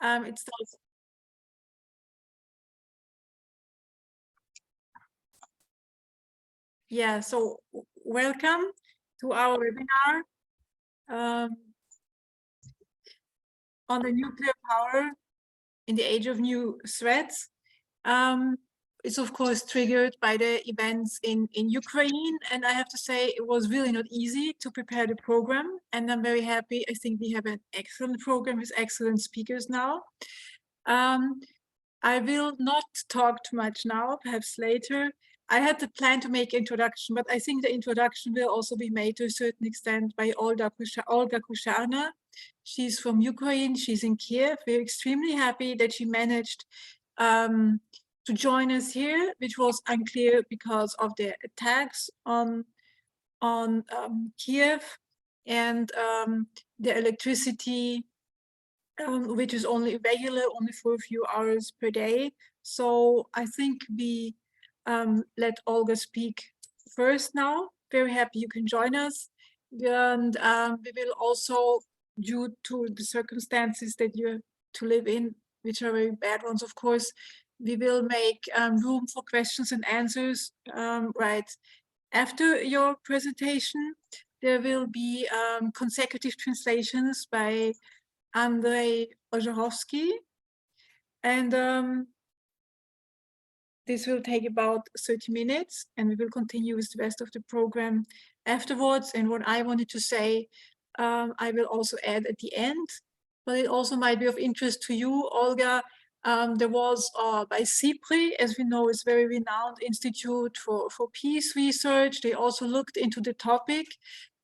It starts. Yeah, so welcome to our webinar on the nuclear power in the age of new threats. It's of course triggered by the events in Ukraine, and I have to say it was really not easy to prepare the program, and I'm very happy. I think we have an excellent program with excellent speakers now. I will not talk too much now, perhaps later. I had the plan to make introduction, but I think the introduction will also be made to a certain extent by Olga Kusharna. She's from Ukraine, she's in Kiev. We're extremely happy that she managed to join us here, which was unclear because of the attacks on Kiev and the electricity, which is only regular, only for a few hours per day. So I think we let Olga speak first now. Very happy you can join us. And we will also, due to the circumstances that you have to live in, which are very bad ones, of course, we will make room for questions and answers right after your presentation. There will be consecutive translations by Andrei Ozharovsky, and this will take about 30 minutes, and we will continue with the rest of the program afterwards. And what I wanted to say, I will also add at the end, but it also might be of interest to you, Olga. There was by CIPRI, as we know, is a very renowned institute for peace research. They also looked into the topic,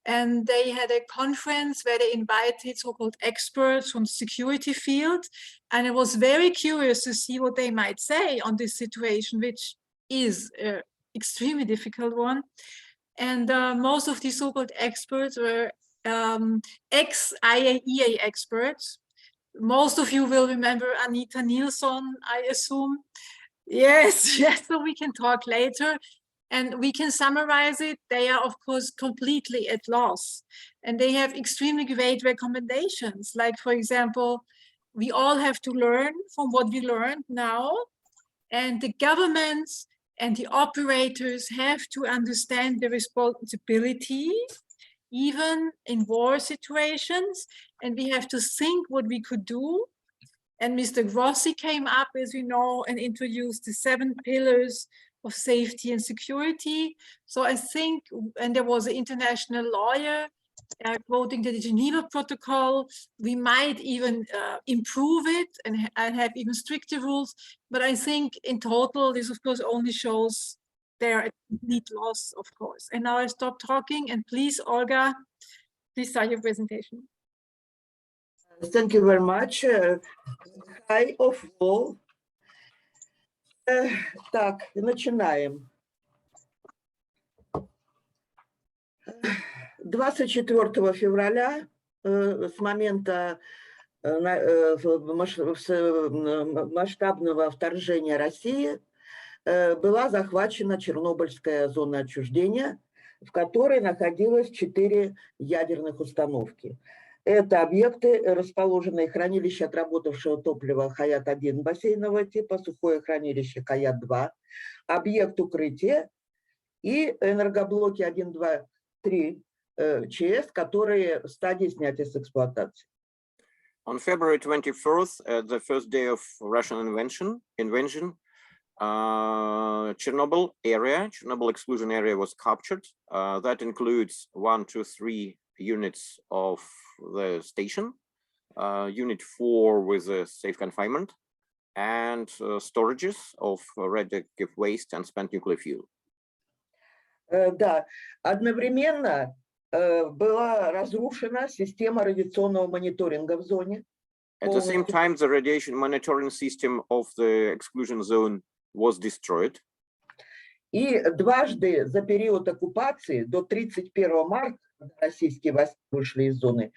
and they had a conference where they invited so-called experts from the security field. And I was very curious to see what they might say on this situation, which is an extremely difficult one. And most of these so-called experts were ex-IAEA experts. Most of you will remember Anita Nilsson, I assume. Yes, yes, so we can talk later. And we can summarize it. They are, of course, completely at loss. And they have extremely great recommendations. Like, for example, we all have to learn from what we learned now. And the governments and the operators have to understand the responsibility, even in war situations. And we have to think what we could do. And Mr. Grossi came up, as we know, and introduced the 7 pillars of safety and security. So I think, and there was an international lawyer quoting the Geneva Protocol, we might even improve it and have even stricter rules. But I think in total, this of course only shows their complete loss, of course. And now I stop talking, and please, Olga, please start your presentation. Thank you very much. Hi of all. Так, начинаем. 24 февраля, с момента масштабного вторжения России, была захвачена Чернобыльская зона отчуждения, в которой находилось 4 ядерных установки. Это объекты, расположенные хранилище отработавшего топлива Хаят-1 бассейнового типа, сухое хранилище Хаят-2, объект укрытия и энергоблоки 1, 2, 3 ЧС, которые в стадии снятия с эксплуатации. On February 21st, the first day of Russian invasion, Chernobyl exclusion area was captured. That includes 1, 2, 3 units of the station, unit 4 with a safe confinement, and storages of radioactive waste and spent nuclear fuel. Да, одновременно была разрушена система радиационного мониторинга в зоне. At the same time, the radiation monitoring system of the exclusion zone was destroyed. И дважды за период оккупации до 31 марта, когда российские войска вышли из зоны,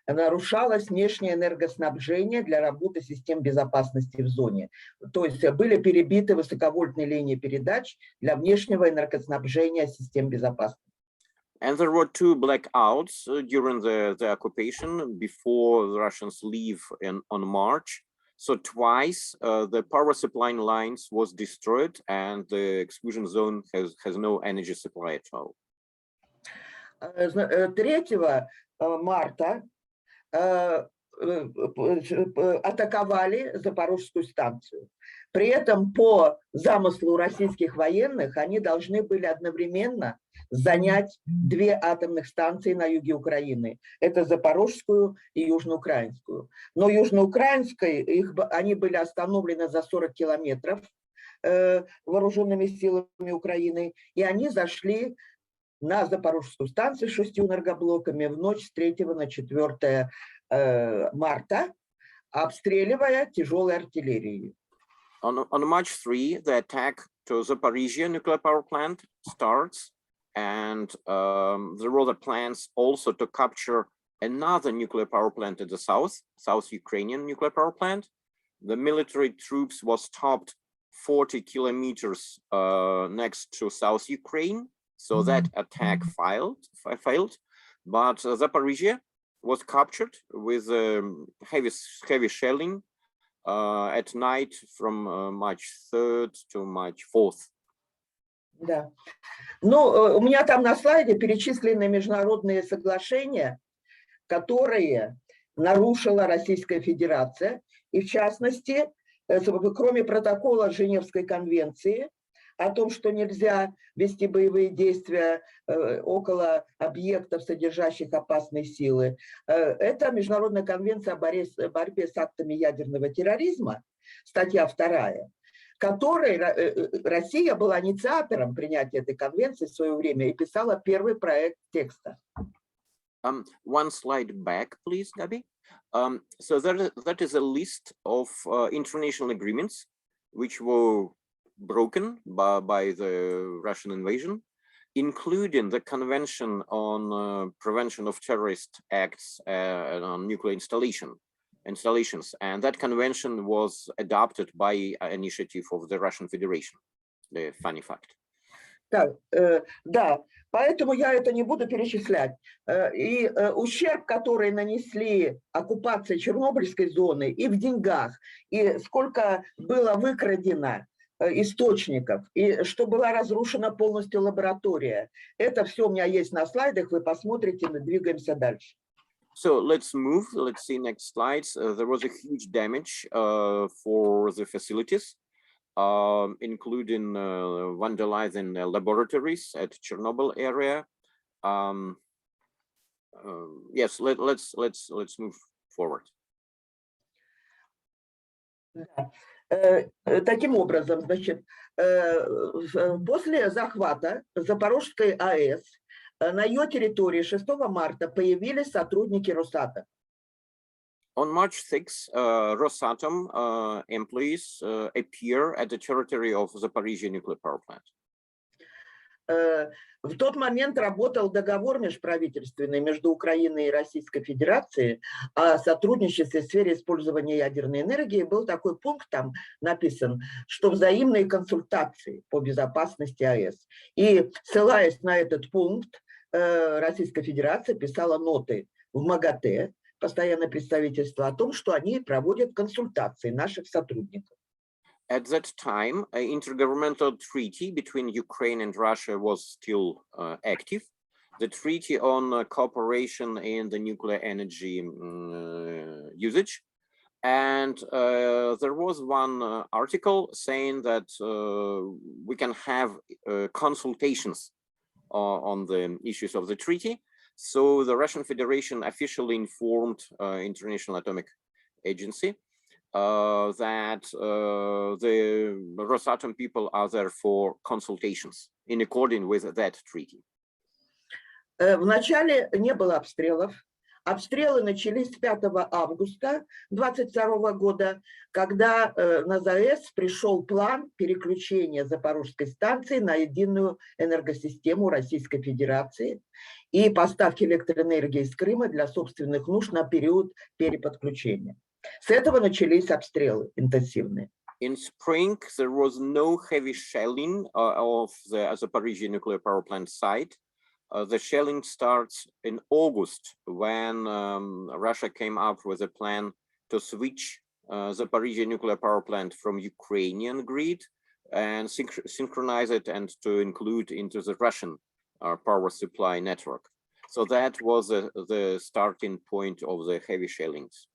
нарушалось внешнее энергоснабжение для работы систем безопасности в зоне. То есть были перебиты высоковольтные линии передач для внешнего энергоснабжения систем безопасности. And there were 2 blackouts during the occupation before the Russians leave on March. So twice the power supply lines was destroyed and the exclusion zone has no energy supply at all. 3 марта атаковали Запорожскую станцию. При этом по замыслу российских военных они должны были одновременно занять 2 атомных станции на юге Украины. Это Запорожскую и Южноукраинскую. Но Южноукраинской они были остановлены за 40 километров вооруженными силами Украины, и они зашли на Запорожскую станцию с 6 энергоблоками в ночь с 3 на 4 марта, обстреливая тяжелой артиллерией. On March 3, the attack to Zaporizhzhia nuclear power plant starts, and there were the plans also to capture another nuclear power plant at the South Ukrainian nuclear power plant. The military troops was stopped 40 kilometers next to South Ukraine, so that attack failed. But Zaporizhzhia was captured with heavy shelling at night from March 3rd to March 4th. Да. Ну, у меня там на слайде перечислены международные соглашения, которые нарушила Российская Федерация, и в частности, кроме протокола Женевской конвенции о том, что нельзя вести боевые действия около объектов, содержащих опасные силы. Это Международная конвенция о борьбе с актами ядерного терроризма, статья 2, которой Россия была инициатором принятия этой конвенции в свое время и писала первый проект текста. One slide back, please, Gabi. So that is a list of international agreements which were broken by the Russian invasion, including the Convention on Prevention of Terrorist Acts and on nuclear installations. And that convention was adopted by initiative of the Russian Federation, the funny fact. Да, поэтому я это не буду перечислять. И ущерб, который нанесли оккупации Чернобыльской зоны и в деньгах, и сколько было выкрадено источников, и что была разрушена полностью лаборатория. Это все у меня есть на слайдах, вы посмотрите, мы двигаемся дальше. So let's move, let's see next slides. There was a huge damage for the facilities, including vandalizing laboratories at Chernobyl area. Yes, let's move forward. Таким образом, значит, после захвата Запорожской АЭС на ее территории 6 марта появились сотрудники Росатом. On March 6, Rosatom employees appear at the territory of Zaporizhzhia nuclear power plant. В тот момент работал договор межправительственный между Украиной и Российской Федерацией о сотрудничестве в сфере использования ядерной энергии. Был такой пункт там написан, что взаимные консультации по безопасности АЭС. И ссылаясь на этот пункт, Российская Федерация писала ноты в МАГАТЭ, постоянное представительство, о том, что они проводят консультации наших сотрудников. At that time, an intergovernmental treaty between Ukraine and Russia was still active. The treaty on cooperation in the nuclear energy usage. And there was one article saying that we can have consultations on the issues of the treaty. So the Russian Federation officially informed International Atomic Agency that the Rosatom people are there for consultations in accordance with that treaty. Вначале не было обстрелов. Обстрелы начались с 5 августа 2022 года, когда на ЗАЭС пришел план переключения Запорожской станции на единую энергосистему Российской Федерации и поставки электроэнергии из Крыма для собственных нужд на период переподключения. С этого начались обстрелы интенсивные. In spring, there was no heavy shelling of the Zaporizhzhia nuclear power plant site. The shelling starts in August when Russia came up with a plan to switch Zaporizhzhia nuclear power plant from Ukrainian grid and synchronize it and to include into the Russian power supply network. So that was the starting point of the heavy shellings.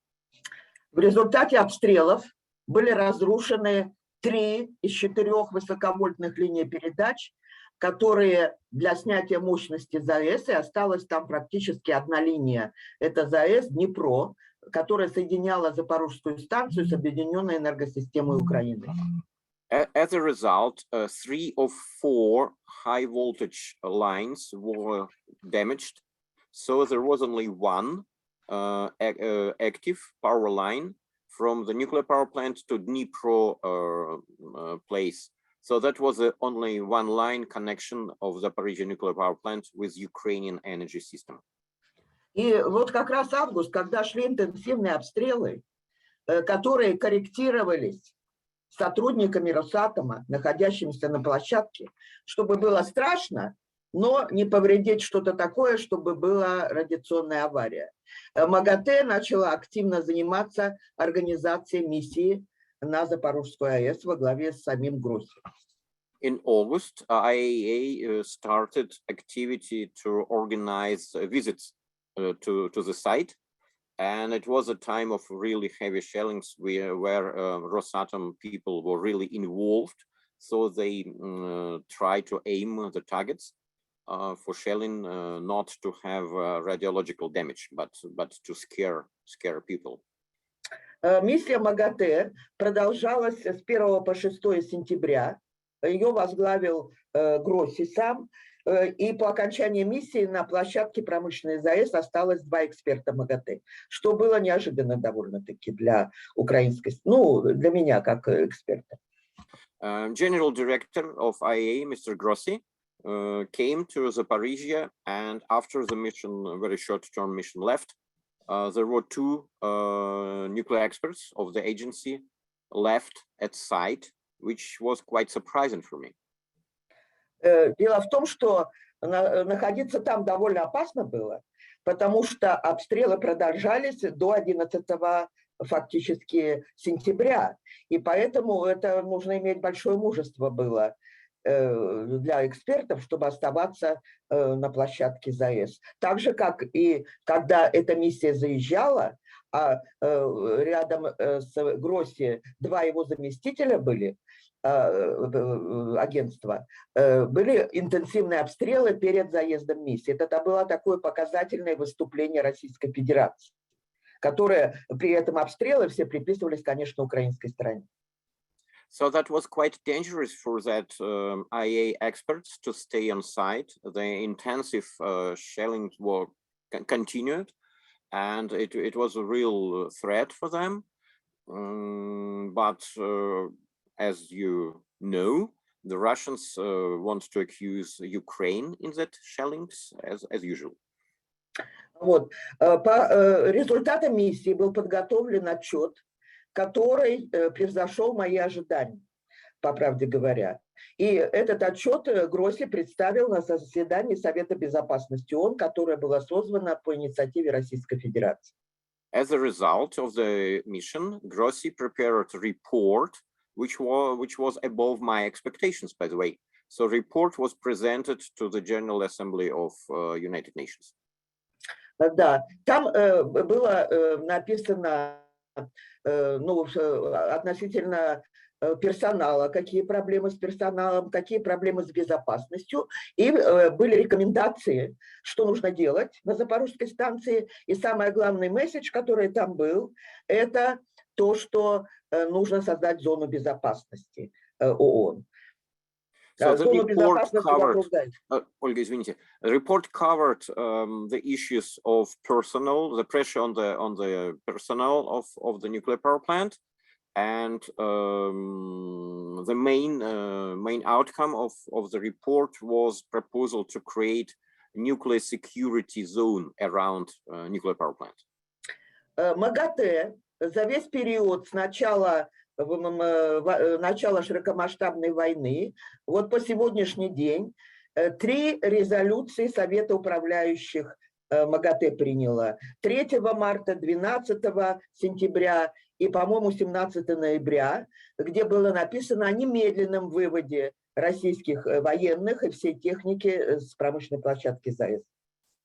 В результате обстрелов были разрушены 3 из 4 высоковольтных линий передач, которые для снятия мощности ЗАЭС, и осталась там практически одна линия. Это ЗАЭС Днепро, которая соединяла Запорожскую станцию с объединенной энергосистемой Украины. As a result, 3 of 4 high voltage lines were damaged. So there was only one active power line from the nuclear power plant to Dnipro place. So that was the only one line connection of the Zaporizhzhia nuclear power plant with Ukrainian energy system. И вот как раз август, когда шли интенсивные обстрелы, которые корректировались сотрудниками Росатома, находящимися на площадке, чтобы было страшно, но не повредить что-то такое, чтобы была радиационная авария. МАГАТЭ начала активно заниматься организацией миссии на Запорожскую АЭС во главе с самим Гросси. In August, IAEA started activity to organize visits to the site. And it was a time of really heavy shellings where Rosatom people were really involved. So they tried to aim the targets for shelling, not to have radiological damage, but to scare people. Миссия МАГАТЭ продолжалась с 1 по 6 сентября. Ее возглавил Гросси сам. И по окончании миссии на площадке промышленной ЗАЭС осталось 2 эксперта МАГАТЭ, что было неожиданно довольно-таки для украинской, ну, для меня как эксперта. General Director of IAEA, Mr. Grossi, came to Zaporizhzhia, and after the mission, very short-term mission left, there were 2 nuclear experts of the agency left at site, which was quite surprising for me. Дело в том, что находиться там довольно опасно было, потому что обстрелы продолжались до 11 фактически сентября. И поэтому это нужно иметь большое мужество было для экспертов, чтобы оставаться на площадке ЗАЭС. Так же, как и когда эта миссия заезжала, а рядом с Гросси 2 его заместителя были, агентства, были интенсивные обстрелы перед заездом миссии. Это было такое показательное выступление Российской Федерации, которое при этом обстрелы все приписывались, конечно, украинской стороне. So that was quite dangerous for that IAEA experts to stay on site. The intensive shelling war continued, and it was a real threat for them. But as you know, the Russians want to accuse Ukraine in that shellings as usual. Вот. По результатам миссии был подготовлен отчет, который превзошел мои ожидания, по правде говоря. И этот отчет Гросси представил на заседании Совета Безопасности ООН, которое было созвано по инициативе Российской Федерации. As a result of the mission, Grossi prepared a report which was above my expectations, by the way. So report was presented to the General Assembly of United Nations. Да, там было написано относительно персонала, какие проблемы с персоналом, какие проблемы с безопасностью. И были рекомендации, что нужно делать на Запорожской станции. И самый главный месседж, который там был, это то, что нужно создать зону безопасности ООН. So the report covered the issues of personnel, the pressure on the personnel of the nuclear power plant, and the main outcome of the report was proposal to create nuclear security zone around nuclear power plant. МАГАТЭ за весь период с начала широкомасштабной войны, вот по сегодняшний день, 3 резолюции Совета управляющих МАГАТЭ приняло 3 марта, 12 сентября и, по-моему, 17 ноября, где было написано о немедленном выводе российских военных и всей техники с промышленной площадки ЗАЭС.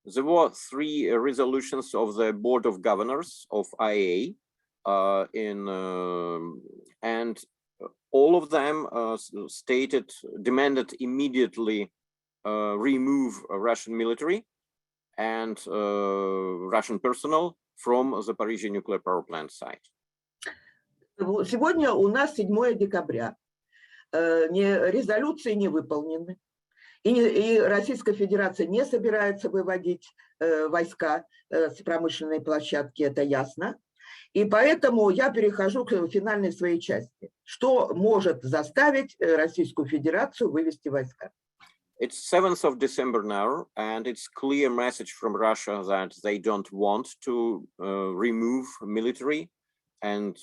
There were 3 resolutions of the Board of Governors of IAEA, and all of them demanded immediately remove Russian military and Russian personnel from the Zaporizhzhia nuclear power plant site. Сегодня у нас 7 декабря. Резолюции не выполнены. И Российская Федерация не собирается выводить войска с промышленной площадки, это ясно. И поэтому я перехожу к финальной своей части. Что может заставить Российскую Федерацию вывести войска? It's 7th of December now, and it's clear message from Russia that they don't want to remove military and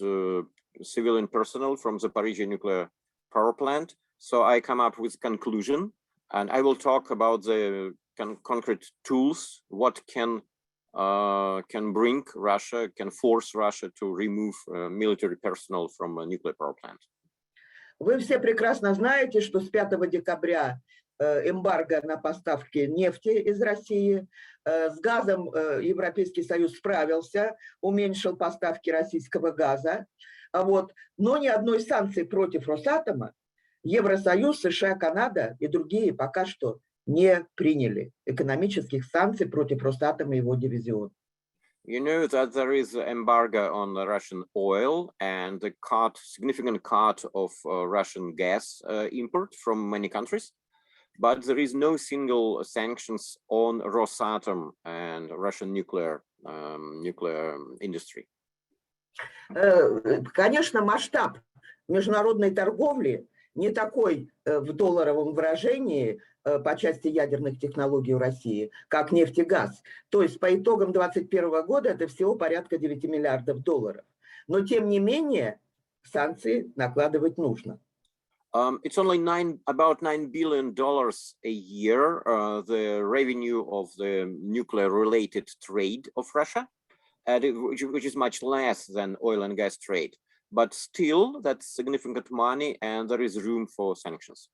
civilian personnel from the Zaporizhzhia nuclear power plant. So I come up with conclusion, and I will talk about the concrete tools, what can bring Russia, can force Russia to remove military personnel from a nuclear power plant. Вы все прекрасно знаете, что с 5 декабря эмбарго на поставки нефти из России. С газом Европейский Союз справился, уменьшил поставки российского газа. Но ни одной санкции против Росатома Евросоюз, США, Канада и другие пока что не приняли. Экономических санкций против Росатома и его дивизиона. You know that there is an embargo on Russian oil and the significant cut of Russian gas import from many countries, but there is no single sanctions on Rosatom and Russian nuclear industry. Конечно, масштаб международной торговли не такой в долларовом выражении по части ядерных технологий в России, как нефть и газ. То есть по итогам 2021 года это всего порядка 9 миллиардов долларов. Но тем не менее санкции накладывать нужно. It's only about $9 billion a year, the revenue of the nuclear-related trade of Russia, which is much less than oil and gas trade. But still, that's significant money, and there is room for sanctions.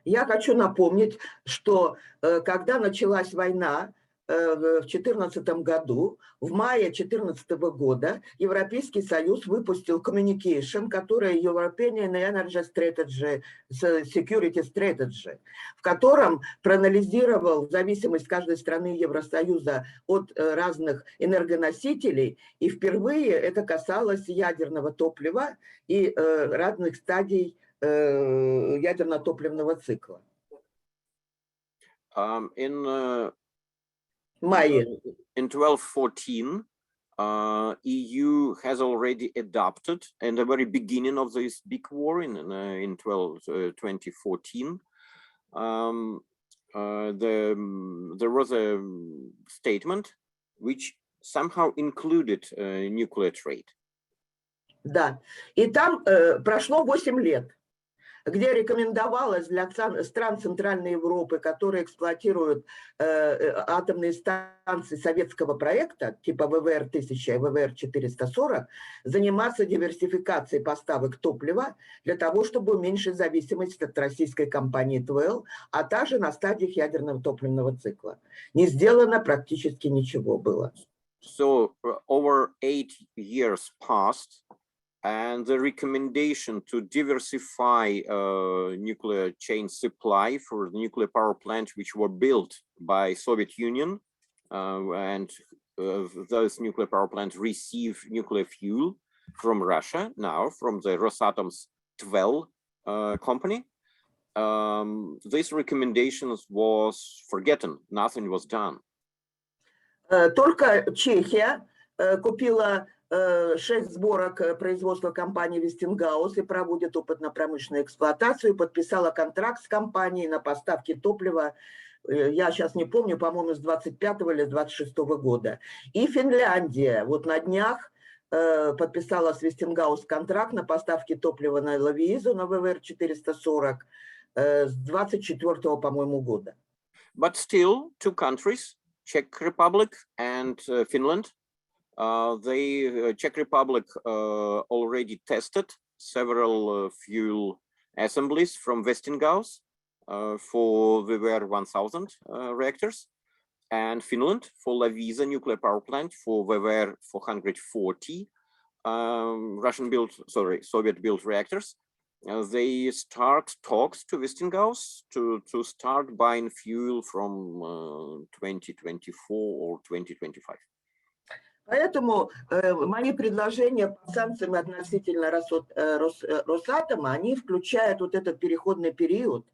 Я хочу напомнить, что когда началась война в 2014 году, в мае 2014 года Европейский Союз выпустил communication, которая European Energy Strategy, Security Strategy, в котором проанализировал зависимость каждой страны Евросоюза от разных энергоносителей, и впервые это касалось ядерного топлива и разных стадий ядерно-топливного цикла. In 1214, EU has already adopted, in the very beginning of this big war in 2014, there was a statement which somehow included nuclear trade. Да, и там прошло 8 лет, где рекомендовалось для стран Центральной Европы, которые эксплуатируют атомные станции советского проекта, типа ВВР-1000 и ВВР-440, заниматься диверсификацией поставок топлива для того, чтобы уменьшить зависимость от российской компании ТВЛ, а также на стадиях ядерного топливного цикла. Не сделано практически ничего было. So over 8 years passed, and the recommendation to diversify nuclear chain supply for the nuclear power plants which were built by Soviet Union, and those nuclear power plants receive nuclear fuel from Russia now, from the Rosatom's Tvel company. This recommendation was forgotten, nothing was done. Только Чехия купила 6 сборок производства компании Westinghouse и проводит опытно-промышленную эксплуатацию, подписала контракт с компанией на поставки топлива, я сейчас не помню, по-моему, с 25 или 26 года. И Финляндия вот на днях подписала с Westinghouse контракт на поставки топлива на Лавиизу, на ВВР-440 с 24, по-моему, года. But still, two countries Czech Republic and Finland. The Czech Republic already tested several fuel assemblies from Westinghouse for the VVER 1000 reactors, and Finland for Lavisa nuclear power plant for VVER 440 Soviet-built reactors. They start talks to Westinghouse to start buying fuel from 2024 or 2025. Поэтому мои предложения по санкциям относительно Росатома, они включают вот этот переходный период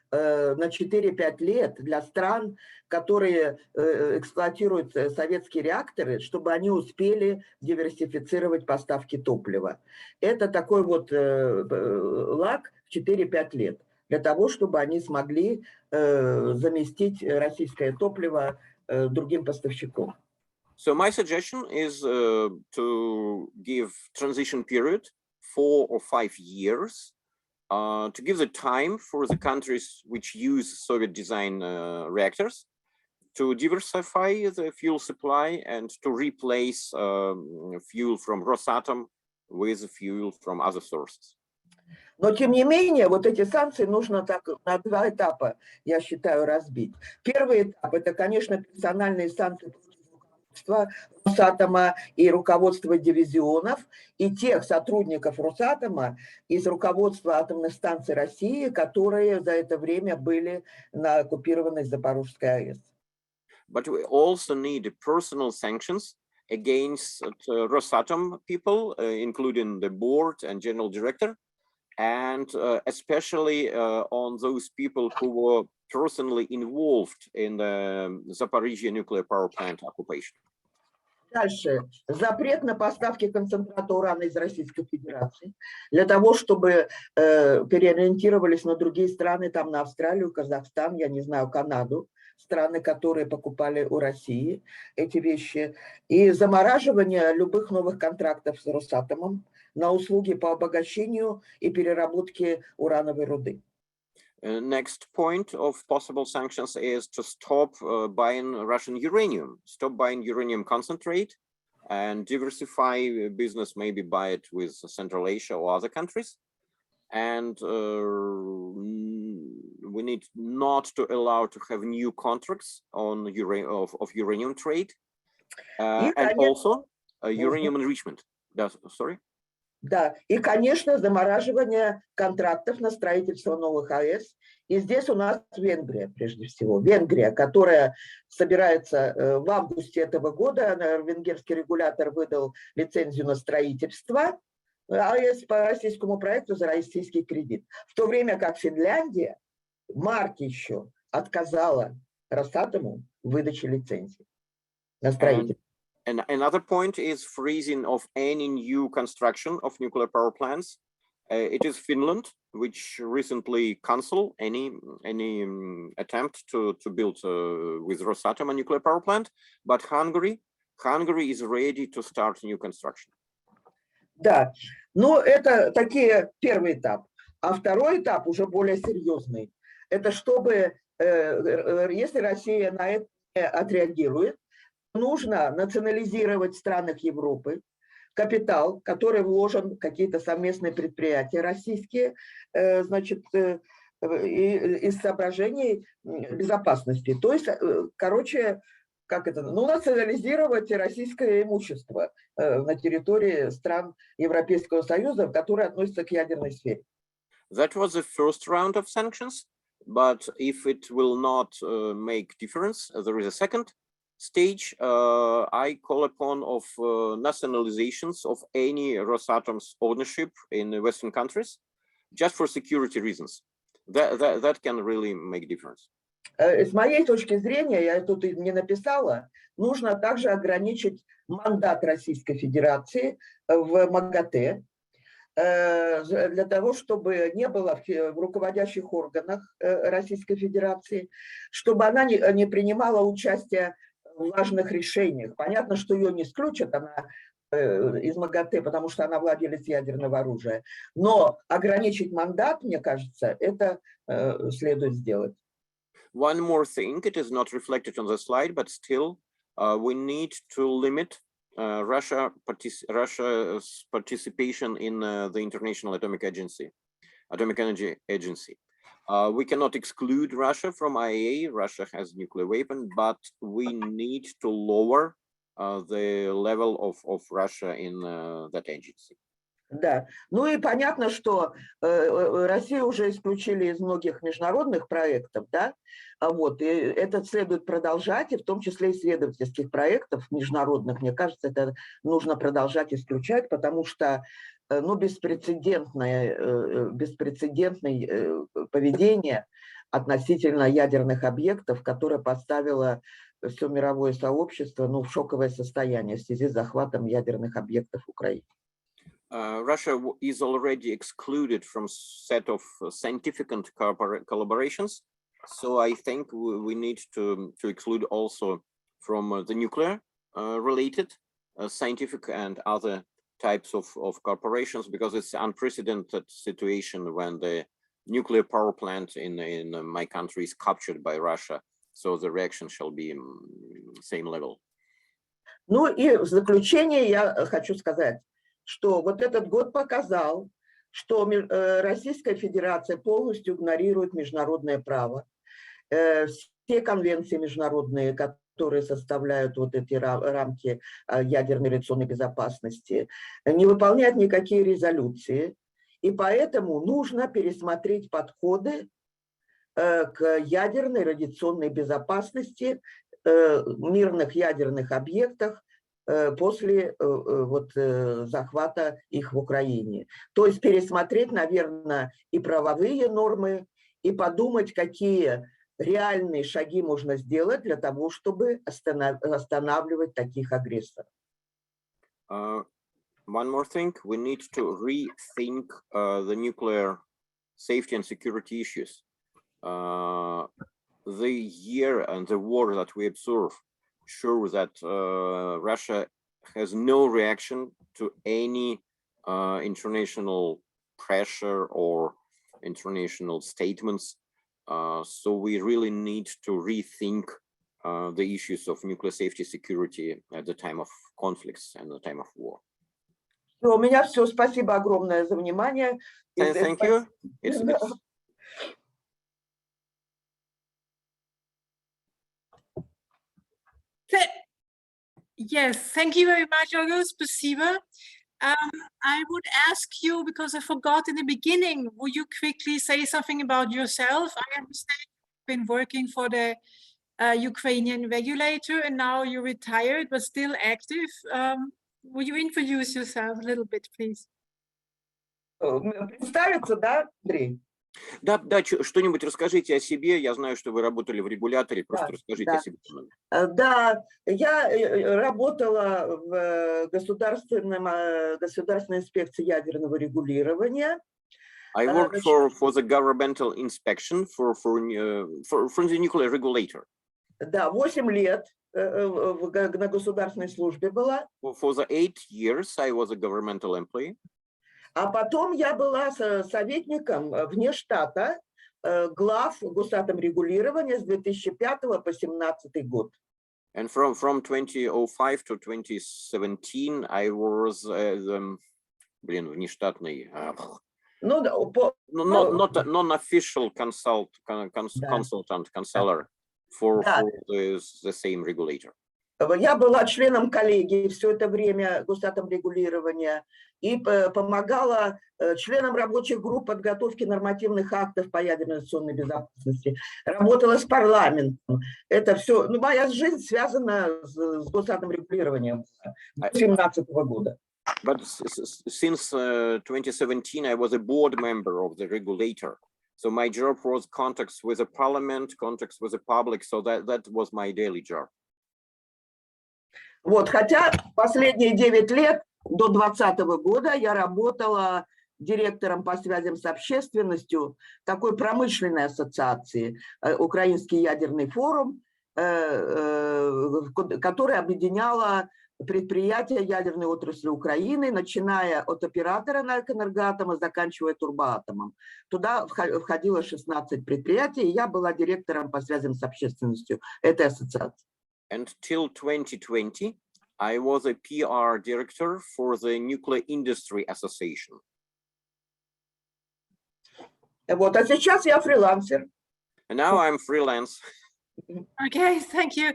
на 4-5 лет для стран, которые эксплуатируют советские реакторы, чтобы они успели диверсифицировать поставки топлива. Это такой вот лаг в 4-5 лет, для того, чтобы они смогли заместить российское топливо другим поставщиком. So my suggestion is to give transition period 4 or 5 years to give the time for the countries which use Soviet design reactors to diversify the fuel supply and to replace fuel from Rosatom with fuel from other sources. Но, тем не менее, вот эти санкции нужно так на 2 этапа, я считаю, разбить. Первый этап – это, конечно, персональные санкции против Росатома и руководства дивизионов, и тех сотрудников Росатома из руководства атомных станций России, которые за это время были на оккупированной Запорожской АЭС. But we also need personal sanctions against Rosatom people, including the board and general director, and especially on those people who were personally involved in the Zaporizhzhia nuclear power plant occupation. Дальше. Запрет на поставки концентрата урана из Российской Федерации для того, чтобы переориентировались на другие страны, там на Австралию, Казахстан, я не знаю, Канаду, страны, которые покупали у России эти вещи. И замораживание любых новых контрактов с Росатомом на услуги по обогащению и переработке урановой руды. Next point of possible sanctions is to stop buying Russian uranium, stop buying uranium concentrate, and diversify business, maybe buy it with Central Asia or other countries. And we need not to allow to have new contracts on uranium trade, and also uranium enrichment. Sorry. Да, и, конечно, замораживание контрактов на строительство новых АЭС. И здесь у нас Венгрия, прежде всего. Венгрия, которая собирается в августе этого года, венгерский регулятор выдал лицензию на строительство АЭС по российскому проекту за российский кредит. В то время как Финляндия в марте еще отказала Росатому в выдаче лицензии на строительство. And another point is freezing of any new construction of nuclear power plants. It is Finland, which recently canceled any attempt to build with Rosatom a nuclear power plant. But Hungary is ready to start new construction. Да, но это такие первый этап. А второй этап уже более серьезный. Это чтобы, если Россия на это отреагирует, нужно национализировать в странах Европы капитал, который вложен в какие-то совместные предприятия российские, значит, из соображений безопасности. То есть, короче, как это, ну, национализировать российское имущество на территории стран Европейского Союза, которые относятся к ядерной сфере. That was the first round of sanctions, but if it will not make difference, there is a second stage. I call upon of nationalizations of any Rosatom's ownership in Western countries, just for security reasons. That can really make difference. С моей точки зрения, я тут не написала, нужно также ограничить мандат Российской Федерации в МАГАТЭ, для того, чтобы не было в руководящих органах Российской Федерации, чтобы она не принимала участие в важных решениях. Понятно, что ее не исключат, она из МАГАТЭ, потому что она владелец ядерного оружия. Но ограничить мандат, мне кажется, это следует сделать. One more thing, it is not reflected on the slide, but still we need to limit Russia's participation in the International Atomic Energy Agency. We cannot exclude Russia from IAEA. Russia has nuclear weapon, but we need to lower the level of Russia in that agency. Да, ну и понятно, что Россию уже исключили из многих международных проектов, да, вот, и это следует продолжать, и в том числе исследовательских проектов международных, мне кажется, это нужно продолжать исключать, потому что, ну, беспрецедентное поведение относительно ядерных объектов, которое поставило все мировое сообщество, ну, в шоковое состояние в связи с захватом ядерных объектов Украины. Russia is already excluded from set of scientific collaborations, so I think we need to exclude also from the nuclear related scientific and other types of corporations, because it's an unprecedented situation when the nuclear power plant in my country is captured by Russia, so the reaction shall be same level. Ну и в заключение я хочу сказать, что вот этот год показал, что Российская Федерация полностью игнорирует международное право, все конвенции международные, которые составляют вот эти рамки ядерной радиационной безопасности, не выполняет никакие резолюции, и поэтому нужно пересмотреть подходы к ядерной радиационной безопасности мирных ядерных объектах после вот захвата их в Украине. То есть пересмотреть, наверное, и правовые нормы, и подумать, какие реальные шаги можно сделать для того, чтобы останавливать таких агрессоров. One more thing, we need to rethink the nuclear safety and security issues. The year and the war that we observe show that Russia has no reaction to any international pressure or international statements. So we really need to rethink the issues of nuclear safety security at the time of conflicts and the time of war. У меня все. Спасибо огромное за внимание. Thank you. Yes, thank you very much, Olga. Spasiba. I would ask you, because I forgot in the beginning, would you quickly say something about yourself? I understand you've been working for the Ukrainian regulator and now you're retired, but still active. Would you introduce yourself a little bit, please? Представиться, да, Андрей? Да, что-нибудь расскажите о себе. Я знаю, что вы работали в регуляторе. Просто расскажите о себе. Да, я работала в государственной инспекции ядерного регулирования. I worked for the governmental inspection for the nuclear regulator. Да, 8 лет на государственной службе была. For the 8 years I was a governmental employee. А потом я была советником вне штата глав Госатомрегулирования с 2005 по 2017 год. And from 2005 to 2017 I was внештатный, non-official consultant, counselor for the same regulator. Я была членом коллегии все это время Госатомрегулирования и помогала членам рабочих групп подготовки нормативных актов по ядерной радиационной безопасности. Работала с парламентом. Это все, моя жизнь связана с Госатомрегулированием с 2017 года. But since 2017, I was a board member of the regulator. So my job was contacts with the parliament, contacts with the public. So that was my daily job. Вот, хотя последние 9 лет, до 2020 года, я работала директором по связям с общественностью такой промышленной ассоциации, Украинский ядерный форум, которая объединяла предприятия ядерной отрасли Украины, начиная от оператора Энергоатома, заканчивая Турбоатомом. Туда входило 16 предприятий, и я была директором по связям с общественностью этой ассоциации. And till 2020, I was a PR director for the Nuclear Industry Association. Вот, а сейчас я фрилансер. And now I'm freelance. Okay, thank you.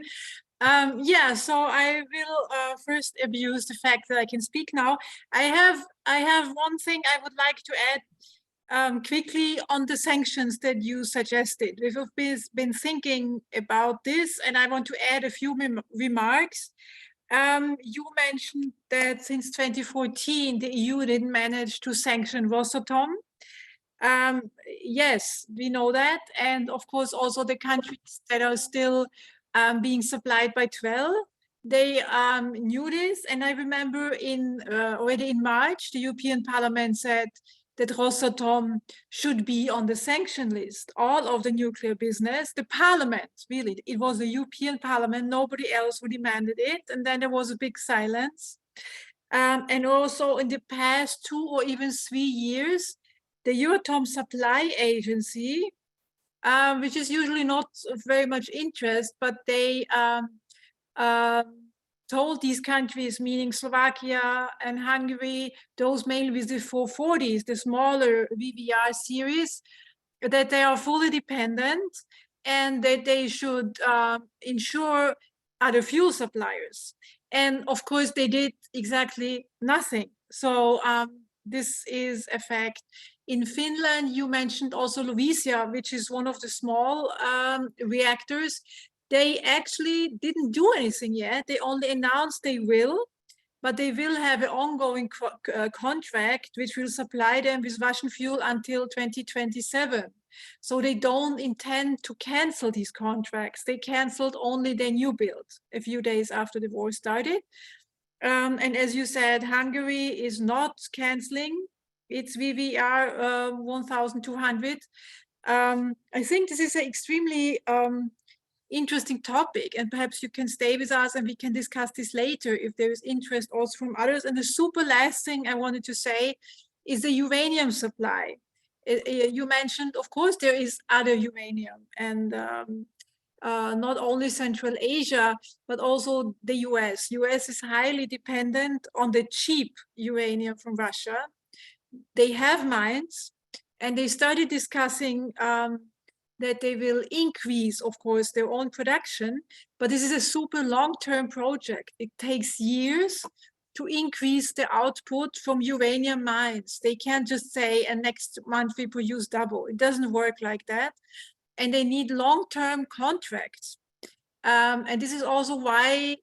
Yeah, so I will first abuse the fact that I can speak now. I have one thing I would like to add quickly on the sanctions that you suggested. We've been thinking about this, and I want to add a few remarks. You mentioned that since 2014, the EU didn't manage to sanction Rosatom. Yes, we know that. And of course, also the countries that are still being supplied by 12, they knew this. And I remember already in March, the European Parliament said that Rosatom should be on the sanction list, all of the nuclear business. The Parliament, really, it was the European Parliament, nobody else who demanded it. And then there was a big silence. And also in the past 2 or even 3 years, the Euratom Supply Agency, which is usually not of very much interest, but they told these countries, meaning Slovakia and Hungary, those mainly with the 440s, the smaller VVR series, that they are fully dependent and that they should ensure other fuel suppliers. And of course, they did exactly nothing. So this is a fact. In Finland, you mentioned also Loviisia, which is one of the small reactors. They actually didn't do anything yet. They only announced they will, but they will have an ongoing contract which will supply them with Russian fuel until 2027. So they don't intend to cancel these contracts. They canceled only their new build a few days after the war started. And as you said, Hungary is not canceling its VVR 1200. I think this is an extremely interesting topic, and perhaps you can stay with us and we can discuss this later if there is interest also from others. And the super last thing I wanted to say is the uranium supply. You mentioned, of course, there is other uranium, and not only Central Asia, but also the US. US is highly dependent on the cheap uranium from Russia. They have mines, and they started discussing that they will increase, of course, their own production, but this is a super long-term project. It takes years to increase the output from uranium mines. They can't just say, and next month we produce double. It doesn't work like that. And they need long-term contracts. And this is also why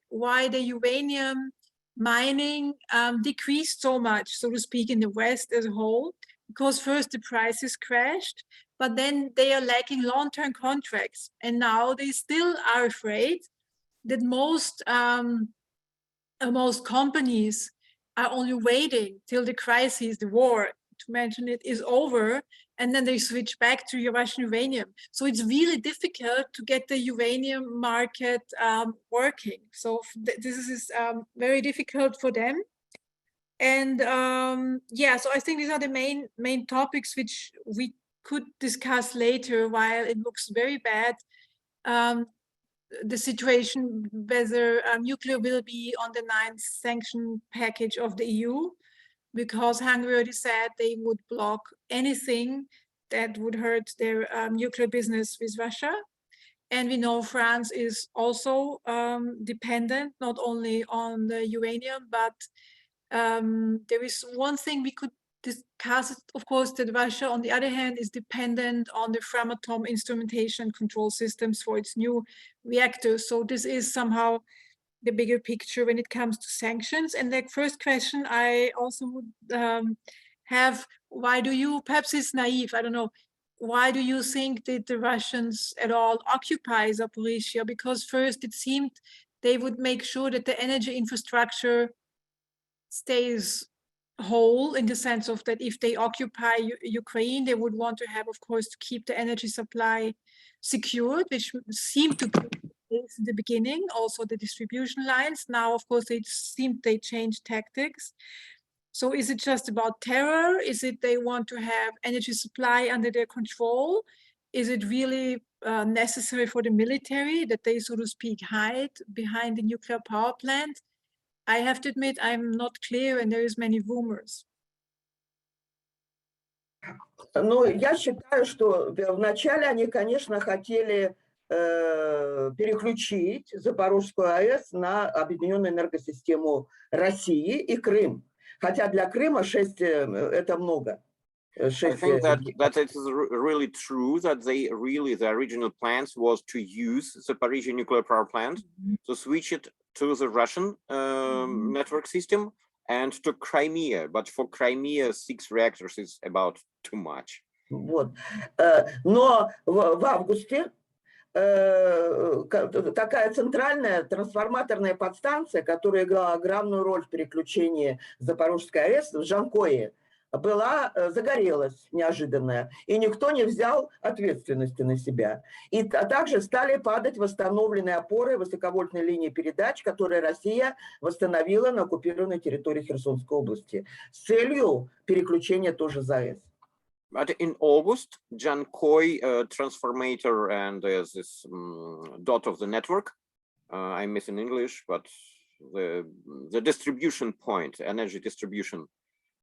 the uranium mining decreased so much, so to speak, in the West as a whole, because first the prices crashed, but then they are lacking long-term contracts. And now they still are afraid that most companies are only waiting till the crisis, the war, to mention it, is over, and then they switch back to Russian uranium. So it's really difficult to get the uranium market working. So this is very difficult for them. And yeah, so I think these are the main topics which we could discuss later, while it looks very bad. The situation, whether nuclear will be on the 9th sanction package of the EU, because Hungary already said they would block anything that would hurt their nuclear business with Russia. And we know France is also dependent, not only on the uranium, but there is one thing we could discuss, of course, that Russia, on the other hand, is dependent on the Framatome instrumentation control systems for its new reactors. So this is somehow the bigger picture when it comes to sanctions. And the first question I also would have, why do you, perhaps it's naive, I don't know, why do you think that the Russians at all occupy Zaporizhzhia? Because first it seemed they would make sure that the energy infrastructure stays whole, in the sense of that if they occupy Ukraine, they would want to have, of course, to keep the energy supply secured, which seemed to be case in the beginning, also the distribution lines. Now, of course, it seemed they changed tactics. So is it just about terror? Is it they want to have energy supply under their control? Is it really necessary for the military that they, so to speak, hide behind the nuclear power plant? I have to admit, I'm not clear, and there is many rumors. Ну, я считаю, что вначале они, конечно, хотели переключить Запорожскую АЭС на объединенную энергосистему России и Крым. Хотя для Крыма 6 это много. I think that it is really true that the original plans was to use the Zaporizhzhia nuclear power plant to switch it to the Russian network system and to Crimea. But for Crimea, 6 reactors is about too much. Вот. Но в августе такая центральная трансформаторная подстанция, которая играла огромную роль в переключении Запорожской АЭС в Жанкое, загорелась неожиданно, и никто не взял ответственности на себя. И также стали падать восстановленные опоры высоковольтной линии передач, которые Россия восстановила на оккупированной территории Херсонской области с целью переключения тоже ЗАЭС. But in August, Jankoy transformator and there's this dot of the network, I miss in English, but the distribution point, energy distribution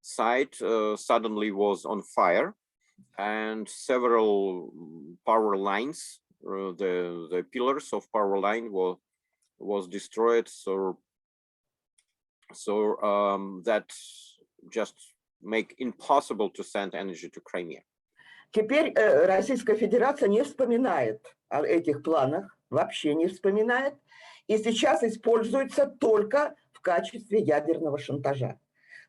site suddenly was on fire, and several power lines, the pillars of power line was destroyed. So that just make impossible to send energy to Crimea. Теперь Российская Федерация не вспоминает о этих планах, вообще не вспоминает, и сейчас используется только в качестве ядерного шантажа.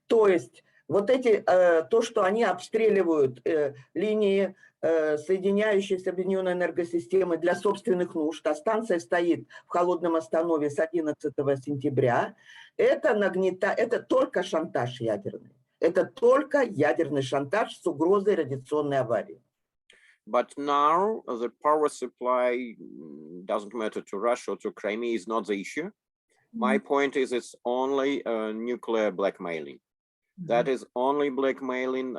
То есть вот то, что они обстреливают линии, соединяющие с объединенной энергосистемой для собственных нужд, а станция стоит в холодном останове с 11 сентября, это только шантаж ядерный. Это только ядерный шантаж с угрозой радиационной аварии. But now the power supply doesn't matter to Russia or to Crimea is not the issue. My point is it's only nuclear blackmailing. That is only blackmailing,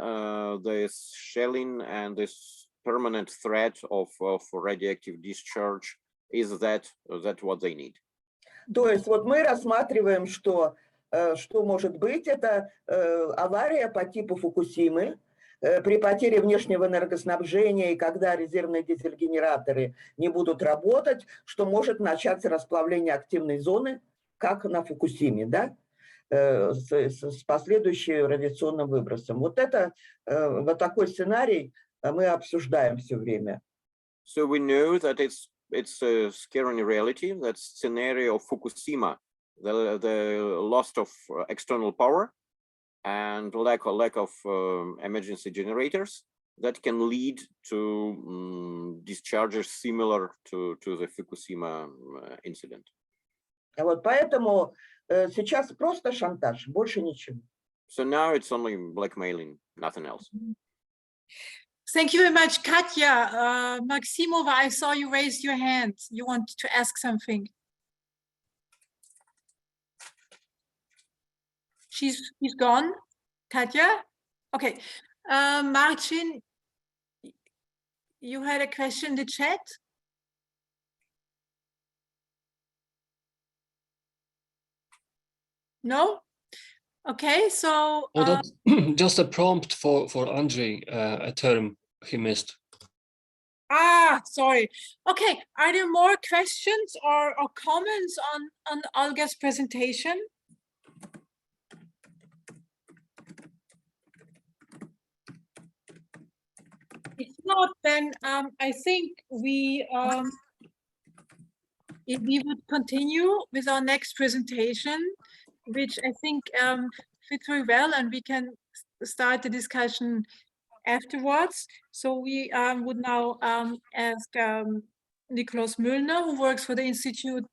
this shelling and this permanent threat of radioactive discharge is that what they need. То есть вот мы рассматриваем, что может быть, это авария по типу Фукусимы, при потере внешнего энергоснабжения и когда резервные дизель-генераторы не будут работать, что может начаться расплавление активной зоны, как на Фукусиме, да? С последующим радиационным выбросом. Вот такой сценарий мы обсуждаем все время. So we know that it's a scary reality, that scenario of Fukushima, the loss of external power and lack of emergency generators that can lead to discharges similar to the Fukushima incident. Вот поэтому сейчас просто шантаж, больше ничего. So now it's only blackmailing, nothing else. Thank you very much, Katya. Maximova, I saw you raise your hand. You want to ask something? She's gone, Katya? Okay. Marcin, you had a question in the chat? No? Okay, so just a prompt for Andrei, a term he missed. Sorry. Okay, are there more questions or comments on Olga's presentation? If not, then I think we would continue with our next presentation, which I think fits very well, and we can start the discussion afterwards. So we would now ask Nikolaus Müllner, who works for the Institute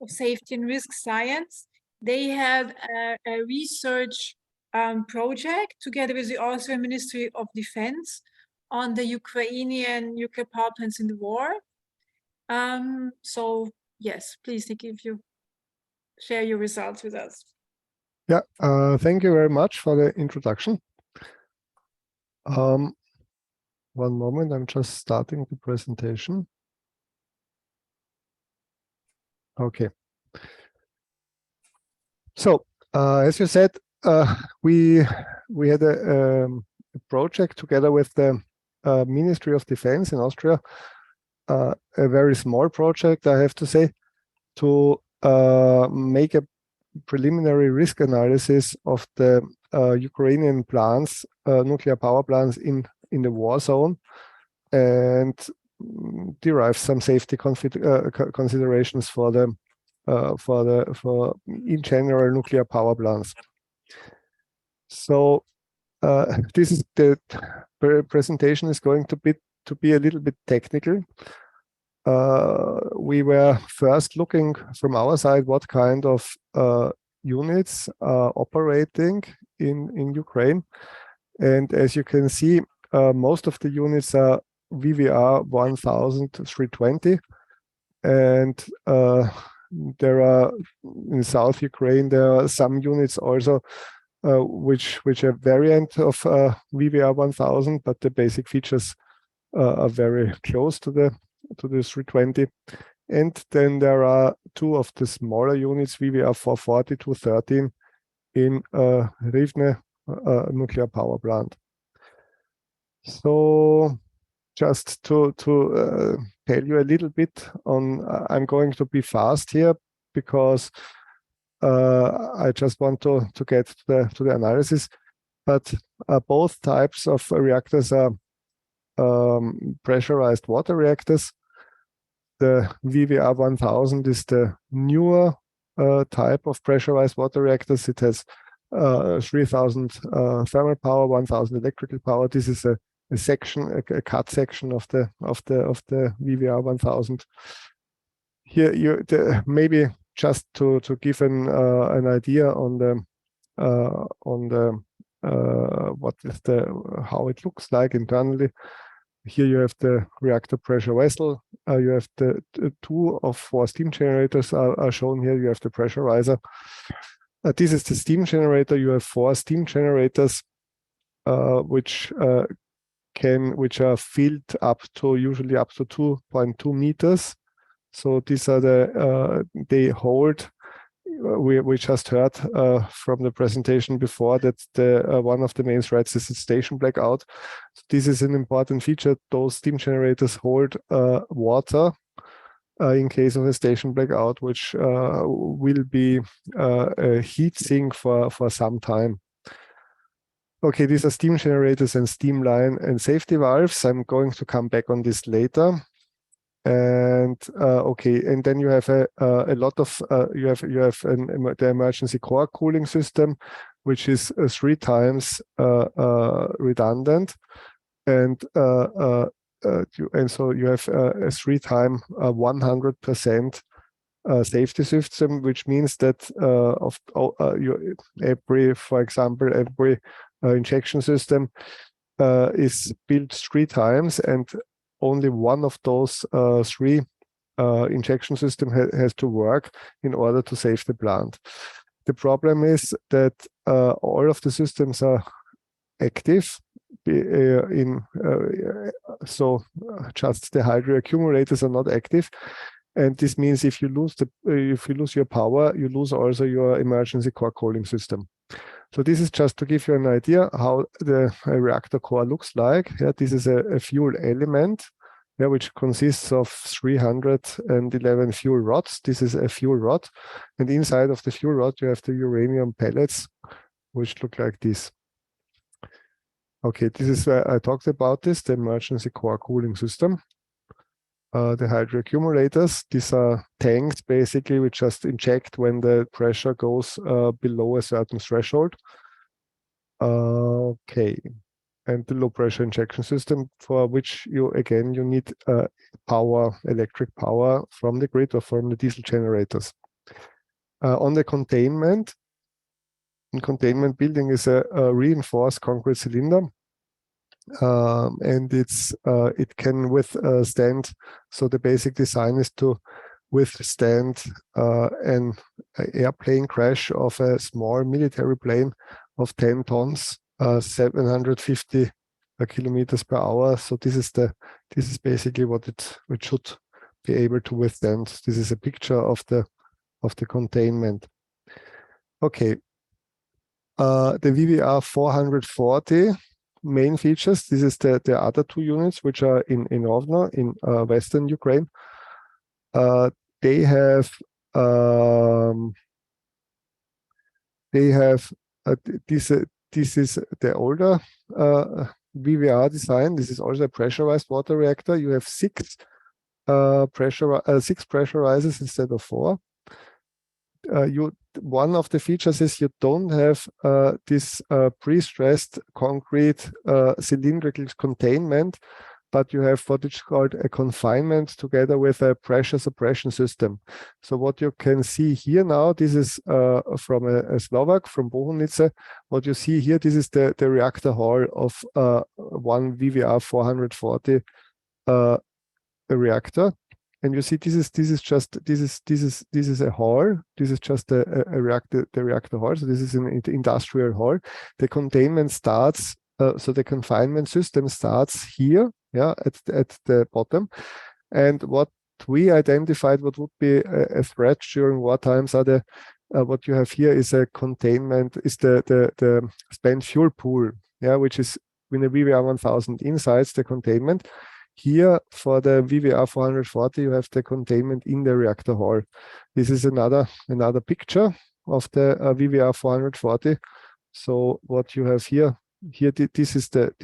of Safety and Risk Science. They have a research project together with the Austrian Ministry of Defense on the Ukrainian nuclear power plants in the war. So yes, please, Nick, if you share your results with us. Yeah, thank you very much for the introduction. One moment, I'm just starting the presentation. Okay. So, as you said, we had a project together with the Ministry of Defense in Austria, a very small project, I have to say, to make a preliminary risk analysis of the Ukrainian plants, nuclear power plants in the war zone, and derive some safety considerations for the in general nuclear power plants. So this is the presentation is going to be a little bit technical. We were first looking from our side what kind of units are operating in Ukraine, and as you can see, most of the units are VVR 1320, and there are in South Ukraine there are some units also which are variant of VVR 1000, but the basic features are very close to the 320. And then there are two of the smaller units, VVR 440 213, in Rivne nuclear power plant. So just to tell you a little bit on, I'm going to be fast here because I just want to get to the analysis. But both types of reactors are pressurized water reactors. The VVR 1000 is the newer type of pressurized water reactors. It has 3000 thermal power, 1000 electrical power. This is a section, a cut section of the VVR 1000. Here, maybe just to give an idea on the what is how it looks like internally. Here you have the reactor pressure vessel. You have the 2 of 4 steam generators are shown here. You have the pressurizer. This is the steam generator. You have 4 steam generators, which are filled up to usually up to 2.2 meters. So these are they hold. We just heard from the presentation before that one of the main threats is the station blackout. So this is an important feature. Those steam generators hold water in case of a station blackout, which will be a heat sink for some time. Okay, these are steam generators and steam line and safety valves. I'm going to come back on this later. And okay, and then you have a lot of you have the emergency core cooling system, which is 3 times redundant, and so you have a 3 times 100% safety system, which means that for example, every injection system is built 3 times, and only one of those 3 injection system has to work in order to save the plant. The problem is that all of the systems are active, so just the hydro accumulators are not active, and this means if you lose your power, you lose also your emergency core cooling system. So this is just to give you an idea how the reactor core looks like. Yeah, this is a fuel element, yeah, which consists of 311 fuel rods. This is a fuel rod, and inside of the fuel rod you have the uranium pellets, which look like this. Okay, this is where I talked about this, the emergency core cooling system. The hydro accumulators, these are tanks basically which just inject when the pressure goes below a certain threshold. Okay, and the low pressure injection system, for which you need power, electric power from the grid or from the diesel generators. On the containment building is a reinforced concrete cylinder. And it can withstand. So the basic design is to withstand an airplane crash of a small military plane of 10 tons, 750 kilometers per hour. So this is basically what it should be able to withstand. This is a picture of the containment. Okay. The VVR 440 main features. This is the other two units which are in Rovno in western Ukraine. They have this is the older VVR design. This is also a pressurized water reactor. You have six pressurizers instead of 4. One of the features is you don't have this pre-stressed concrete cylindrical containment, but you have what is called a confinement together with a pressure suppression system. So what you can see here now, this is from a Slovak, from Bohunice. What you see here, this is the reactor hall of one VVR 440 reactor. And you see, this is a hall. This is just a reactor, the reactor hall. So this is an industrial hall. The containment starts, so the confinement system starts here, yeah, at the bottom. And what we identified, what would be a threat during war times, are the what you have here is a containment, is the spent fuel pool, yeah, which is in the VVR 1000 inside the containment. Here, for the VVR 440, you have the containment in the reactor hall. This is another picture of the VVR 440. So what you have here, this is the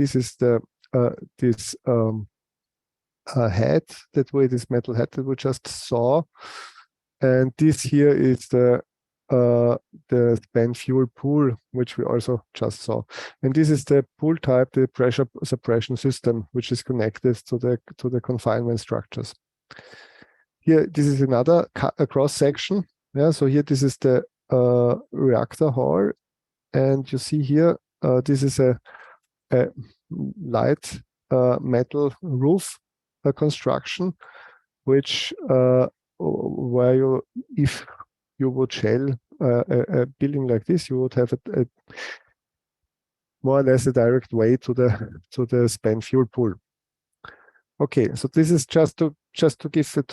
head this metal head that we just saw, and this here is the spent fuel pool, which we also just saw. And this is the pool type, the pressure suppression system, which is connected to the confinement structures. Here, this is another cross section. Yeah, so here this is the reactor hall, and you see here this is a light metal roof construction, which where you, if you would shell a building like this, you would have a more or less a direct way to the spent fuel pool. Okay, so this is just to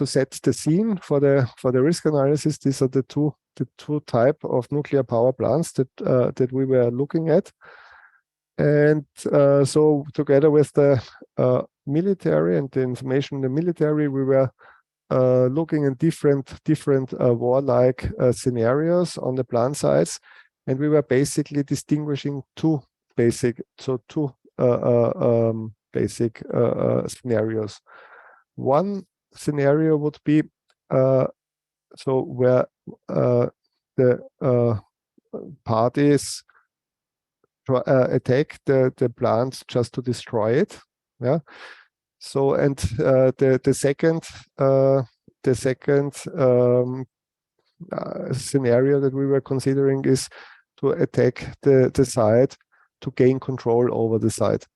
set the scene for the risk analysis. These are the two type of nuclear power plants that we were looking at, and so together with the military and the information in the military, we were looking at different warlike scenarios on the plant sites, and we were basically distinguishing two basic scenarios. One scenario would be so where the parties attack the plant just to destroy it. Yeah. So, and the second scenario that we were considering is to attack the site to gain control over the site.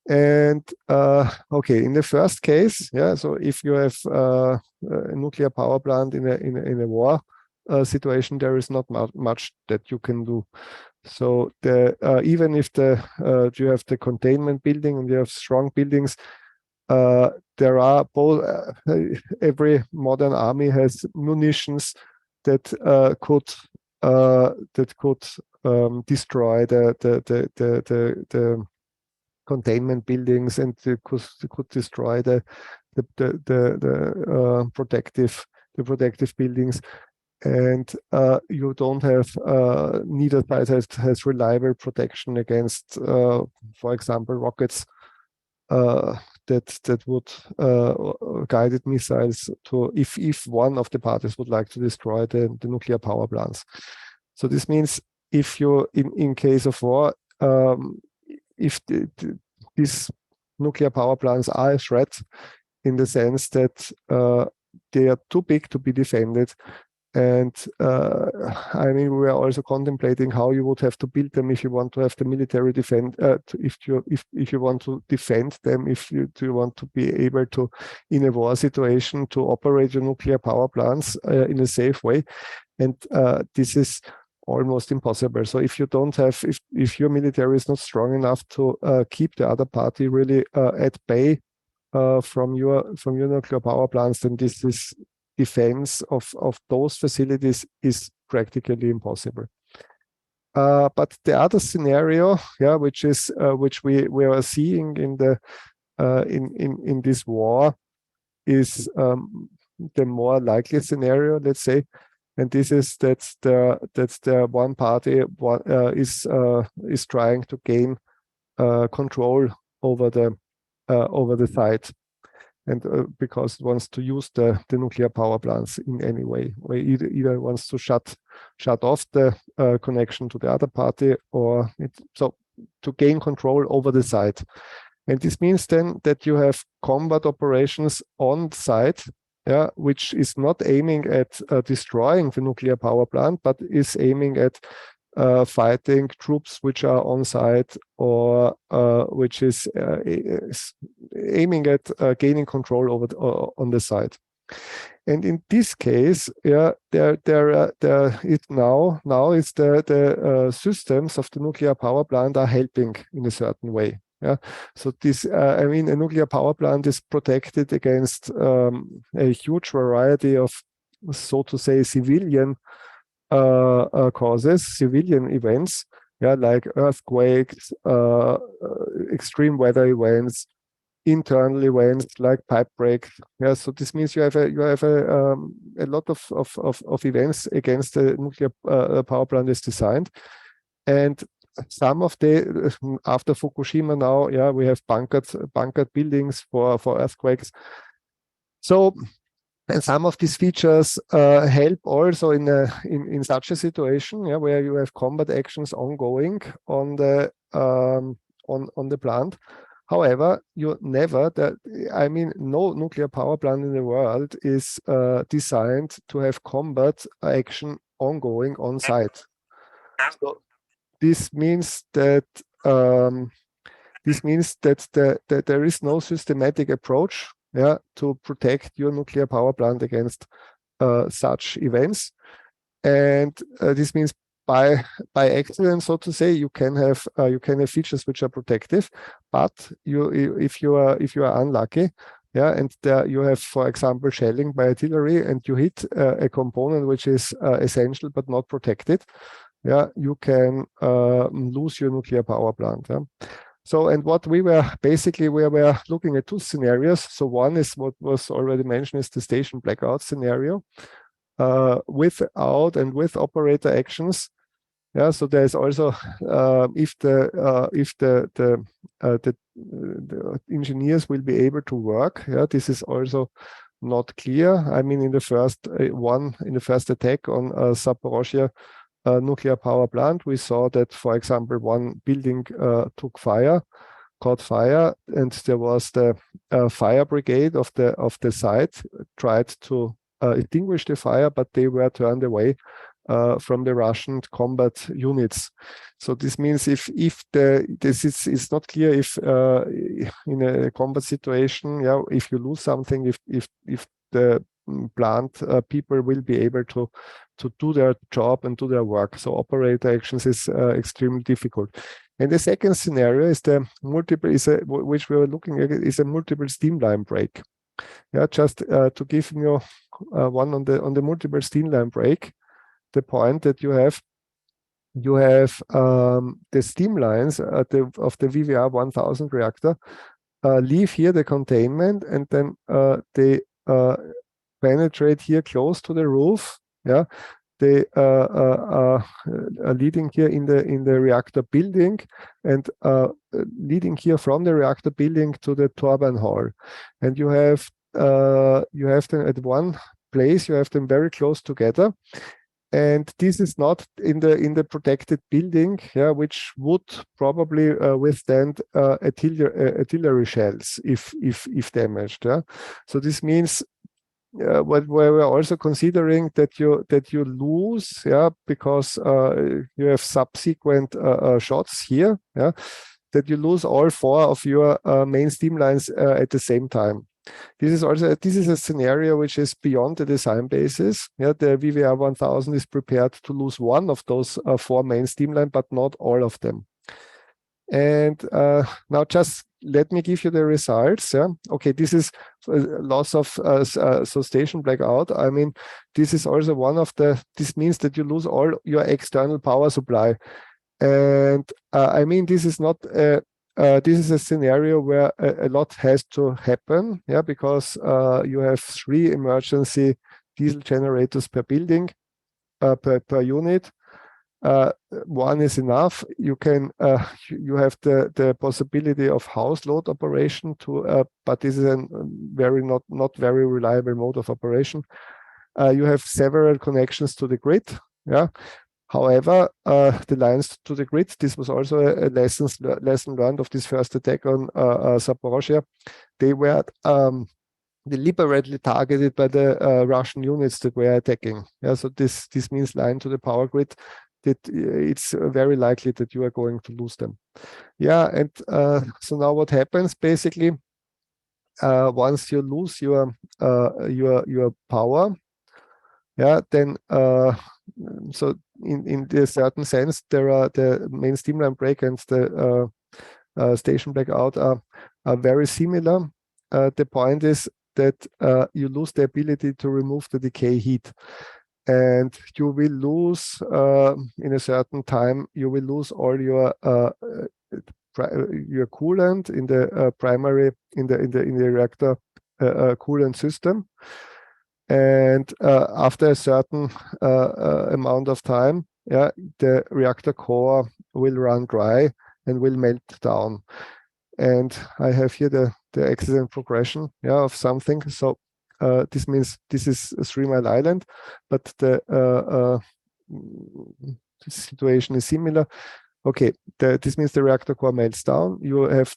And okay, in the first case, yeah, so if you have a nuclear power plant in a war situation, there is not much that you can do. So even if you have the containment building and you have strong buildings, there are both. Every modern army has munitions that could destroy the containment buildings, and they could destroy the protective buildings. And you don't have, neither side has reliable protection against, for example, rockets that would guided missiles to, if one of the parties would like to destroy the nuclear power plants. So this means if you, in case of war, if these nuclear power plants are a threat in the sense that they are too big to be defended, And I mean, we are also contemplating how you would have to build them if you want to have the military defend. If you want to defend them, if you want to be able to, in a war situation, to operate your nuclear power plants in a safe way, and this is almost impossible. So if you don't have, if your military is not strong enough to keep the other party really at bay from your nuclear power plants, then this is defense of those facilities is practically impossible. But the other scenario, yeah, which we are seeing in the in this war, is the more likely scenario, let's say, and this is that the one party is trying to gain control over the site. And because it wants to use the nuclear power plants in any way, or either wants to shut off the connection to the other party, or so to gain control over the site. And this means then that you have combat operations on site, yeah, which is not aiming at destroying the nuclear power plant, but is aiming at fighting troops which are on site, or which is aiming at gaining control over on the site. And in this case, yeah, now it's the systems of the nuclear power plant are helping in a certain way. Yeah, so this, I mean, a nuclear power plant is protected against a huge variety of, so to say, civilian causes, civilian events, yeah, like earthquakes, extreme weather events, internal events like pipe breaks. Yeah, so this means you have a lot of events against the nuclear power plant is designed, and some of the after Fukushima now, yeah, we have bunkered buildings for earthquakes. So. And some of these features help also in such a situation, yeah, where you have combat actions ongoing on the plant. However, you never, I mean, no nuclear power plant in the world is designed to have combat action ongoing on site. So this means that there is no systematic approach, yeah, to protect your nuclear power plant against such events. And this means by accident, so to say, you can have features which are protective, but if you are unlucky, yeah, and you have, for example, shelling by artillery, and you hit a component which is essential but not protected, yeah, you can lose your nuclear power plant. Yeah? So, and what we were looking at two scenarios. So one is what was already mentioned, is the station blackout scenario, without and with operator actions. Yeah, so there is also if the engineers will be able to work. Yeah, this is also not clear. I mean, in the first attack on Zaporozhye nuclear power plant, we saw that, for example, one building caught fire, and there was the fire brigade of the site tried to extinguish the fire, but they were turned away from the Russian combat units. So this means it's not clear if in a combat situation, yeah, if you lose something, if the plant people will be able to do their job and do their work. So operator actions is extremely difficult. And the second scenario is which we were looking at, is a multiple steam line break. Yeah, just to give you one on the multiple steam line break, the point that you have the steam lines of the VVR 1000 reactor leave here the containment, and then they penetrate here close to the roof. Yeah, they are leading here in the reactor building, and leading here from the reactor building to the turbine hall. And you have them at one place. You have them very close together. And this is not in the protected building, yeah, which would probably withstand artillery shells if damaged. Yeah, so this means what we're also considering that you lose, because you have subsequent shots here, that you lose all 4 of your main steam lines at the same time. This is a scenario which is beyond the design basis. The VVR 1000 is prepared to lose 1 of those 4 main steam lines, but not all of them. And now just let me give you the results. Okay, this is loss of so station blackout. I mean, this is also one of the, this means that you lose all your external power supply. And I mean, this is not this is a scenario where a lot has to happen, because you have 3 emergency diesel generators per building, per unit. 1 is enough. You can you have the possibility of house load operation to, but this is a not very reliable mode of operation. You have several connections to the grid. However, the lines to the grid, this was also a lesson learned of this first attack on Zaporozhye. They were deliberately targeted by the Russian units that were attacking. So this means line to the power grid, that it's very likely that you are going to lose them. And so now what happens basically, once you lose your power, then so in a certain sense, there are the main steamline break and the station blackout are very similar. The point is that you lose the ability to remove the decay heat, and you will lose in a certain time. You will lose all your coolant in the primary in the reactor coolant system. And after a certain amount of time, the reactor core will run dry and will melt down. And I have here the accident progression of something. So this means this is a 3 Mile Island, but the situation is similar. Okay, this means the reactor core melts down. You have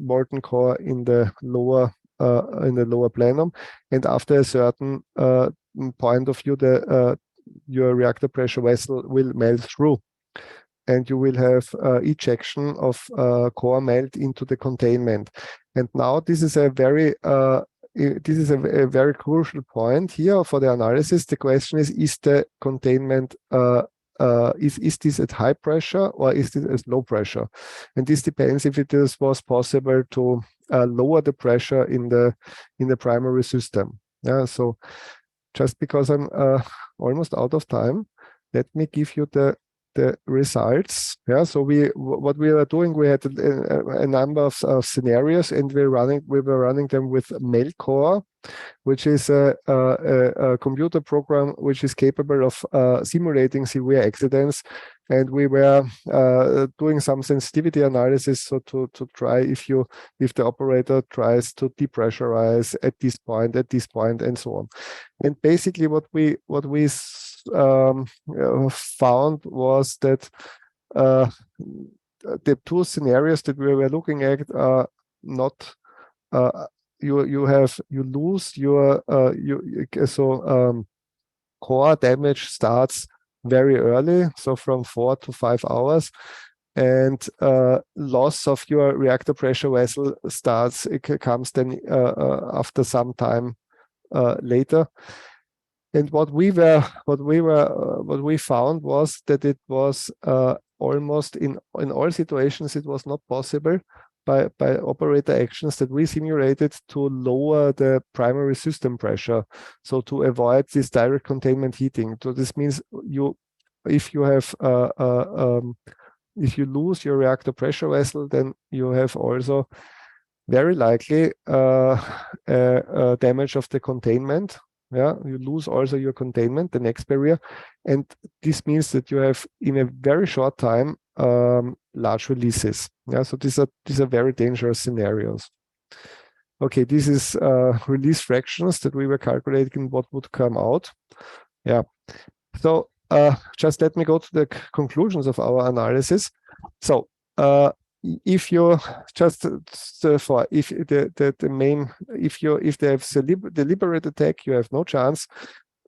molten core in the lower plenum, and after a certain point of view, your reactor pressure vessel will melt through, and you will have ejection of core melt into the containment. And now this is a very crucial point here for the analysis. The question is the containment is this at high pressure or is this at low pressure? And this depends if it was possible to lower the pressure in the primary system. So just because I'm almost out of time, let me give you the results. So what we were doing, we had a number of scenarios, and we were running them with Melcore, which is a computer program which is capable of simulating severe accidents. And we were doing some sensitivity analysis, so to try if the operator tries to depressurize at this point, and so on. And basically, what we found was that the 2 scenarios that we were looking at are not. You lose your core damage starts very early, so from 4 to 5 hours, and loss of your reactor pressure vessel comes then after some time later. And what we found was that it was almost in all situations it was not possible by operator actions that we simulated to lower the primary system pressure, so to avoid this direct containment heating. So this means if you lose your reactor pressure vessel, then you have also very likely damage of the containment. You lose also your containment, the next barrier, and this means that you have in a very short time large releases. So these are very dangerous scenarios. Okay, this is release fractions that we were calculating what would come out. So just let me go to the conclusions of our analysis. So if you just for if the main if there's a deliberate attack, you have no chance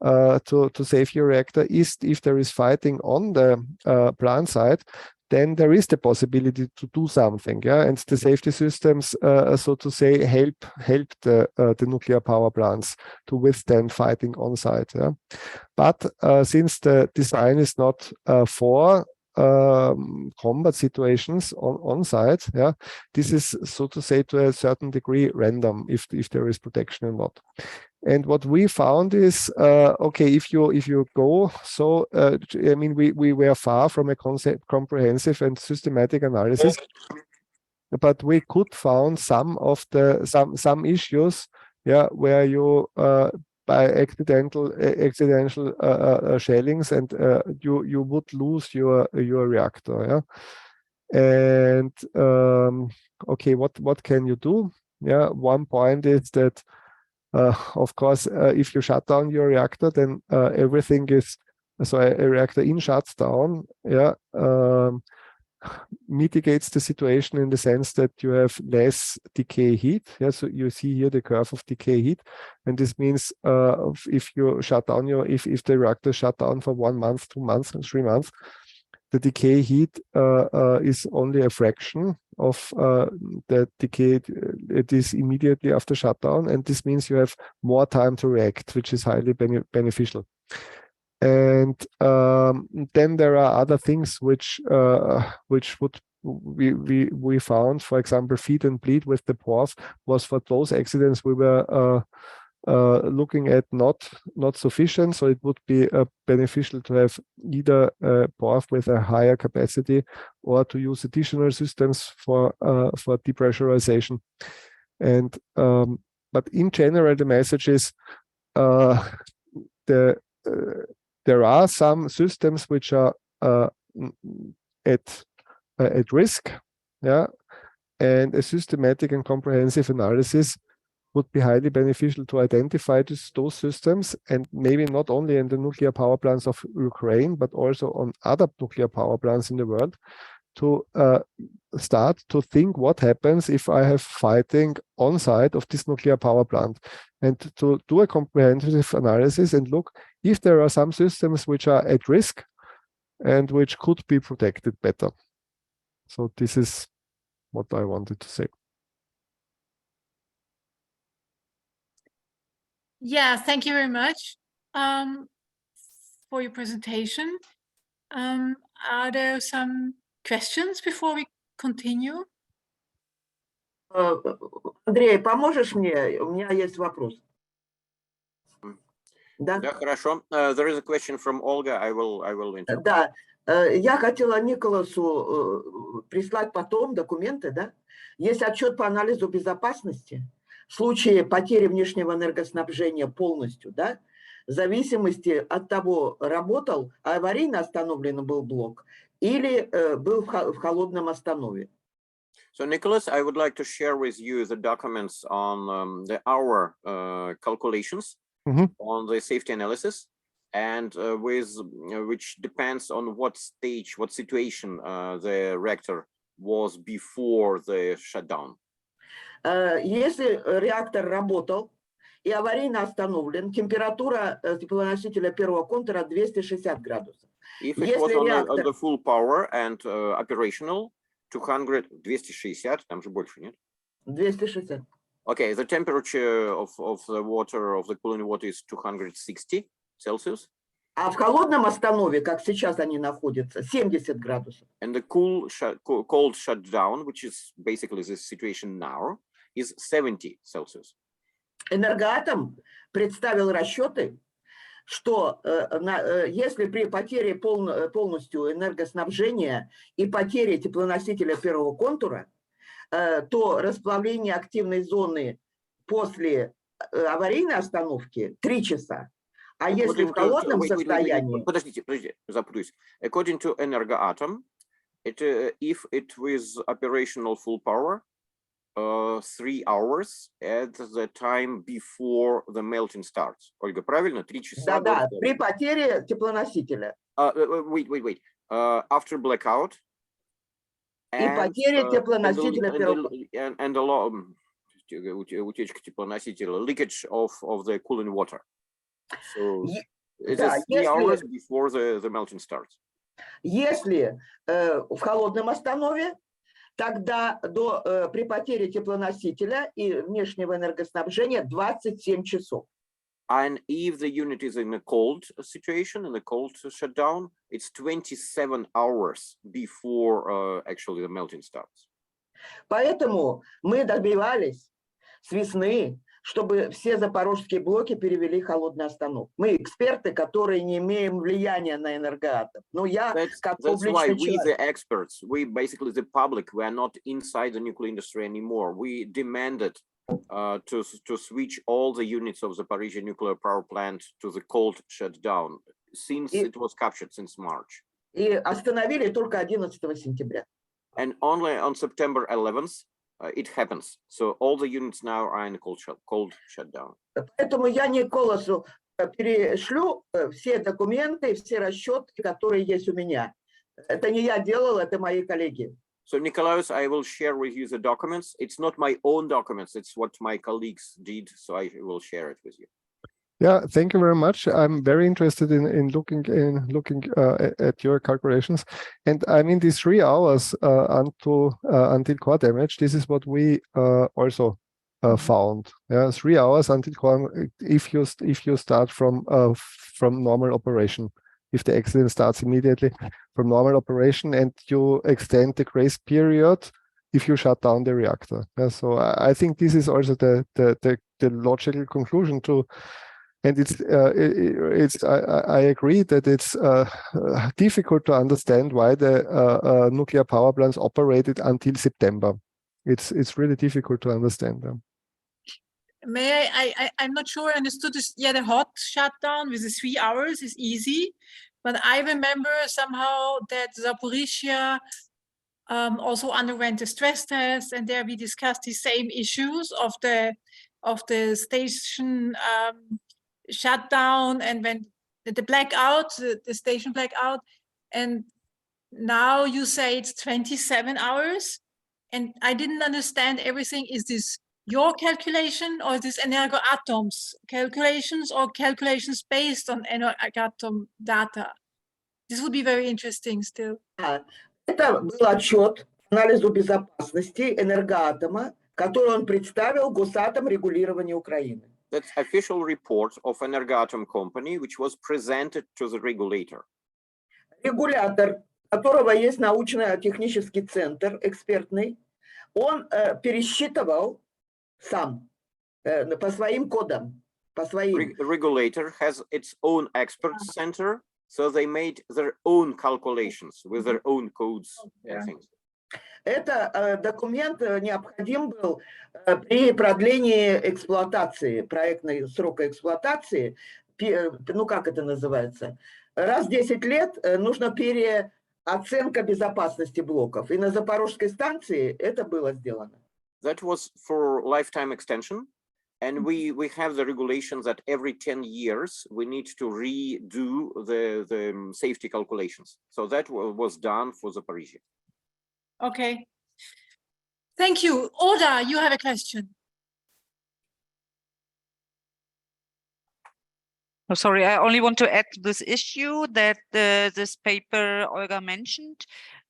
to save your reactor. If there is fighting on the plant side, then there is the possibility to do something, yeah. And the safety systems, so to say, help the nuclear power plants to withstand fighting on site, yeah. But since the design is not for combat situations on site, yeah, this is, so to say, to a certain degree random if there is protection or not. And what we found is, okay, if you go, so I mean, we were far from a comprehensive and systematic analysis, but we could found some issues, yeah, where you by accidental shellings, and you would lose your reactor, yeah. And okay, what can you do? Yeah, one point is that of course, if you shut down your reactor, then everything is, so a reactor shuts down, yeah, mitigates the situation in the sense that you have less decay heat. Yeah, so you see here the curve of decay heat, and this means if you shut down if the reactor shut down for 1 month, 2 months, and 3 months, the decay heat is only a fraction of the decay it is immediately after shutdown, and this means you have more time to react, which is highly beneficial. And then there are other things which we found. For example, feed and bleed with the PORF was, for those accidents we were looking at, not sufficient. So it would be beneficial to have either a PORF with a higher capacity, or to use additional systems for depressurization. And but in general, the message is there are some systems which are at risk, yeah, and a systematic and comprehensive analysis would be highly beneficial to identify those systems, and maybe not only in the nuclear power plants of Ukraine, but also on other nuclear power plants in the world, to start to think what happens if I have fighting on site of this nuclear power plant, and to do a comprehensive analysis and look if there are some systems which are at risk and which could be protected better. So this is what I wanted to say. Yeah, thank you very much for your presentation. Are there some questions before we continue? Андрей, поможешь мне? У меня есть вопрос. Да? Да, хорошо. There is a question from Olga. I will interpret. Да, я хотела Николасу прислать потом документы, да? Есть отчет по анализу безопасности в случае потери внешнего энергоснабжения полностью, да? В зависимости от того, работал, аварийно остановлен был блок или был в холодном останове. So, Nicholas, I would like to share with you the documents on the hour calculations on the safety analysis, and which depends on what stage, what situation the reactor was before the shutdown. Если реактор работал и аварийно остановлен, температура теплоносителя первого контура 260 градусов. If it was on the full power and operational, 260, там же больше, нет? 260. Okay, the temperature of the water, of the cooling water, is 260 Celsius. А в холодном останове, как сейчас они находятся, 70 градусов. And the cold shutdown, which is basically the situation now, is 70 Celsius. Энергоатом представил расчеты, что если при потере полностью энергоснабжения и потере теплоносителя первого контура, то расплавление активной зоны после аварийной остановки 3 часа. А если в холодном состоянии... Подождите, запутаюсь. According to Energoatom, if it was operational full power, 3 hours at the time before the melting starts. Ольга, правильно? 3 часа. Да, при потере теплоносителя. Wait. After blackout, И потеря теплоносителя and a lot утечка теплоносителя, leakage of the cooling water. So it's да, 3 hours before the melting starts. Если в холодном останове, тогда при потере теплоносителя и внешнего энергоснабжения 27 часов. And if the unit is in a cold situation, in a cold shutdown, it's 27 hours before actually the melting starts. Поэтому мы добивались с весны, чтобы все запорожские блоки перевели в холодную остановку. Мы эксперты, которые не имеем влияния на энергоатом. Но я как публичный человек. That's why we, the experts, we basically the public, we are not inside the nuclear industry anymore. We demanded to switch all the units of the Zaporizhzhia nuclear power plant to the cold shutdown since it was captured since March. И остановили только 11 сентября. And only on September 11th it happens. So all the units now are in a cold shutdown. Поэтому я Николасу перешлю все документы, все расчеты, которые есть у меня. Это не я делал, это мои коллеги. So Nikolaus, I will share with you the documents. It's not my own documents, it's what my colleagues did, so I will share it with you. Yeah, thank you very much. I'm very interested in looking at your calculations. And I mean, these 3 hours until core damage, this is what we also found. Yeah, 3 hours until core, if you start from normal operation. If the accident starts immediately from normal operation and you extend the grace period if you shut down the reactor. Yeah, so I think this is also the logical conclusion to, and I agree that it's difficult to understand why the nuclear power plants operated until September. It's really difficult to understand them. May I'm not sure I understood this. Yeah, the hot shutdown with the 3 hours is easy, but I remember somehow that Zaporizhzhia also underwent a stress test, and there we discussed the same issues of the station shutdown and when the blackout, the station blackout, and now you say it's 27 hours, and I didn't understand everything. Is this your calculation or is this Energoatom's calculations or calculations based on Energoatom data? This would be very interesting still. Это был отчет анализу безопасности Энергоатома, который он представил Госатом регулирования Украины. That's official report of Energoatom company, which was presented to the regulator. Регулятор, у которого есть научно-технический центр экспертный, он пересчитывал сам по своим кодам, по своим. The regulator has its own expert center, so they made their own calculations with their own codes and things. Это документ необходим был при продлении эксплуатации, проектной срока эксплуатации, ну как это называется, раз в 10 лет нужно переоценка безопасности блоков, и на Запорожской станции это было сделано. That was for lifetime extension, and we have the regulations that every 10 years we need to redo the safety calculations. So that was done for Zaporizhzhia. Okay. Thank you. Oda, you have a question. Oh, sorry, I only want to add to this issue that this paper Olga mentioned,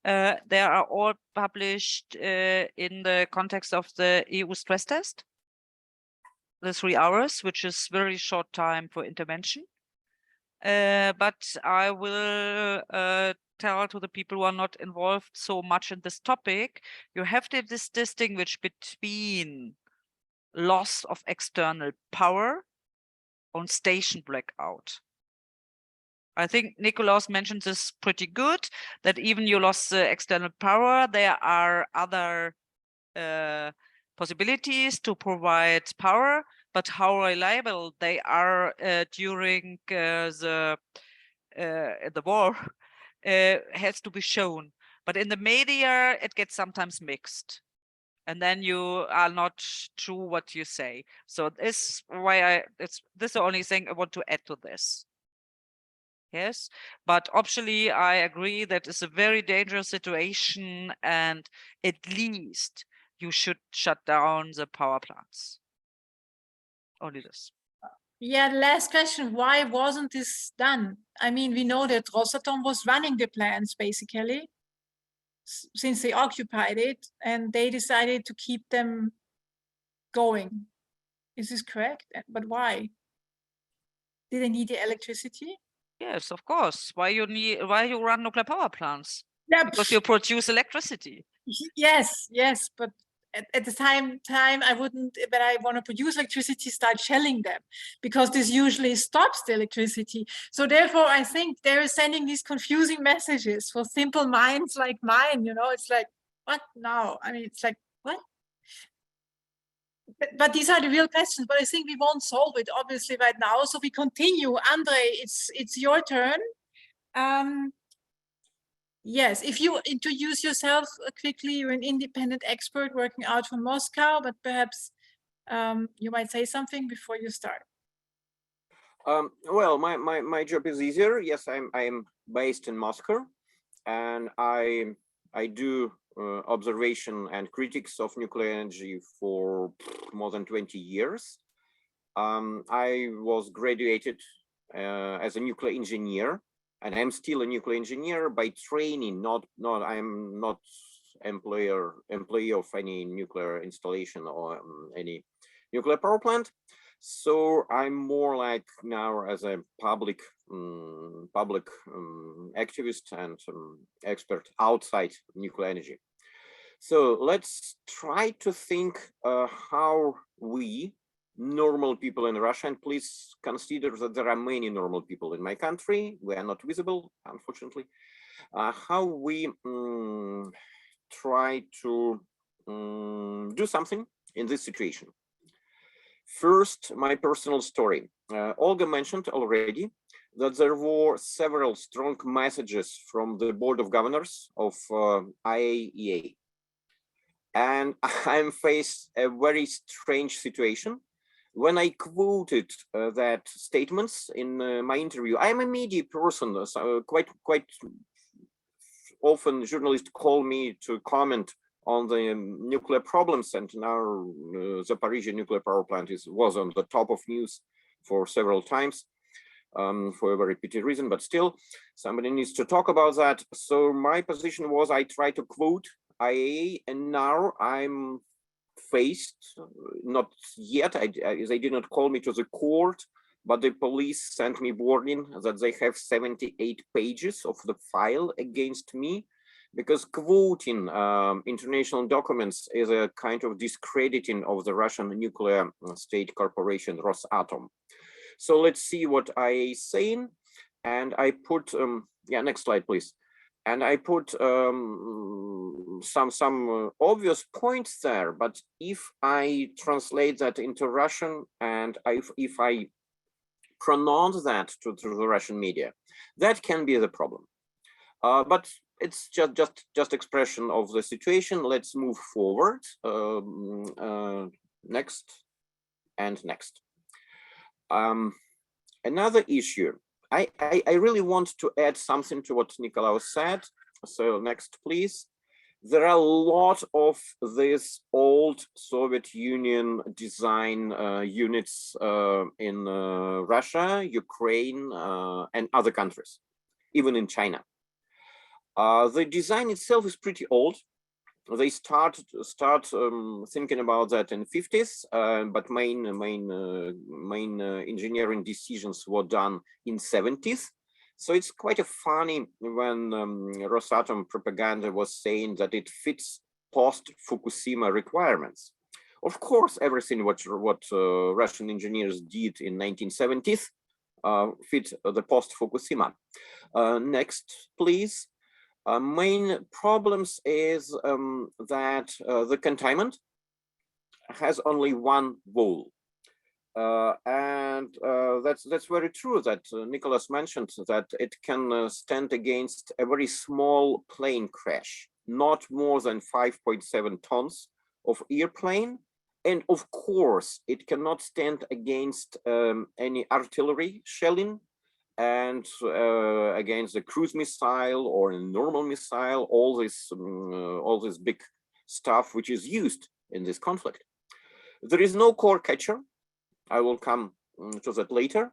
they are all published in the context of the EU stress test, the 3 hours, which is very short time for intervention. But I will tell to the people who are not involved so much in this topic, you have to distinguish between loss of external power on station blackout. I think Nikolaus mentioned this pretty good, that even you lost the external power, there are other possibilities to provide power, but how reliable they are during the war has to be shown. But in the media, it gets sometimes mixed. And then you are not true what you say. So this is why this is the only thing I want to add to this. Yes, but optionally, I agree that it's a very dangerous situation, and at least you should shut down the power plants. Only this. Yeah, last question. Why wasn't this done? I mean, we know that Rosatom was running the plants basically since they occupied it, and they decided to keep them going. Is this correct? But why? Did they need the electricity? Yes, of course. Why you run nuclear power plants? Yeah, Because you produce electricity. yes, but at the time I wouldn't, when I want to produce electricity, start shelling them, because this usually stops the electricity. So therefore, I think they're sending these confusing messages for simple minds like mine. You know, it's like, what now? I mean, it's like, what? But these are the real questions. But I think we won't solve it obviously right now. So we continue. Andre, it's your turn. Yes, if you introduce yourself quickly, you're an independent expert working out from Moscow, but perhaps you might say something before you start. Well, my job is easier. Yes, I'm based in Moscow, and I do observation and critics of nuclear energy for more than 20 years. I was graduated as a nuclear engineer, and I'm still a nuclear engineer by training. I'm not employee of any nuclear installation or any nuclear power plant. So I'm more like now as a public activist and expert outside nuclear energy. So let's try to think how we normal people in Russia, and please consider that there are many normal people in my country. We are not visible, unfortunately. How we try to do something in this situation. First, my personal story. Olga mentioned already that there were several strong messages from the Board of Governors of IAEA. And I'm faced a very strange situation. When I quoted that statements in my interview, I'm a media person, so quite often journalists call me to comment on the nuclear problems, and now Zaporizhzhia nuclear power plant was on the top of news for several times for a very petty reason, but still somebody needs to talk about that. So my position was I try to quote IAEA, and now I'm faced, not yet, they did not call me to the court, but the police sent me warning that they have 78 pages of the file against me, because quoting international documents is a kind of discrediting of the Russian nuclear state corporation Rosatom. So let's see what IAEA is saying. And I put, next slide, please. And I put some obvious points there, but if I translate that into Russian and if I pronounce that to the Russian media, that can be the problem. But it's just expression of the situation. Let's move forward. Next and next. Another issue. I really want to add something to what Nikolaos said. So next, please. There are a lot of these old Soviet Union design units in Russia, Ukraine, and other countries, even in China. The design itself is pretty old. They start thinking about that in the 50s, but main engineering decisions were done in 70s. So it's quite a funny when Rosatom propaganda was saying that it fits post-Fukushima requirements. Of course, everything what Russian engineers did in 1970s fit the post-Fukushima. Next, please. Main problems is that the containment has only one wall. And that's very true that Nicholas mentioned that it can stand against a very small plane crash, not more than 5.7 tons of airplane. And of course, it cannot stand against any artillery shelling and against the cruise missile or a normal missile, all this big stuff which is used in this conflict. There is no core catcher. I will come to that later.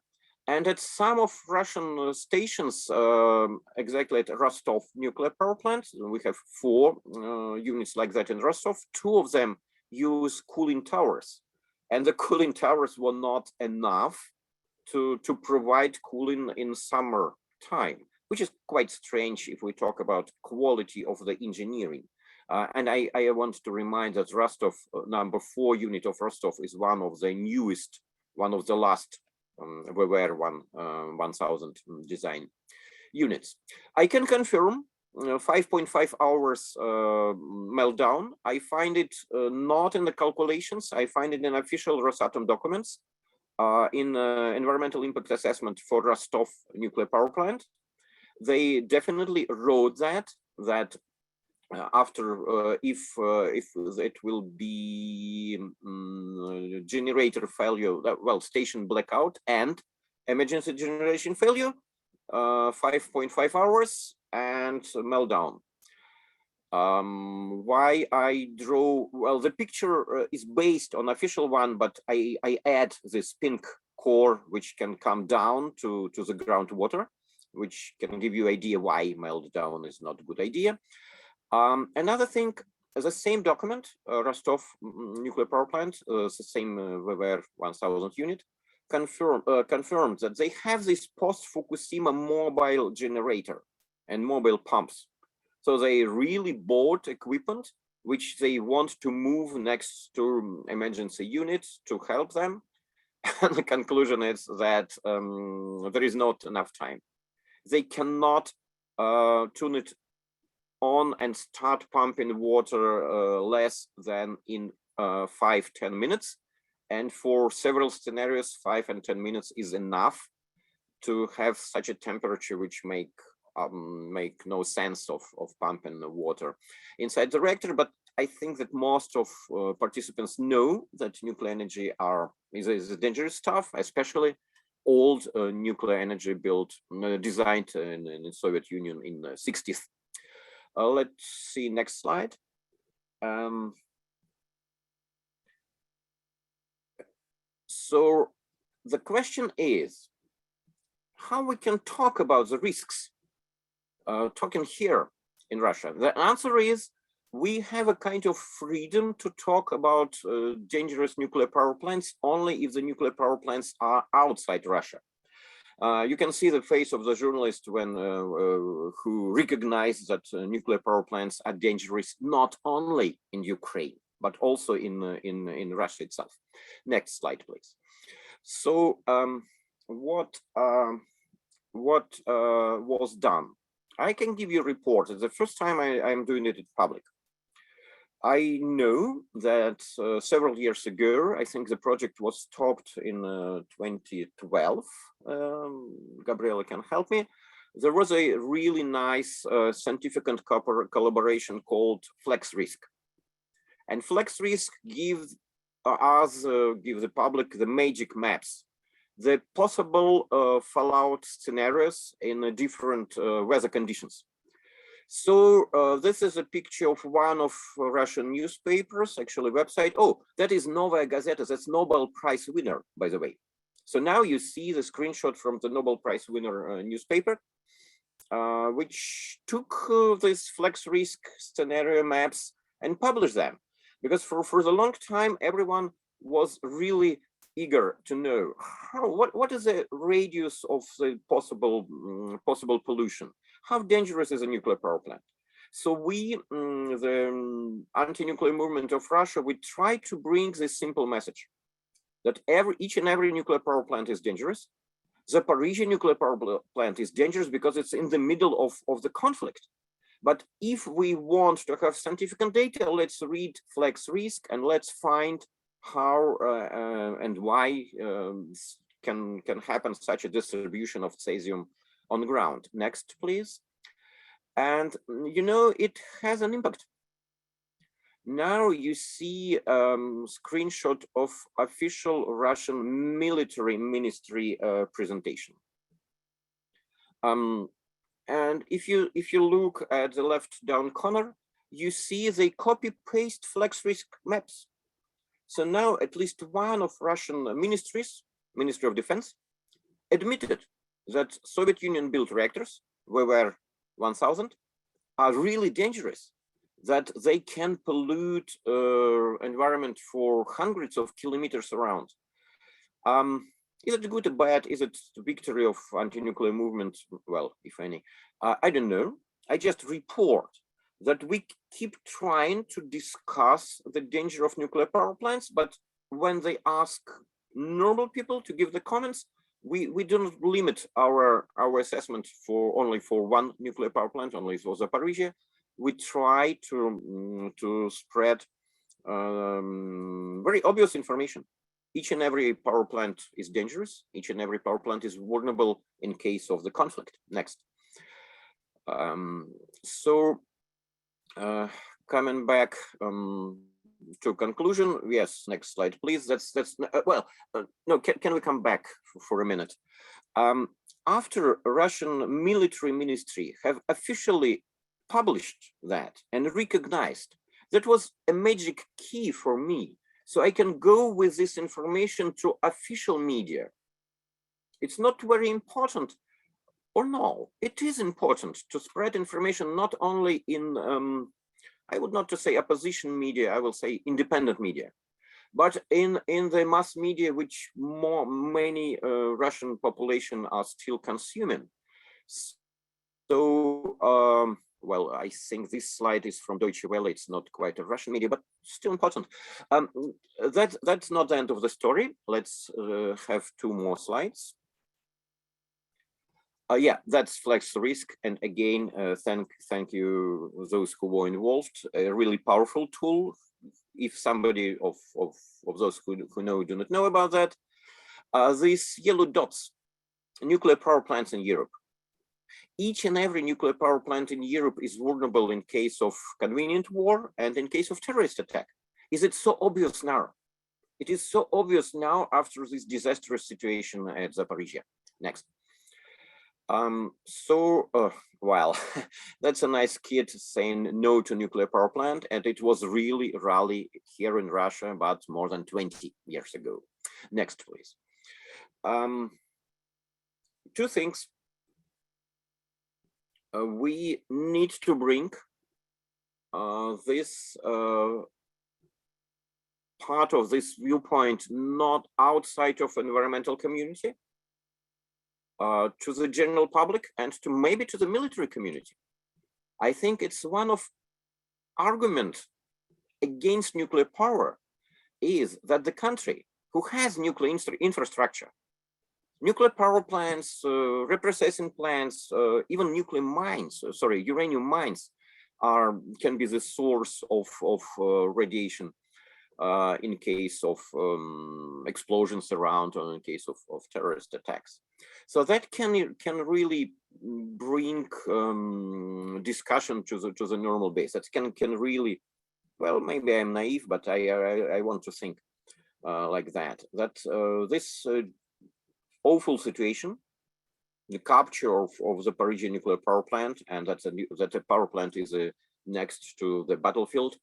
And at some of Russian stations, exactly at Rostov nuclear power plant, we have 4 units like that in Rostov. 2 of them use cooling towers, and the cooling towers were not enough to provide cooling in summer time, which is quite strange if we talk about quality of the engineering. And I want to remind that Rostov, number 4 unit of Rostov is one of the newest, one of the last WER 1000 design units. I can confirm 5.5 hours meltdown. I find it not in the calculations. I find it in official Rosatom documents in environmental impact assessment for Rostov nuclear power plant. They definitely wrote that after if it will be generator failure, well, station blackout and emergency generation failure, 5.5 hours and meltdown. Why I draw, well, the picture is based on official one, but I add this pink core which can come down to the groundwater, which can give you idea why meltdown is not a good idea. Another thing, the same document, Rostov nuclear power plant, the same WER 1000 unit, confirmed that they have this post-Fukushima mobile generator and mobile pumps. So they really bought equipment which they want to move next to emergency units to help them. And the conclusion is that there is not enough time. They cannot tune it on and start pumping water less than in 5-10 minutes. And for several scenarios, 5 and 10 minutes is enough to have such a temperature which make no sense of pumping the water inside the reactor. But I think that most of participants know that nuclear energy is dangerous stuff, especially old nuclear energy built, designed in the Soviet Union in the 60s. Let's see, next slide. So the question is how we can talk about the risks, talking here in Russia. The answer is we have a kind of freedom to talk about dangerous nuclear power plants only if the nuclear power plants are outside Russia. You can see the face of the journalist when who recognized that nuclear power plants are dangerous not only in Ukraine but also in Russia itself. Next slide, please. So what was done? I can give you a report. It's the first time I'm doing it in public. I know that several years ago, I think the project was stopped in 2012. Gabriela can help me. There was a really nice scientific collaboration called FlexRisk. And FlexRisk gives the public the magic maps, the possible fallout scenarios in different weather conditions. So this is a picture of one of Russian newspapers, actually website. Oh, that is Novaya Gazeta. That's Nobel Prize winner, by the way. So now you see the screenshot from the Nobel Prize winner newspaper, which took these FlexRisk scenario maps and published them. Because for the long time, everyone was really eager to know what is the radius of the possible pollution. How dangerous is a nuclear power plant? So we, the anti-nuclear movement of Russia, we try to bring this simple message that each and every nuclear power plant is dangerous. Zaporizhzhia nuclear power plant is dangerous because it's in the middle of the conflict. But if we want to have scientific data, let's read FlexRisk and let's find how and why can happen such a distribution of cesium on the ground. Next, please. And you know, it has an impact. Now you see screenshot of official Russian military ministry presentation. And if you look at the left down corner, you see they copy paste flex risk maps. So now at least one of Russian ministries, Ministry of Defense, admitted that Soviet Union built reactors, WR 1000, are really dangerous, that they can pollute environment for hundreds of kilometers around. Is it good or bad? Is it the victory of anti-nuclear movement? Well, if any, I don't know. I just report that we keep trying to discuss the danger of nuclear power plants, but when they ask normal people to give the comments, we don't limit our assessment for only for one nuclear power plant, only for Zaporizhzhia. We try to spread very obvious information. Each and every power plant is dangerous. Each and every power plant is vulnerable in case of the conflict. Next. Coming back to conclusion, yes, next slide, please. That's no, can we come back for a minute? After Russian military ministry have officially published that and recognized, that was a magic key for me. So I can go with this information to official media. It's not very important, or no, it is important to spread information not only in, I would not to say opposition media, I will say independent media, but in the mass media which many Russian population are still consuming. So, well, I think this slide is from Deutsche Welle. It's not quite a Russian media, but still important. That's not the end of the story. Let's have two more slides. Yeah, that's flex risk. And again, thank you those who were involved. A really powerful tool. If somebody of those who know do not know about that, these yellow dots, nuclear power plants in Europe. Each and every nuclear power plant in Europe is vulnerable in case of convenient war and in case of terrorist attack. Is it so obvious now? It is so obvious now after this disastrous situation at Zaporizhzhia. Next. Well, that's a nice kid saying no to nuclear power plant, and it was really a rally here in Russia about more than 20 years ago. Next, please. Two things. We need to bring this part of this viewpoint not outside of environmental community, to the general public and to maybe to the military community. I think it's one of arguments against nuclear power is that the country who has nuclear infrastructure, nuclear power plants, reprocessing plants, even nuclear mines, uranium mines can be the source of radiation in case of explosions around or in case of terrorist attacks. So that can really bring discussion to the normal base. That can really, well, maybe I'm naive, but I want to think like that. That this awful situation, the capture of the Zaporizhzhia nuclear power plant, and that the power plant is next to the battlefield.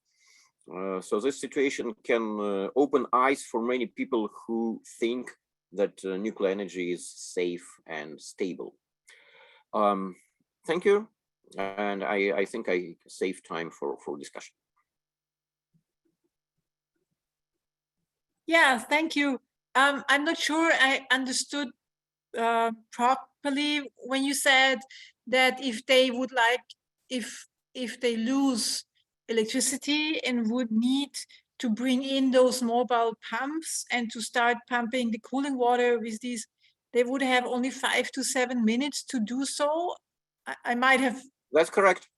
So this situation can open eyes for many people who think that nuclear energy is safe and stable. Thank you, and I think I save time for discussion. Yeah, thank you. I'm not sure I understood properly when you said that if they would like, if they lose electricity and would need to bring in those mobile pumps and to start pumping the cooling water with these, they would have only 5 to 7 minutes to do so. I might have. That's correct.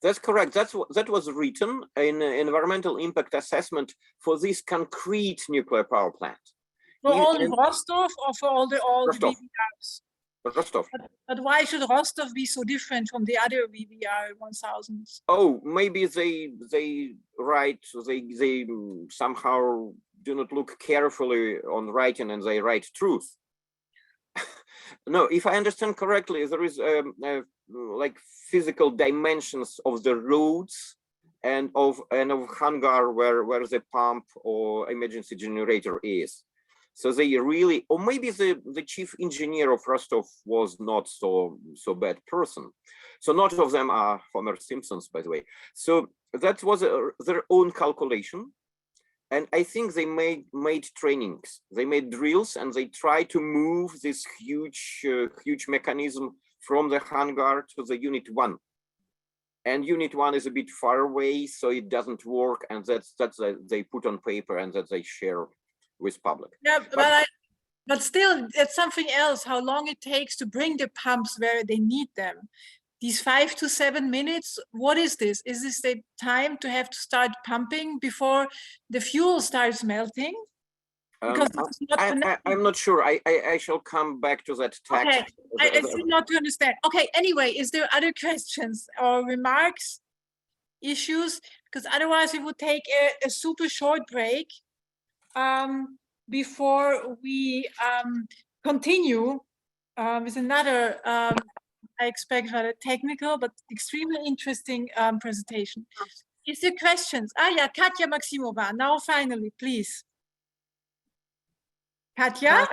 That's correct. That was written in environmental impact assessment for this concrete nuclear power plant. For all Rostov or for all the Rostov. VVRs? Rostov. But why should Rostov be so different from the other VVR 1000s? Oh, maybe they somehow do not look carefully on writing and they write truth. No, if I understand correctly, there is like physical dimensions of the roads and of hangar where the pump or emergency generator is. So they really, or maybe the chief engineer of Rostov was not so bad person. So not all of them are Homer Simpsons, by the way. So that was their own calculation. And I think they made trainings, they made drills, and they try to move this huge mechanism from the hangar to the unit 1. And unit 1 is a bit far away, so it doesn't work. And that's they put on paper and that they share with public. Yeah, but still, it's something else, how long it takes to bring the pumps where they need them. These 5 to 7 minutes, what is this? Is this the time to have to start pumping before the fuel starts melting? Because this is not I'm not sure. I shall come back to that text. Okay, I still not to understand. Okay, anyway, is there other questions or remarks, issues? Because otherwise we would take a super short break before we continue with another, I expect rather technical, but extremely interesting presentation. Is there questions? Ah, yeah, Katya Maximova, now finally, please. Katya?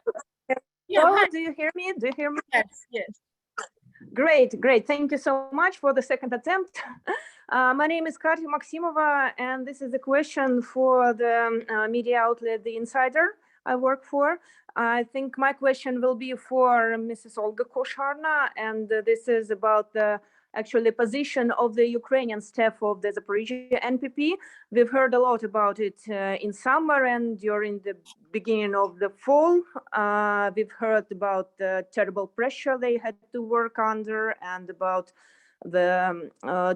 Yeah, Hello, hi. do you hear me? Do you hear me? Yes, yes. Great, great. Thank you so much for the second attempt. My name is Katya Maximova, and this is a question for the media outlet, The Insider, I work for. I think my question will be for Mrs. Olga Kosharna, and this is about the actually position of the Ukrainian staff of the Zaporizhzhia NPP. We've heard a lot about it in summer and during the beginning of the fall. We've heard about the terrible pressure they had to work under and about the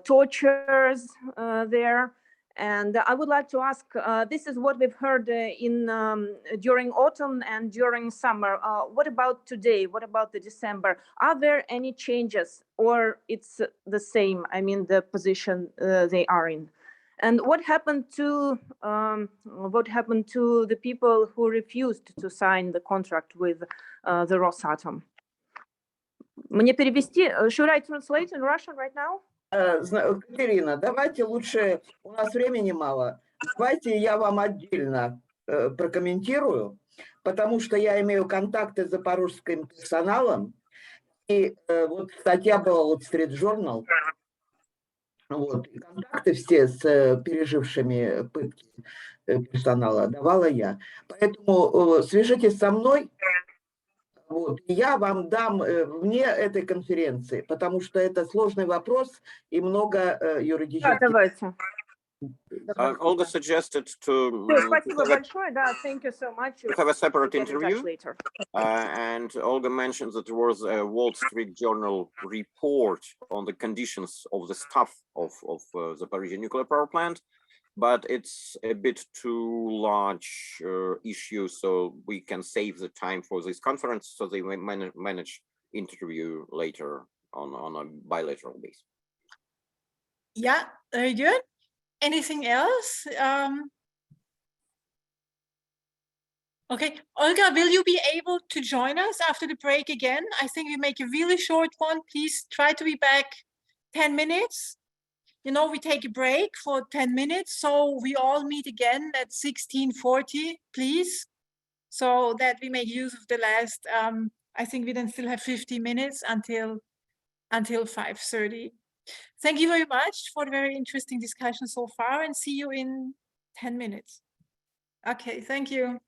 tortures there. And I would like to ask, this is what we've heard during autumn and during summer. What about today? What about the December? Are there any changes, or it's the same? I mean, the position they are in. And what happened to the people who refused to sign the contract with the Rosatom? Мне перевести? Should I translate in Russian right now? Катерина, давайте лучше, у нас времени мало, давайте я вам отдельно прокомментирую, потому что я имею контакты с запорожским персоналом, и вот статья была вот в Street Journal, вот, и контакты все с пережившими пытки персонала давала я. Поэтому свяжитесь со мной, вот, и я вам дам вне этой конференции, потому что это сложный вопрос и много юридических. Давайте. Olga suggested to Спасибо большое. Да, thank you so much. have a separate Get in touch interview. later. And Olga mentioned that there was a Wall Street Journal report on the conditions of the staff of the Zaporizhzhia nuclear power plant, but it's a bit too large issue, so we can save the time for this conference, so they may manage interview later on a bilateral basis. Yeah, very good. Anything else? Okay, Olga, will you be able to join us after the break again? I think we make a really short one. Please try to be back 10 minutes. You know, we take a break for 10 minutes, so we all meet again at 16:40, please, so that we make use of the last, I think we then still have 50 minutes until 5:30. Thank you very much for the very interesting discussion so far, and see you in 10 minutes. Okay, thank you.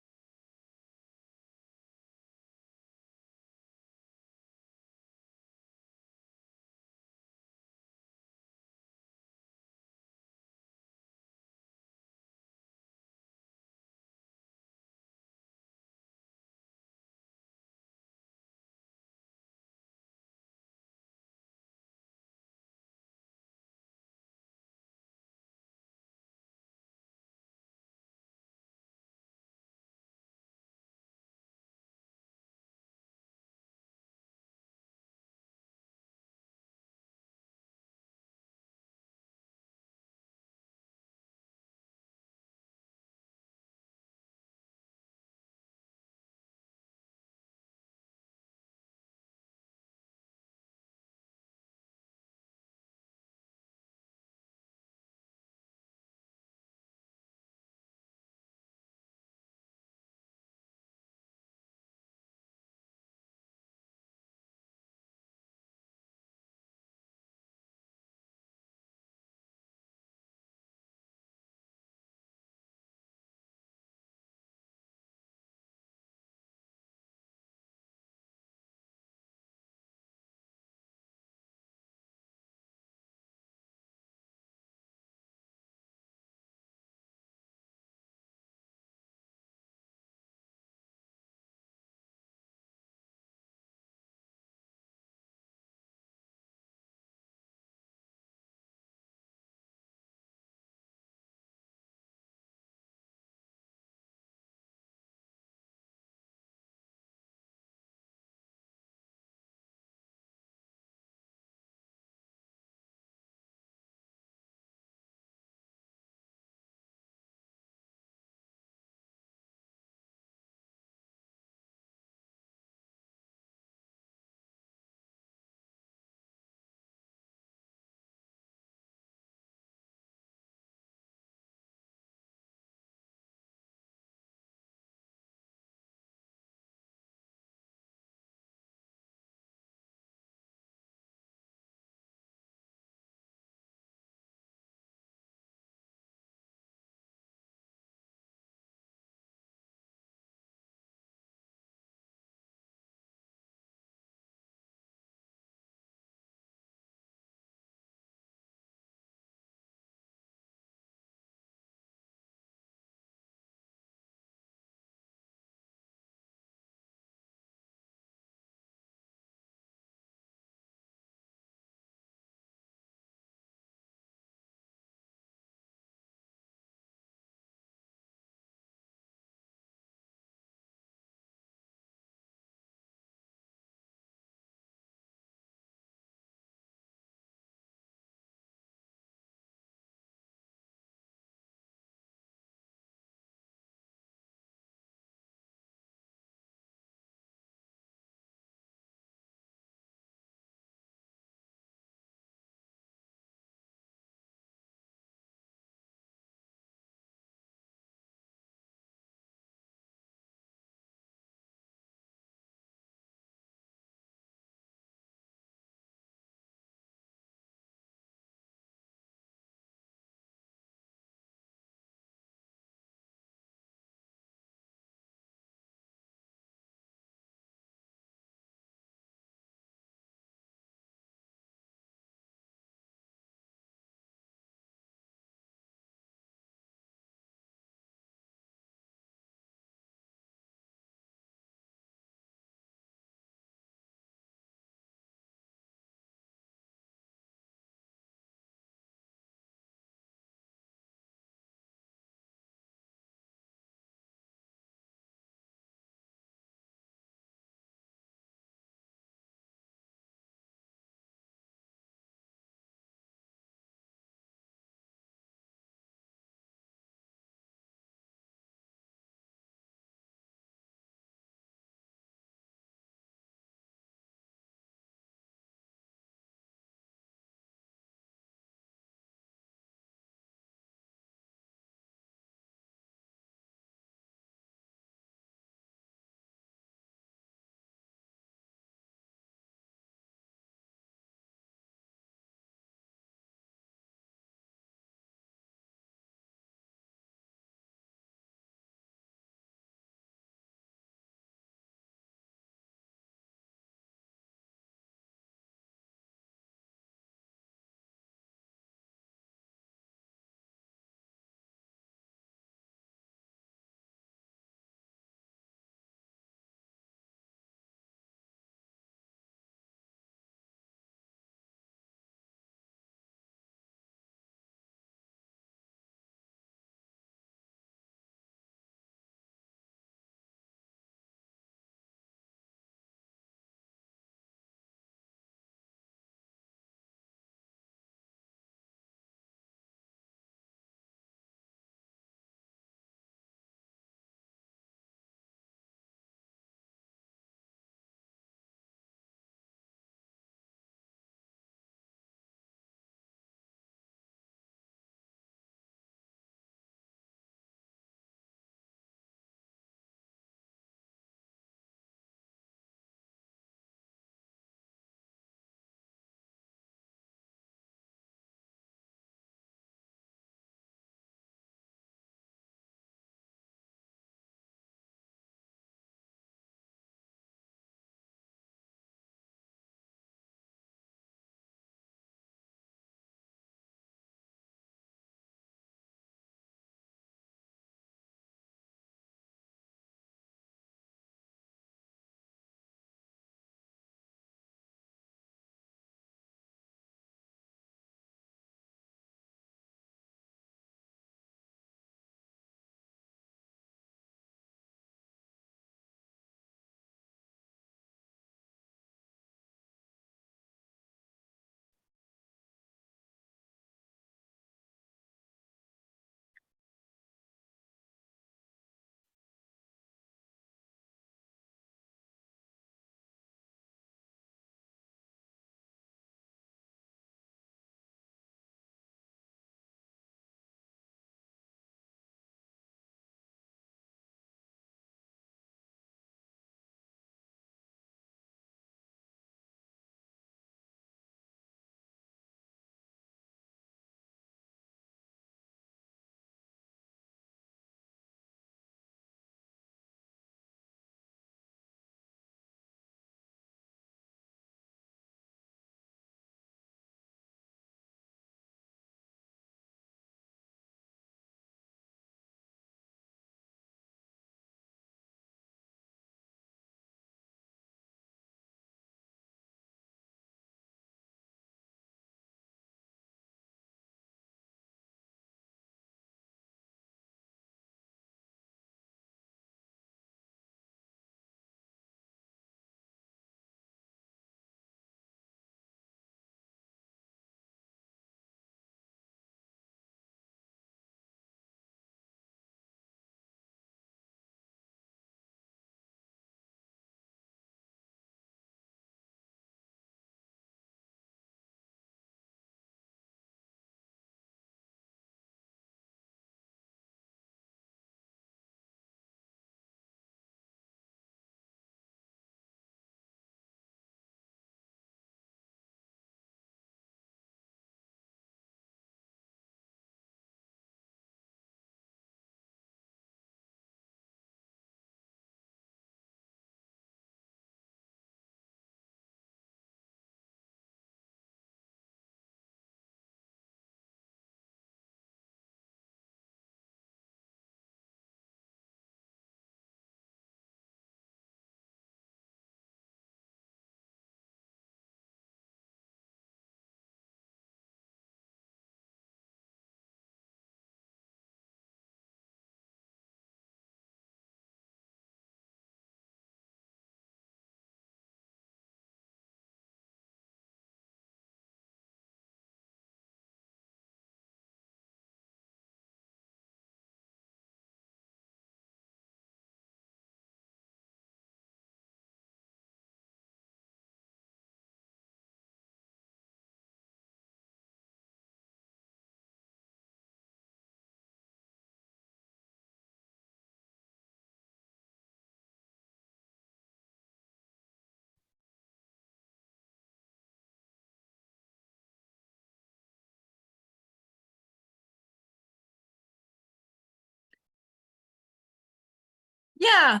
Yeah,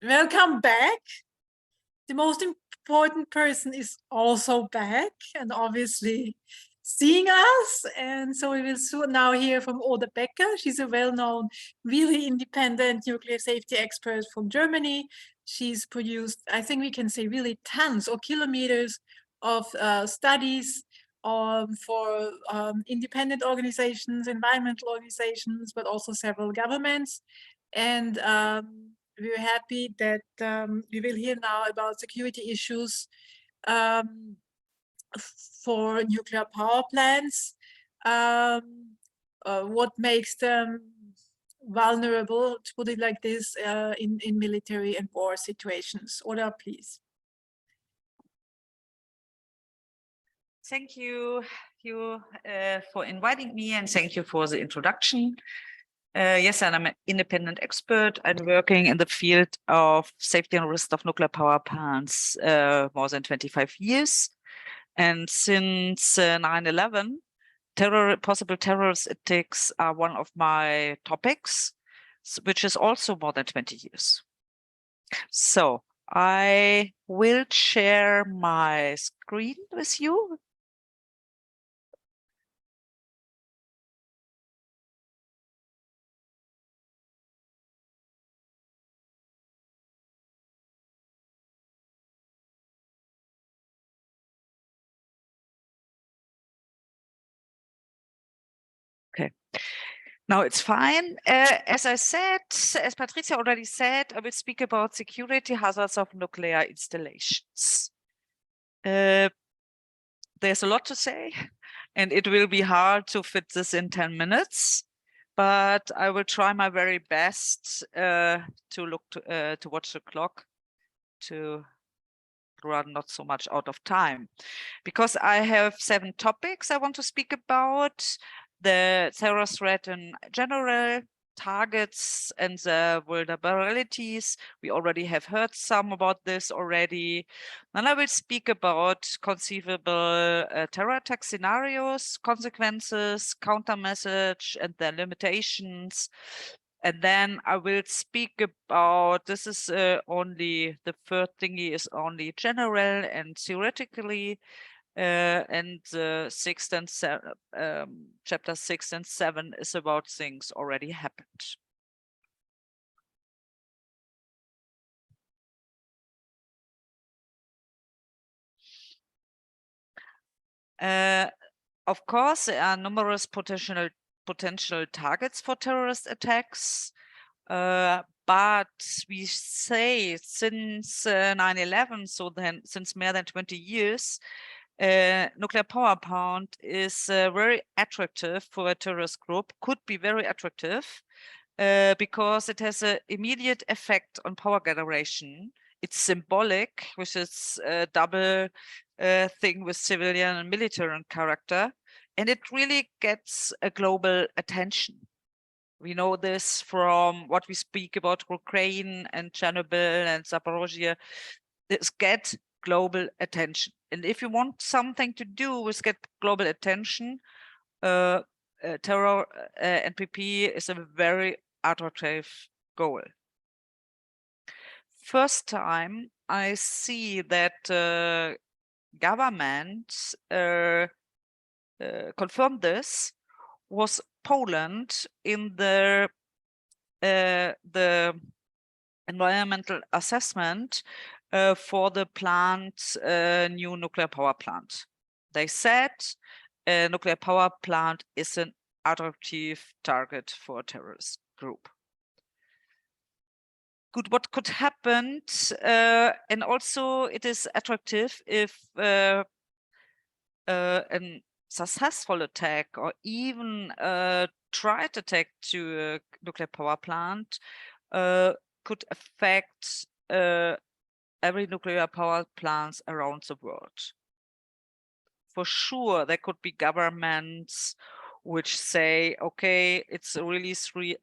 welcome back. The most important person is also back and obviously seeing us. And so we will soon now hear from Oda Becker. She's a well-known, really independent nuclear safety expert from Germany. She's produced, I think we can say, really tons or kilometers of studies for independent organizations, environmental organizations, but also several governments. And we're happy that we will hear now about security issues for nuclear power plants, what makes them vulnerable, to put it like this, in military and war situations. Oda, please. Thank you, for inviting me, and thank you for the introduction. Yes, and I'm an independent expert. I'm working in the field of safety and risk of nuclear power plants more than 25 years. And since 9/11, possible terrorist attacks are one of my topics, which is also more than 20 years. So I will share my screen with you. Okay. Now it's fine. As I said, as Patricia already said, I will speak about security hazards of nuclear installations. There's a lot to say, and it will be hard to fit this in 10 minutes, but I will try my very best to watch the clock to run not so much out of time, because I have 7 topics I want to speak about: the terror threat in general, targets and the vulnerabilities. We already have heard some about this already. Then I will speak about conceivable terror attack scenarios, consequences, countermeasures, and their limitations. And then I will speak about, this is only, the third thingy is only general and theoretically, and sixth and chapter 6 and 7 is about things already happened. Of course, there are numerous potential targets for terrorist attacks, but we say since 9/11, so then since more than 20 years, nuclear power plant is very attractive for a terrorist group, could be very attractive, because it has an immediate effect on power generation. It's symbolic, which is a double thing with civilian and military character, and it really gets a global attention. We know this from what we speak about Ukraine and Chernobyl and Zaporozhye. This get global attention. And if you want something to do with get global attention, terror NPP is a very attractive goal. First time I see that governments confirmed this was Poland in the environmental assessment for the plant, new nuclear power plant. They said a nuclear power plant is an attractive target for a terrorist group. Good, what could happen, and also it is attractive if a successful attack or even a tried attack to a nuclear power plant could affect every nuclear power plants around the world. For sure, there could be governments which say, okay, it's a really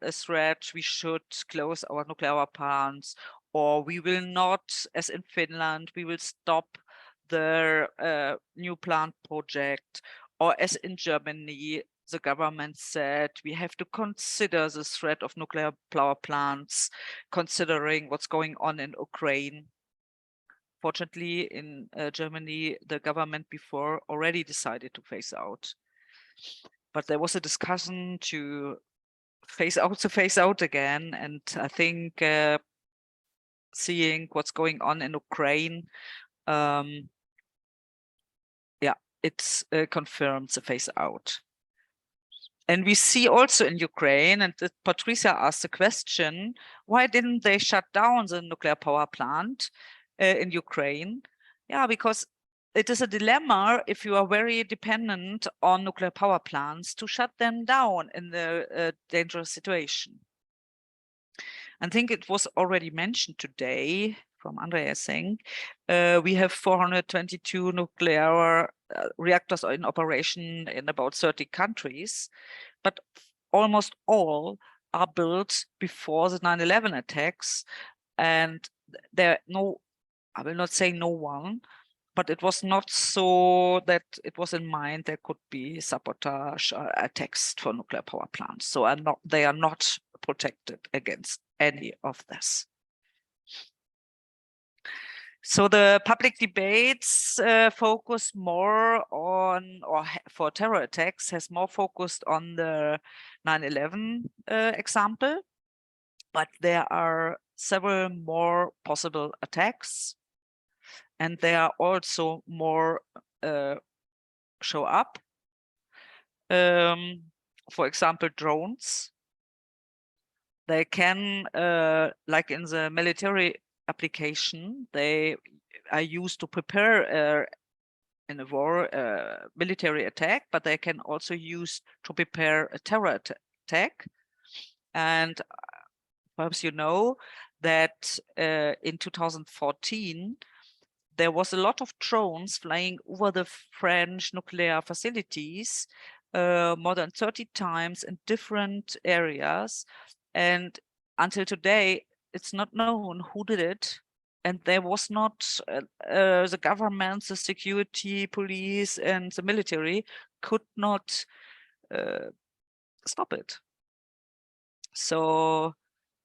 a threat, we should close our nuclear power plants, or we will not, as in Finland, we will stop the new plant project, or as in Germany, the government said we have to consider the threat of nuclear power plants, considering what's going on in Ukraine. Fortunately, in Germany, the government before already decided to phase out. But there was a discussion to phase out again. And I think seeing what's going on in Ukraine, it confirms the phase out. And we see also in Ukraine, and Patricia asked the question, why didn't they shut down the nuclear power plant in Ukraine? Yeah, because it is a dilemma if you are very dependent on nuclear power plants to shut them down in the dangerous situation. I think it was already mentioned today from Andre, I think. We have 422 nuclear reactors in operation in about 30 countries, but almost all are built before the 9/11 attacks. And there I will not say no one, but it was not so that it was in mind there could be sabotage attacks for nuclear power plants. So they are not protected against any of this. So the public debates focus more on, or for terror attacks, has more focused on the 9/11 example, but there are several more possible attacks, and there are also more show up. For example, drones. They can, like in the military application, they are used to prepare in a war military attack, but they can also use to prepare a terror attack. And perhaps you know that in 2014, there was a lot of drones flying over the French nuclear facilities, more than 30 times in different areas. And until today, it's not known who did it. And there was not the government, the security, police, and the military could not stop it. So,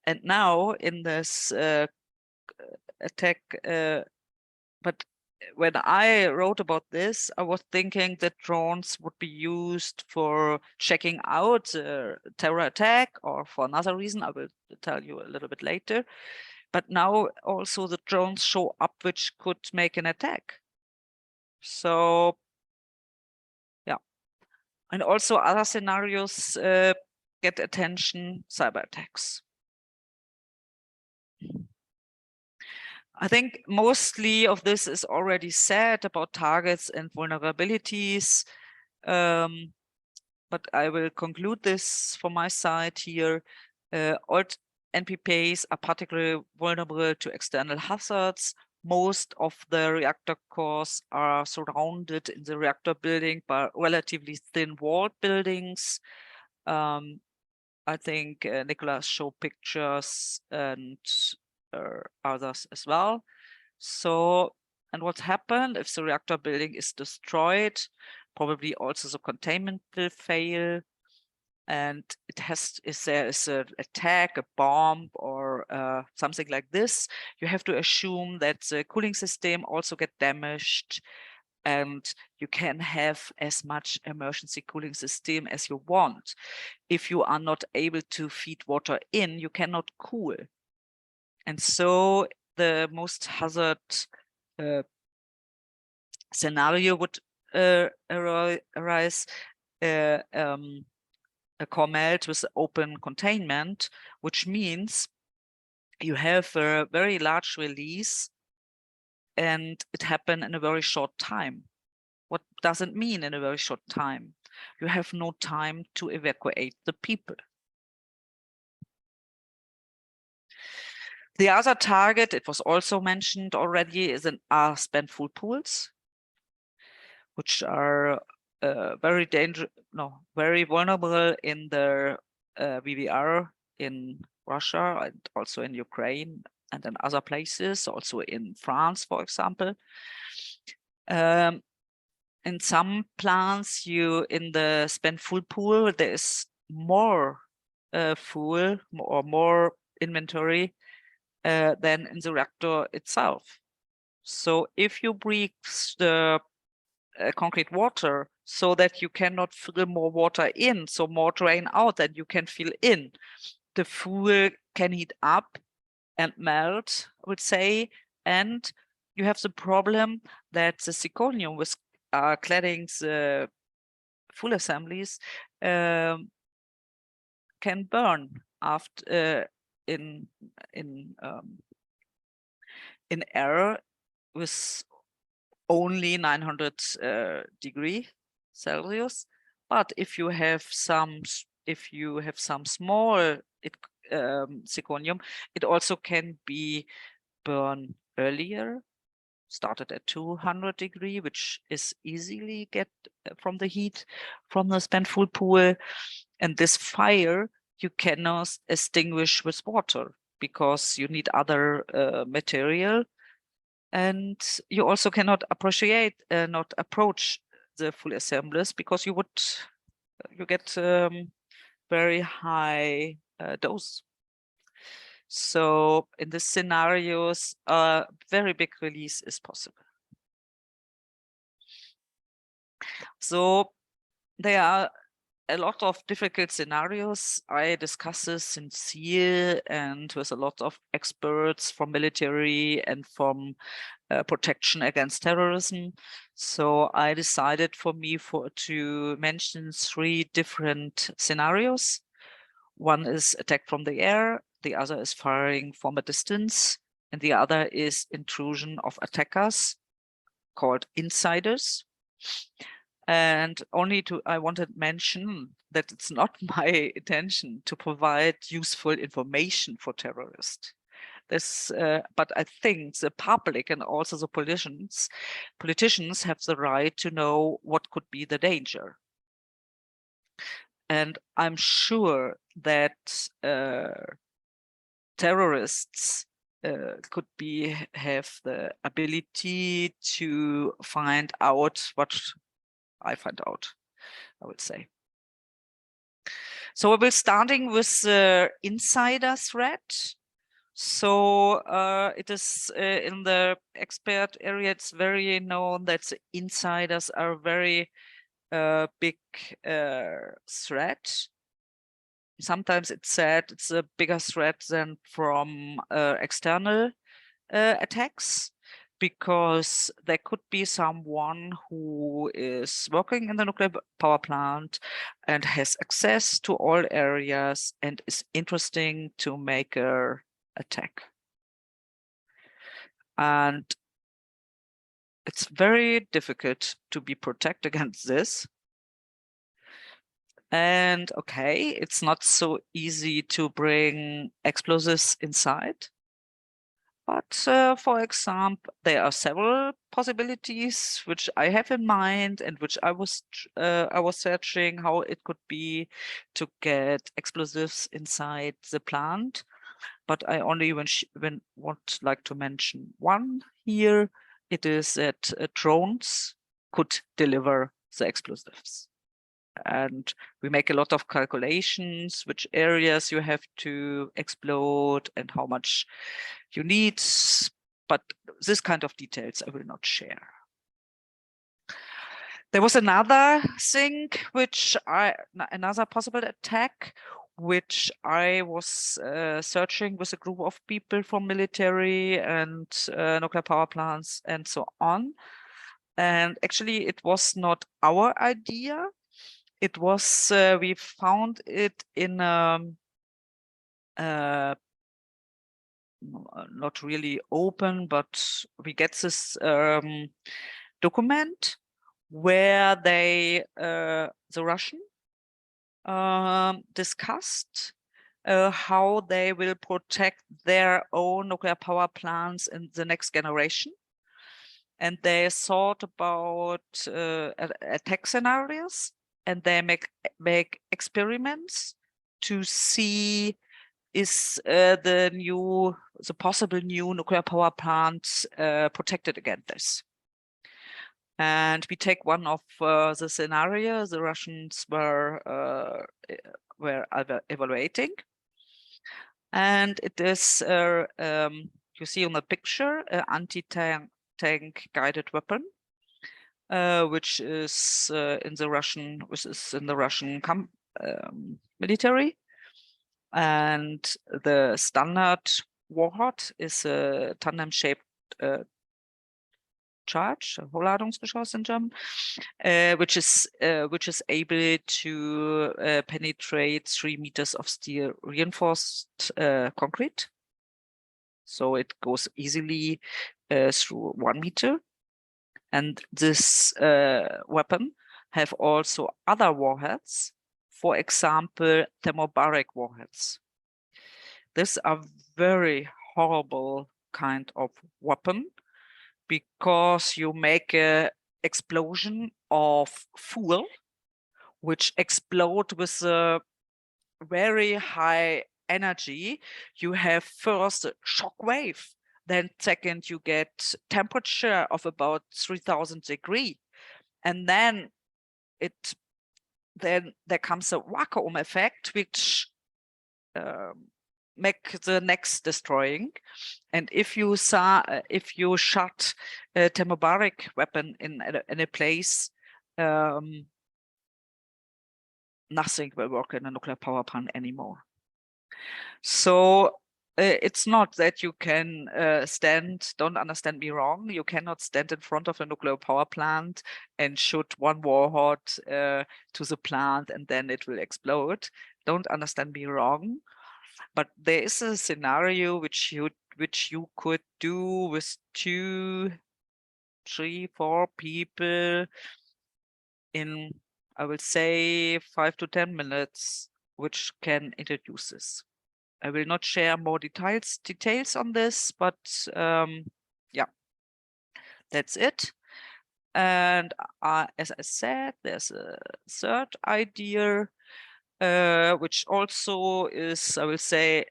and now in this attack, but when I wrote about this, I was thinking that drones would be used for checking out the terror attack or for another reason. I will tell you a little bit later. But now also the drones show up which could make an attack. So, yeah. And also other scenarios get attention, cyber attacks. I think mostly of this is already said about targets and vulnerabilities, but I will conclude this from my side here. All NPPs are particularly vulnerable to external hazards. Most of the reactor cores are surrounded in the reactor building by relatively thin walled buildings. I think Nicholas showed pictures and others as well. So, and what happened if the reactor building is destroyed? Probably also the containment will fail. And it has, if there is an attack, a bomb, or something like this, you have to assume that the cooling system also get damaged, and you can have as much emergency cooling system as you want. If you are not able to feed water in, you cannot cool. And so the most hazard scenario would arise, a core melt with open containment, which means you have a very large release and it happened in a very short time. What does it mean in a very short time? You have no time to evacuate the people. The other target, it was also mentioned already, are spent fuel pools, which are very vulnerable in the VVR in Russia and also in Ukraine and in other places, also in France, for example. in some plants, in the spent fuel pool, there is more fuel or more inventory than in the reactor itself. So if you break the concrete water so that you cannot fill more water in, so more drain out than you can fill in, the fuel can heat up and melt, I would say, and you have the problem that the zirconium with cladding the fuel assemblies can burn after in air with only 900 degree Celsius. But if you have some small zirconium, it also can be burned earlier, started at 200 degree, which is easily get from the heat from the spent fuel pool. And this fire you cannot extinguish with water because you need other material. And you also cannot not approach the fuel assemblies because you get very high dose. So in these scenarios, a very big release is possible. So there are a lot of difficult scenarios. I discuss this in SEAL and with a lot of experts from military and from protection against terrorism. So I decided to mention 3 different scenarios. One is attack from the air, the other is firing from a distance, and the other is intrusion of attackers called insiders. And I wanted to mention that it's not my intention to provide useful information for terrorists. But I think the public and also the politicians have the right to know what could be the danger. And I'm sure that terrorists could have the ability to find out what I find out, I would say. So we'll starting with the insider threat. So it is in the expert area, it's very known that the insiders are a very big threat. Sometimes it's said it's a bigger threat than from external attacks, because there could be someone who is working in the nuclear power plant and has access to all areas and is interesting to make an attack. And it's very difficult to be protected against this. And okay, it's not so easy to bring explosives inside. But for example, there are several possibilities which I have in mind and which I was searching how it could be to get explosives inside the plant. But I only like to mention one here. It is that drones could deliver the explosives. And we make a lot of calculations, which areas you have to explode and how much you need. But this kind of details I will not share. There was another thing, another possible attack, which I was searching with a group of people from military and nuclear power plants and so on. And actually, it was not our idea. It was, we found it in not really open, but we get this document where the Russian discussed how they will protect their own nuclear power plants in the next generation. And they thought about attack scenarios, and they make experiments to see is the possible new nuclear power plants protected against this. And we take one of the scenarios the Russians were evaluating. And it is, you see on the picture, an anti-tank guided weapon, which is in the Russian, military. And the standard warhead is a tandem-shaped charge, a Hochladungsgeschoss in German, which is able to penetrate 3 meters of steel reinforced concrete. So it goes easily through 1 meter. And this weapon have also other warheads, for example, thermobaric warheads. These are very horrible kind of weapon, because you make a explosion of fuel, which explode with a very high energy. You have first a shock wave, then second you get temperature of about 3000 degrees, and then there comes a vacuum effect, which make the next destroying. And if you shot a thermobaric weapon in a place, nothing will work in a nuclear power plant anymore. So it's not that you can don't understand me wrong, you cannot stand in front of a nuclear power plant and shoot one warhead to the plant and then it will explode. Don't understand me wrong. But there is a scenario which you could do with 2, 3, 4 people in, I will say, 5 to 10 minutes, which can introduce this. I will not share more details on this, but yeah, that's it. And as I said, there's a third idea, which also is, I will say,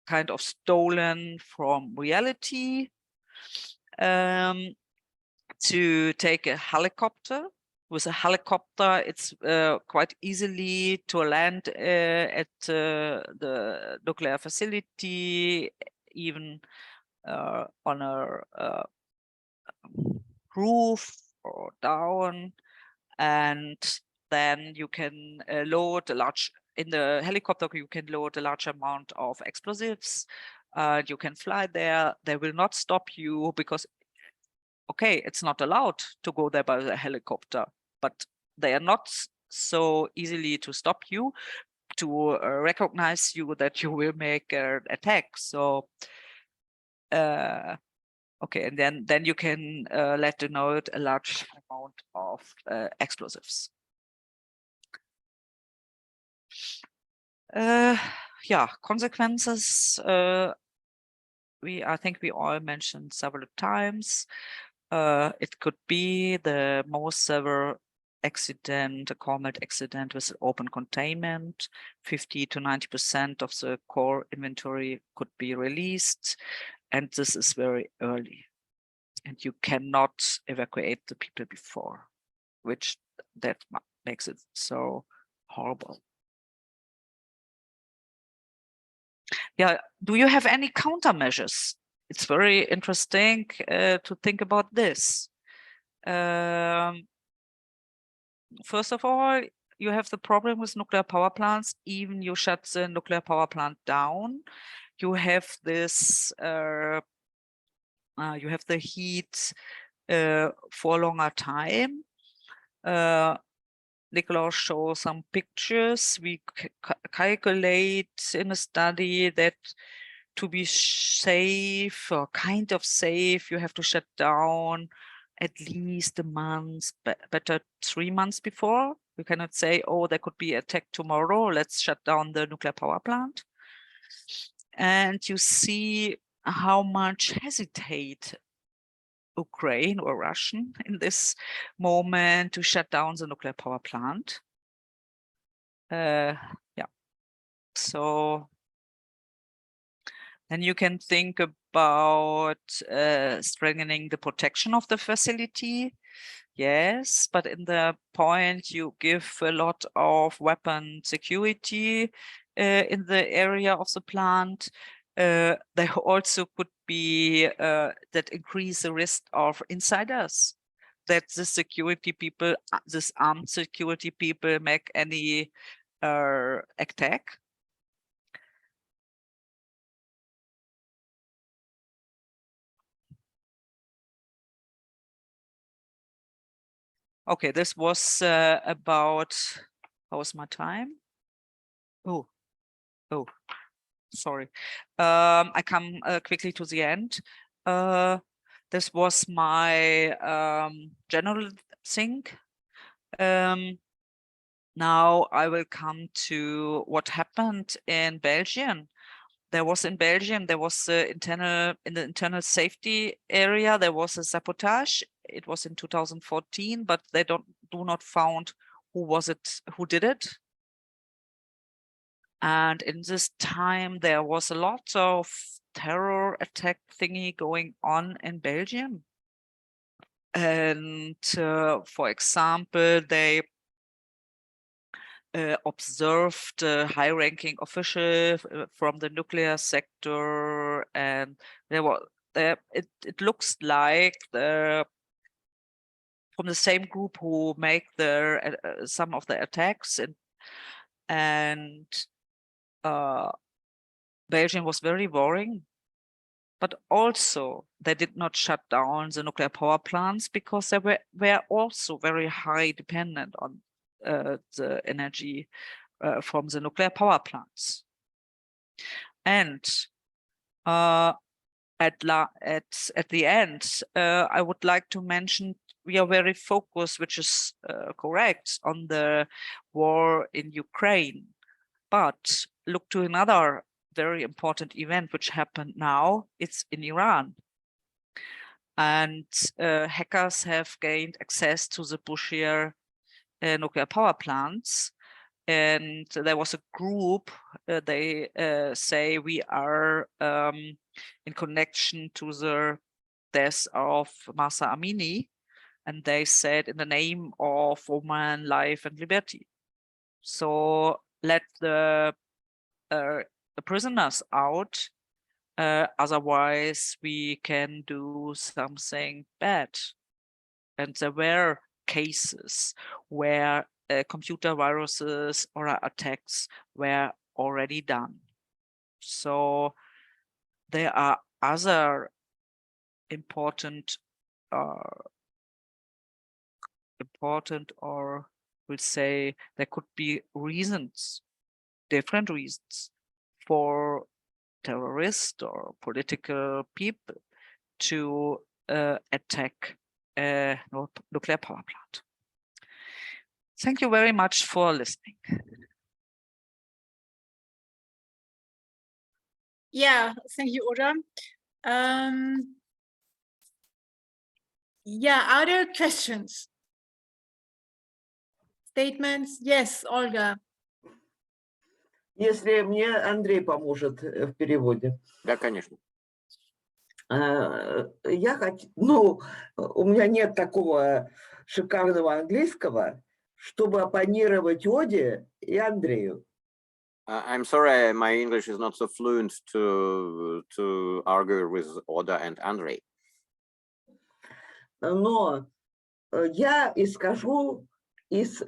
kind of stolen from reality, to take a helicopter. With a helicopter, it's quite easily to land at the nuclear facility, even on a roof or down, and then you can load a large, in the helicopter you can load a large amount of explosives. You can fly there. They will not stop you because, okay, it's not allowed to go there by the helicopter, but they are not so easily to stop you, to recognize you that you will make an attack. So okay, and then you can let detonate a large amount of explosives. Yeah, consequences. I think we all mentioned several times. It could be the most severe accident, a combat accident with open containment. 50 to 90% of the core inventory could be released, and this is very early. And you cannot evacuate the people before, which that makes it so horrible. Yeah, do you have any countermeasures? It's very interesting to think about this. First of all, you have the problem with nuclear power plants. Even you shut the nuclear power plant down, you have this, you have the heat for a longer time. Nicolas shows some pictures. We calculate in a study that to be safe or kind of safe, you have to shut down at least a month, better 3 months before. You cannot say, oh, there could be an attack tomorrow, let's shut down the nuclear power plant. And you see how much hesitate Ukraine or Russian in this moment to shut down the nuclear power plant. Yeah, so then you can think about strengthening the protection of the facility. Yes, but in the point you give a lot of weapon security in the area of the plant. There also could be that increase the risk of insiders, that the security people, this armed security people make any attack. Okay, this was about, how was my time? Oh, sorry. I come quickly to the end. This was my general thing. Now I will come to what happened in Belgium. There was in the internal safety area, there was a sabotage. It was in 2014, but they do not found who did it. And in this time, there was a lot of terror attack thingy going on in Belgium. And for example, they observed a high-ranking official from the nuclear sector, and it looks like from the same group who make some of the attacks, and Belgium was very worrying. But also they did not shut down the nuclear power plants because they were also very high dependent on the energy from the nuclear power plants. And at the end, I would like to mention we are very focused, which is correct, on the war in Ukraine. But look to another very important event which happened now. It's in Iran. And hackers have gained access to the Bushehr nuclear power plants. And there was a group, they say we are in connection to the death of Mahsa Amini. And they said in the name of woman, life and liberty. So let the prisoners out, otherwise we can do something bad. And there were cases where computer viruses or attacks were already done. So there are other important or we'll say there could be reasons, different reasons for terrorists or political people to attack a nuclear power plant. Thank you very much for listening. Yeah, thank you, Olga. Yeah, are there questions? Statements? Yes, Olga. Если мне Андрей поможет в переводе. Да, конечно. У меня нет такого шикарного английского, чтобы оппонировать Оде и Андрею. I'm sorry, my English is not so fluent to argue with Oda and Andrei. Но я исхожу из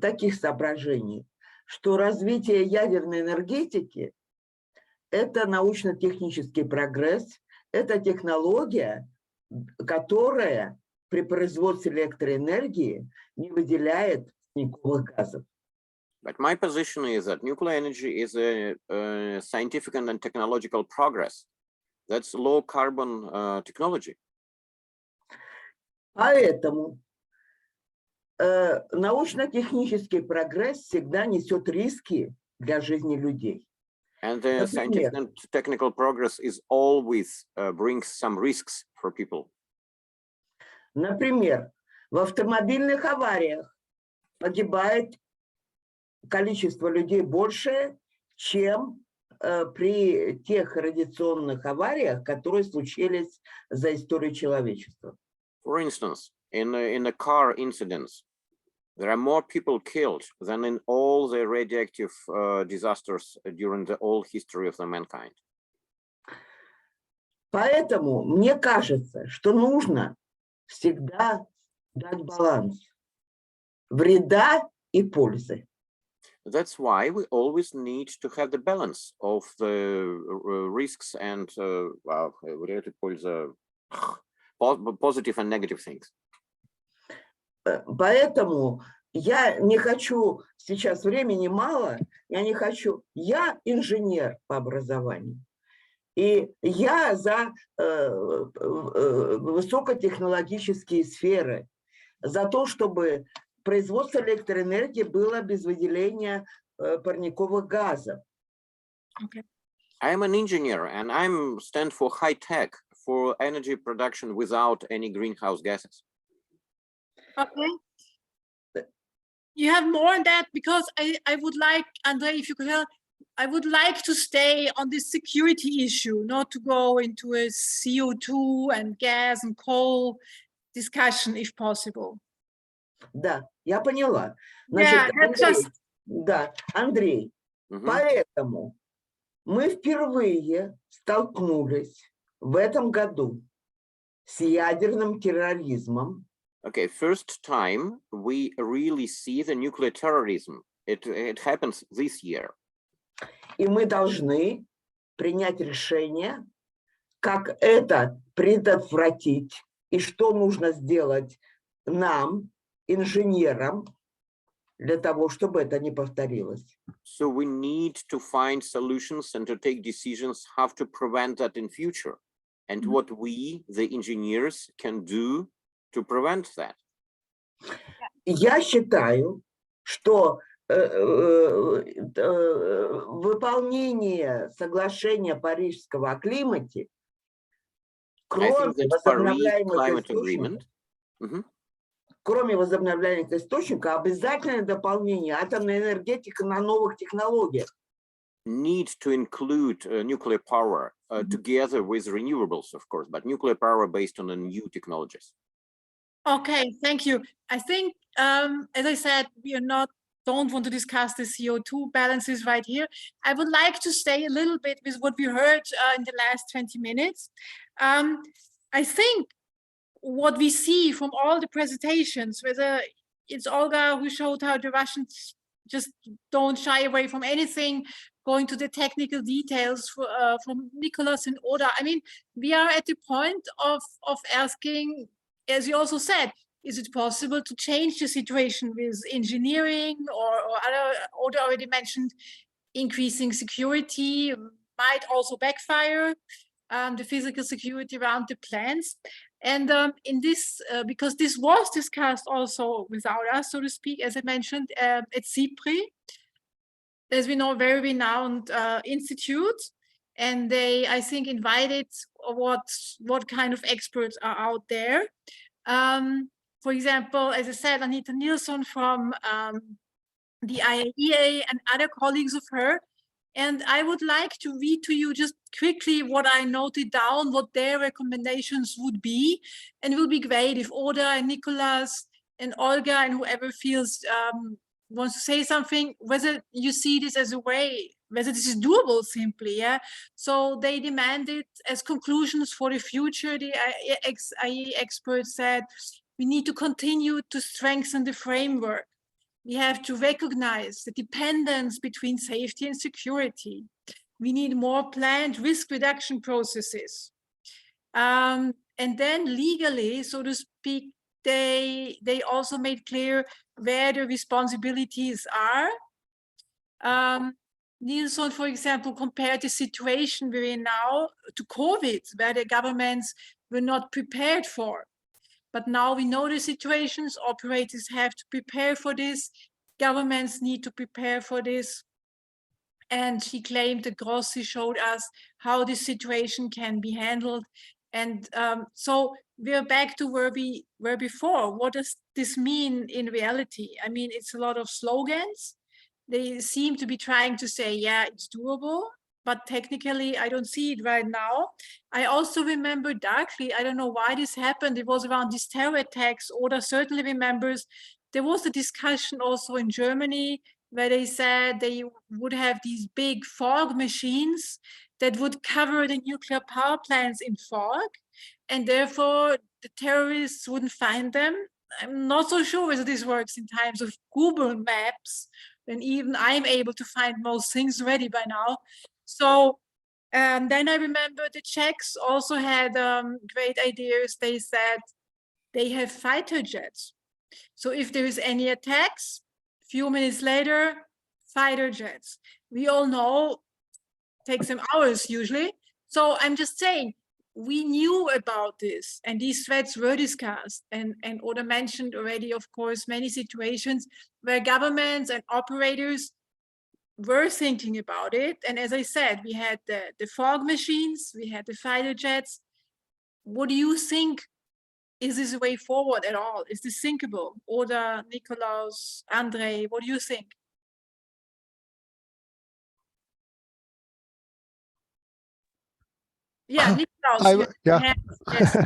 таких соображений, что развитие ядерной энергетики – это научно-технический прогресс, это технология, которая при производстве электроэнергии не выделяет никаких газов. But my position is that nuclear energy is a scientific and technological progress. That's low carbon technology. Поэтому научно-технический прогресс всегда несет риски для жизни людей. And the scientific and technical progress is always brings some risks for people. Например, в автомобильных авариях погибает количество людей больше, чем при тех радиационных авариях, которые случились за историю человечества. For instance, in the car incidents, there are more people killed than in all the radioactive disasters during the whole history of the mankind. Поэтому мне кажется, что нужно всегда дать баланс вреда и пользы. That's why we always need to have the balance of the risks and positive and negative things. Поэтому я не хочу, сейчас времени мало, я инженер по образованию. И я за высокотехнологические сферы, за то, чтобы производство электроэнергии было без выделения парниковых газов. Okay. I am an engineer and I stand for high tech, for energy production without any greenhouse gases. Okay. You have more on that, because I would like, Andrei, if you could help, I would like to stay on this security issue, not to go into a CO2 and gas and coal discussion, if possible. Да, я поняла. Значит, Андрей, поэтому мы впервые столкнулись в этом году с ядерным терроризмом. Okay, first time we really see the nuclear terrorism. It happens this year. И мы должны принять решение, как это предотвратить и что нужно сделать нам, инженерам, для того, чтобы это не повторилось. So we need to find solutions and to take decisions how to prevent that in future, and what we, the engineers, can do to prevent that. Я считаю, что выполнение соглашения Парижского о климате, кроме возобновляемых источников, обязательное дополнение атомной энергетики на новых технологиях. Need to include nuclear power together with renewables, of course, but nuclear power based on the new technologies. Okay, thank you. I think, as I said, we don't want to discuss the CO2 balances right here. I would like to stay a little bit with what we heard in the last 20 minutes. I think what we see from all the presentations, whether it's Olga who showed how the Russians just don't shy away from anything, going to the technical details from Nicholas and Oda. I mean, we are at the point of asking, as you also said, is it possible to change the situation with engineering or other, Oda already mentioned, increasing security might also backfire, the physical security around the plants. And in this, because this was discussed also without us, so to speak, as I mentioned, at CIPRI, as we know, very renowned institute, and they, I think, invited what kind of experts are out there. For example, as I said, Anita Nilsson from the IAEA and other colleagues of her. And I would like to read to you just quickly what I noted down, what their recommendations would be. And it will be great if Oda and Nicholas and Olga and whoever feels wants to say something, whether you see this as a way, whether this is doable simply, yeah? So they demanded as conclusions for the future, the IAEA experts said, we need to continue to strengthen the framework. We have to recognize the dependence between safety and security. We need more planned risk reduction processes. And then legally, so to speak, they also made clear where the responsibilities are. Nilsson, for example, compared the situation we're in now to COVID, where the governments were not prepared for. But now we know the situations, operators have to prepare for this, governments need to prepare for this. And he claimed that Grossi showed us how this situation can be handled. And so we're back to where we were before. What does this mean in reality? I mean, it's a lot of slogans. They seem to be trying to say, yeah, it's doable, but technically I don't see it right now. I also remember darkly, I don't know why this happened. It was around these terror attacks. Oda certainly remembers there was a discussion also in Germany where they said they would have these big fog machines that would cover the nuclear power plants in fog, and therefore the terrorists wouldn't find them. I'm not so sure whether this works in times of Google Maps, and even I'm able to find most things already by now. So then I remember the Czechs also had great ideas. They said they have fighter jets. So if there is any attacks, few minutes later, fighter jets. We all know it takes them hours usually. So I'm just saying, we knew about this and these threats were discussed. And Oda mentioned already, of course, many situations where governments and operators were thinking about it. And as I said, we had the fog machines, we had the fighter jets. What do you think? Is this a way forward at all? Is this thinkable? Oda, Nikolaus, Andre, what do you think? Yeah, Nikolaus. Yes.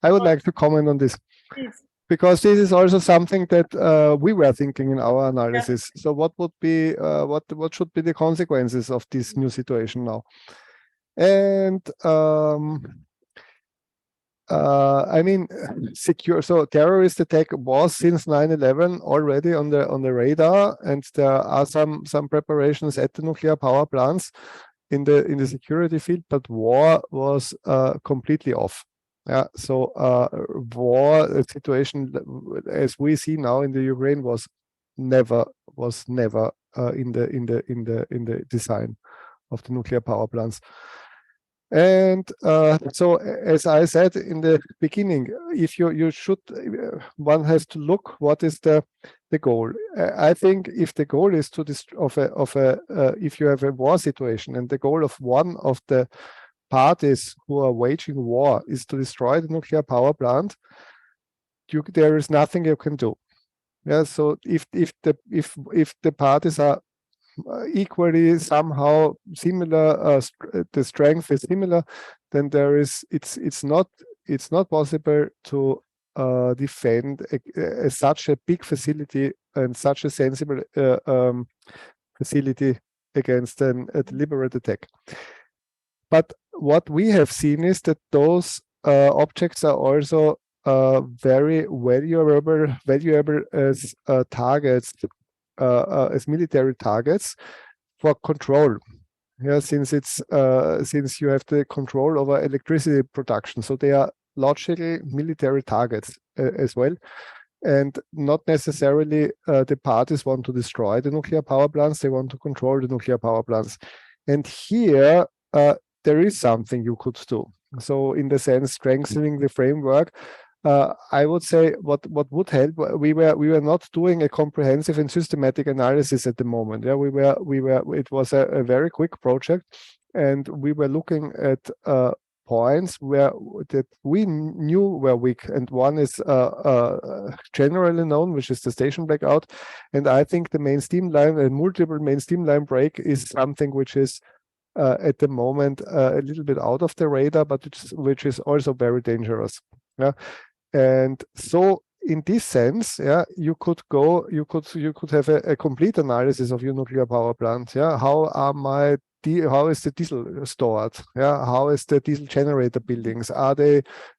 I would like to comment on this. Please. Because this is also something that we were thinking in our analysis. Yeah. So what would be what should be the consequences of this new situation now? And I mean, so terrorist attack was since 9/11 already on the radar, and there are some preparations at the nuclear power plants in the security field, but war was completely off. Yeah, so war situation as we see now in the Ukraine was never in the design of the nuclear power plants. And so, as I said in the beginning, if one has to look what is the goal. I think if the goal is to if you have a war situation and the goal of one of the parties who are waging war is to destroy the nuclear power plant, there is nothing you can do. Yeah. So if the parties are equally somehow similar, the strength is similar, then it's not possible to defend such a big facility and such a sensible facility against a deliberate attack. But what we have seen is that those objects are also very valuable as targets, as military targets for control. Yeah, since you have the control over electricity production, so they are logical military targets as well, and not necessarily the parties want to destroy the nuclear power plants; they want to control the nuclear power plants. And here there is something you could do. So, in the sense, strengthening the framework. I would say what would help. We were not doing a comprehensive and systematic analysis at the moment. Yeah, it was a very quick project, and we were looking at points that we knew were weak, and one is generally known, which is the station blackout. And I think the main steam line and multiple main steam line break is something which is at the moment a little bit out of the radar, but which is also very dangerous. Yeah. And so in this sense, yeah, you could have a complete analysis of your nuclear power plant. Yeah, how is the diesel stored? Yeah, how is the diesel generator buildings?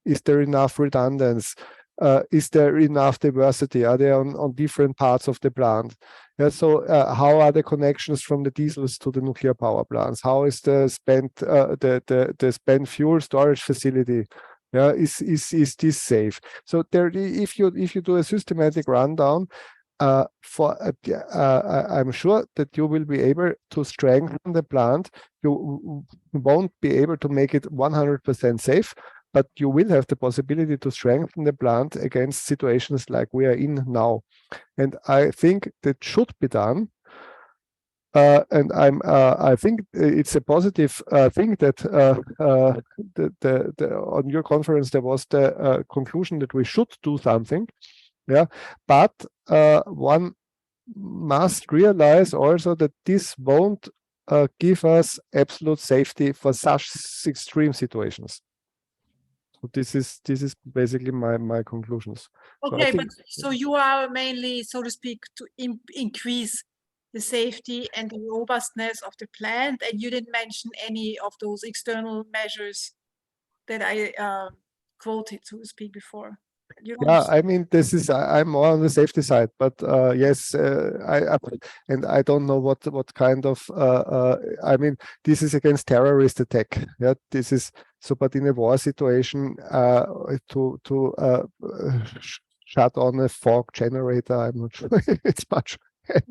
Is there enough redundancy? Is there enough diversity? Are they on different parts of the plant? Yeah, so how are the connections from the diesels to the nuclear power plants? How is the spent spent fuel storage facility? Yeah, is this safe? So if you do a systematic rundown, I'm sure that you will be able to strengthen the plant. You won't be able to make it 100% safe, but you will have the possibility to strengthen the plant against situations like we are in now. And I think that should be done. And I think it's a positive thing that on your conference there was the conclusion that we should do something. Yeah, but one must realize also that this won't give us absolute safety for such extreme situations. So this is basically my conclusions. So I Okay, think, but so you are mainly, so to speak, to increase the safety and the robustness of the plant, and you didn't mention any of those external measures that I quoted, so to speak, before. You don't. yeah, I mean, this is I'm more on the safety side, but yes, I don't know what kind of I mean, this is against terrorist attack. Yeah, this is so. But in a war situation, to shut on a fog generator, I'm not sure it's much.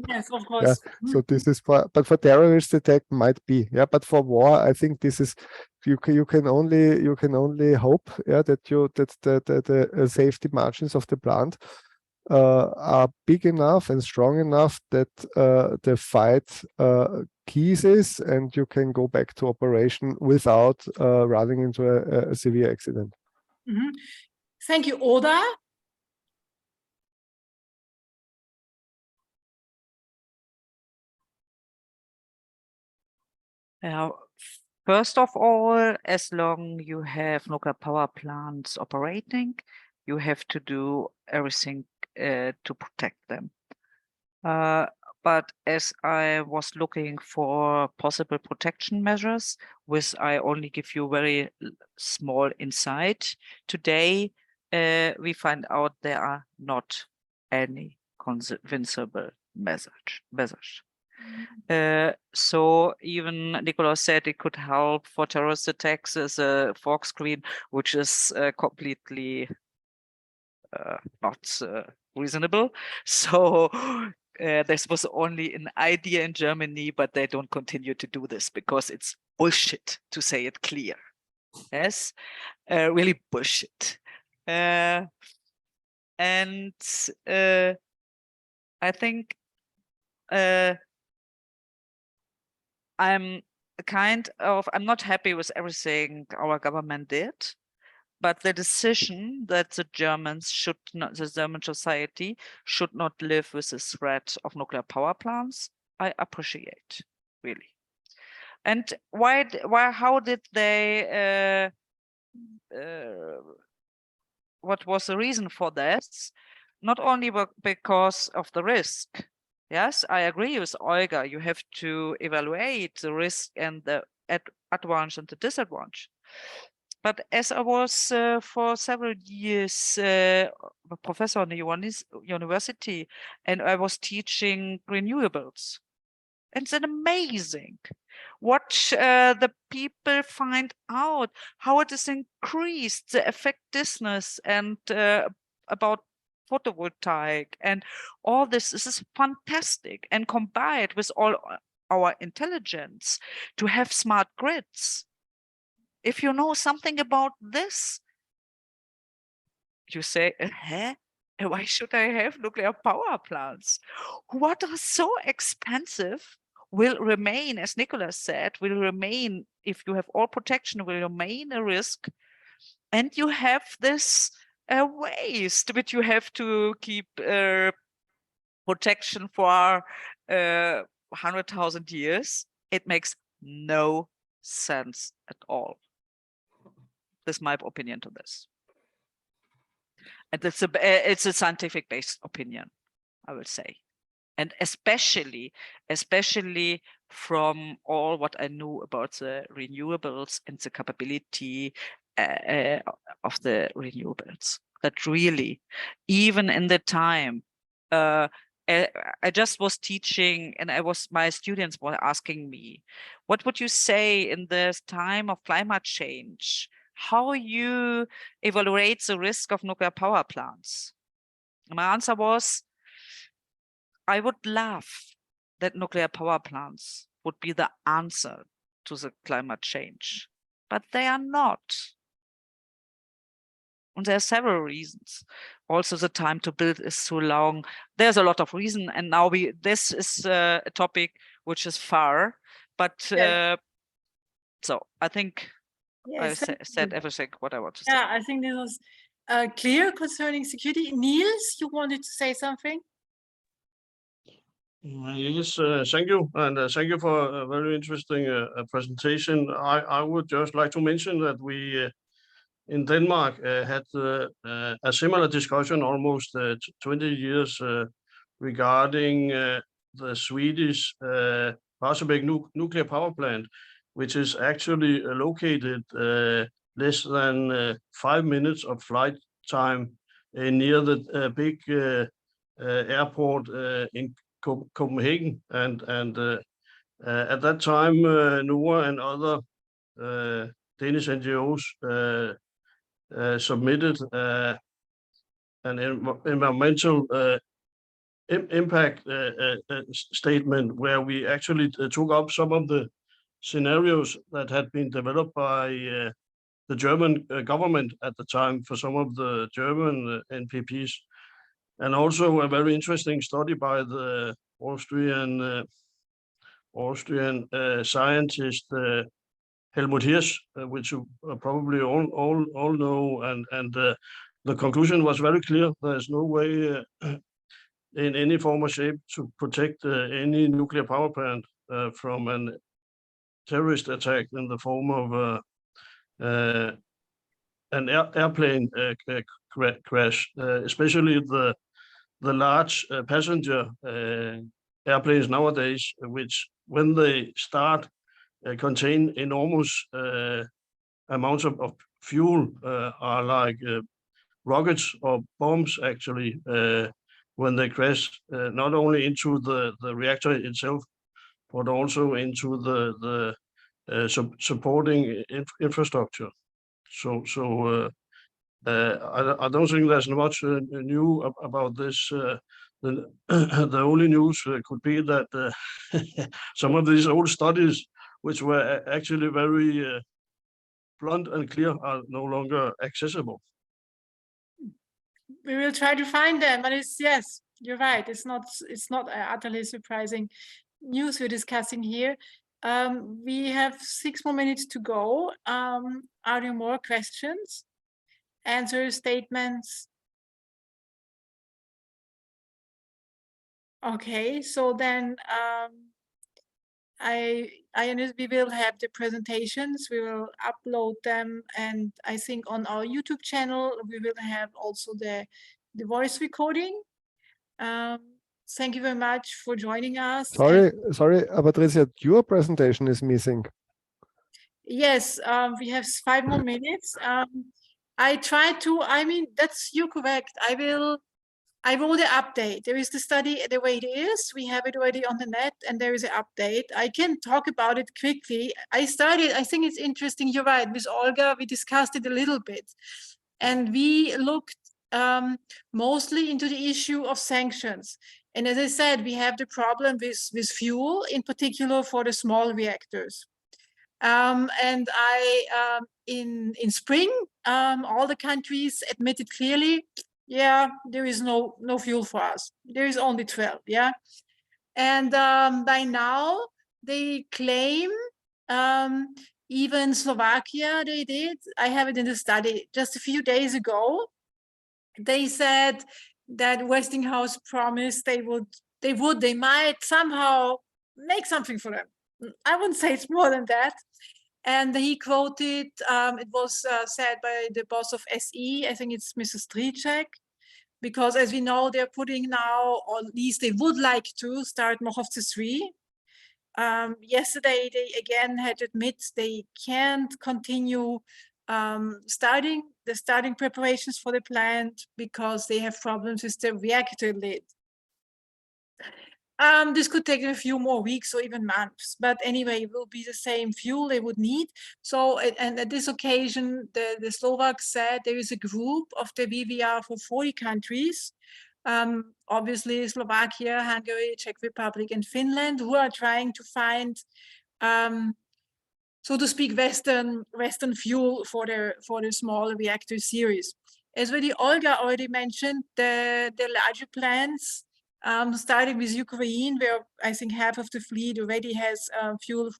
Yes, of Yeah, course. so this is but for terrorist attack might be, yeah, but for war, I think this is you can only hope, yeah, that the safety margins of the plant are big enough and strong enough that the fight ceases and you can go back to operation without running into a severe accident. Mhm. Thank you, Oda. First of all, as long you have nuclear power plants operating, you have to do everything to protect them. But as I was looking for possible protection measures, which I only give you very small insight, today we find out there are not any convincible measures. So even Nicolas said it could help for terrorist attacks as a fog screen, which is completely not reasonable. So this was only an idea in Germany, but they don't continue to do this because it's bullshit, to say it clear. Yes, really bullshit. And I think I'm not happy with everything our government did, but the decision that the German society should not live with the threat of nuclear power plants, I appreciate, really. And how did they, what was the reason for this? Not only because of the risk. Yes, I agree with Olga. You have to evaluate the risk and the advantage and the disadvantage. But as I was for several years a professor on the university, and I was teaching renewables, and it's amazing what the people find out, how it is increased the effectiveness and about photovoltaic and all this. This is fantastic, and combined with all our intelligence to have smart grids. If you know something about this, you say, huh? Why should I have nuclear power plants? What are so expensive will remain, as Nicolas said, will remain, if you have all protection, will remain a risk. And you have this waste, which you have to keep protection for 100,000 years. It makes no sense at all. That's my opinion to this. And it's a scientific based opinion, I would say. And especially from all what I knew about the renewables and the capability of the renewables, that really, even in the time, I just was teaching, and my students were asking me, what would you say in this time of climate change? How you evaluate the risk of nuclear power plants? My answer was, I would love that nuclear power plants would be the answer to the climate change, but they are not. And there are several reasons. Also, the time to build is too long. There's a lot of reason, and now this is a topic which is far, but so I think Yes, I said everything what I want to say. yeah, I think this was clear concerning security. Niels, you wanted to say something? Yes, thank you. And thank you for a very interesting presentation. I would just like to mention that we in Denmark had a similar discussion almost 20 years regarding the Swedish Barsebäck nuclear power plant, which is actually located less than 5 minutes of flight time near the big airport in Copenhagen. And at that time, NOAA and other Danish NGOs submitted an environmental impact statement where we actually took up some of the scenarios that had been developed by the German government at the time for some of the German NPPs, and also a very interesting study by the Austrian scientist Helmut Hirsch, which you probably all know, and the conclusion was very clear. There's no way in any form or shape to protect any nuclear power plant from an terrorist attack in the form of an airplane crash, especially the large passenger airplanes nowadays, which when they start contain enormous amounts of fuel, are like rockets or bombs actually, when they crash not only into the reactor itself, but also into the supporting infrastructure. So I don't think there's much new about this. The only news could be that some of these old studies, which were actually very blunt and clear, are no longer accessible. We will try to find them, but yes, you're right. It's not utterly surprising news we're discussing here. We have 6 more minutes to go. Are there more questions, answers, statements? Okay, so then we will have the presentations, we will upload them, and I think on our YouTube channel we will have also the voice recording. Thank you very much for joining us. Sorry, Patricia, your presentation is missing. Yes, we have 5 more minutes. You're correct. I will the update. There is the study the way it is. We have it already on the net, and there is an update. I can talk about it quickly. I think it's interesting. You're right. With Olga, we discussed it a little bit, and we looked mostly into the issue of sanctions. And as I said, we have the problem with fuel, in particular for the small reactors. In spring, all the countries admitted clearly, yeah, there is no fuel for us. There is only 12, yeah. And by now they claim, even Slovakia, they did. I have it in the study just a few days ago. They said that Westinghouse promised they might somehow make something for them. I wouldn't say it's more than that. And he quoted, it was said by the boss of SE, I think it's Mrs. Stryjek, because as we know, they're putting now, or at least they would like to start Mochovce 3. Yesterday, they again had to admit they can't continue starting preparations for the plant because they have problems with the reactor lid. This could take a few more weeks or even months, but anyway, it will be the same fuel they would need. So, and at this occasion, the Slovaks said there is a group of the VVR for 40 countries, obviously Slovakia, Hungary, Czech Republic, and Finland, who are trying to find, so to speak, Western fuel for the small reactor series. As Olga already mentioned, the larger plants, starting with Ukraine, where I think half of the fleet already has fuel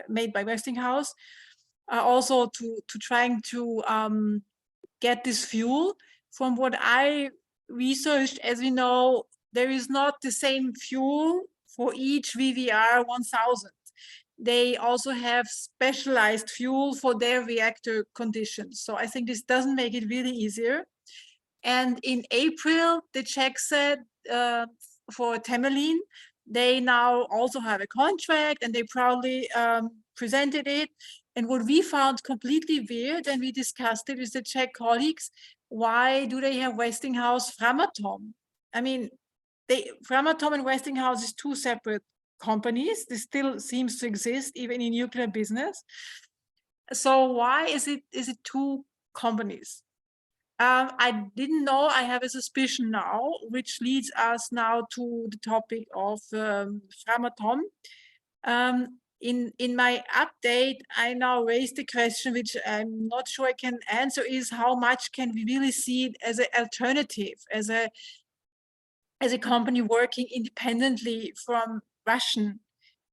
made by Westinghouse, also to trying to get this fuel. From what I researched, as we know, there is not the same fuel for each VVR 1000. They also have specialized fuel for their reactor conditions. So I think this doesn't make it really easier. And in April, the Czech said for Temelín, they now also have a contract and they proudly presented it. And what we found completely weird, and we discussed it with the Czech colleagues, why do they have Westinghouse Framatome? I mean, Framatome and Westinghouse is two separate companies. This still seems to exist even in nuclear business. So why is it two companies? I didn't know. I have a suspicion now, which leads us now to the topic of Framatome. In my update, I now raised the question, which I'm not sure I can answer, is how much can we really see it as an alternative, as a company working independently from Russian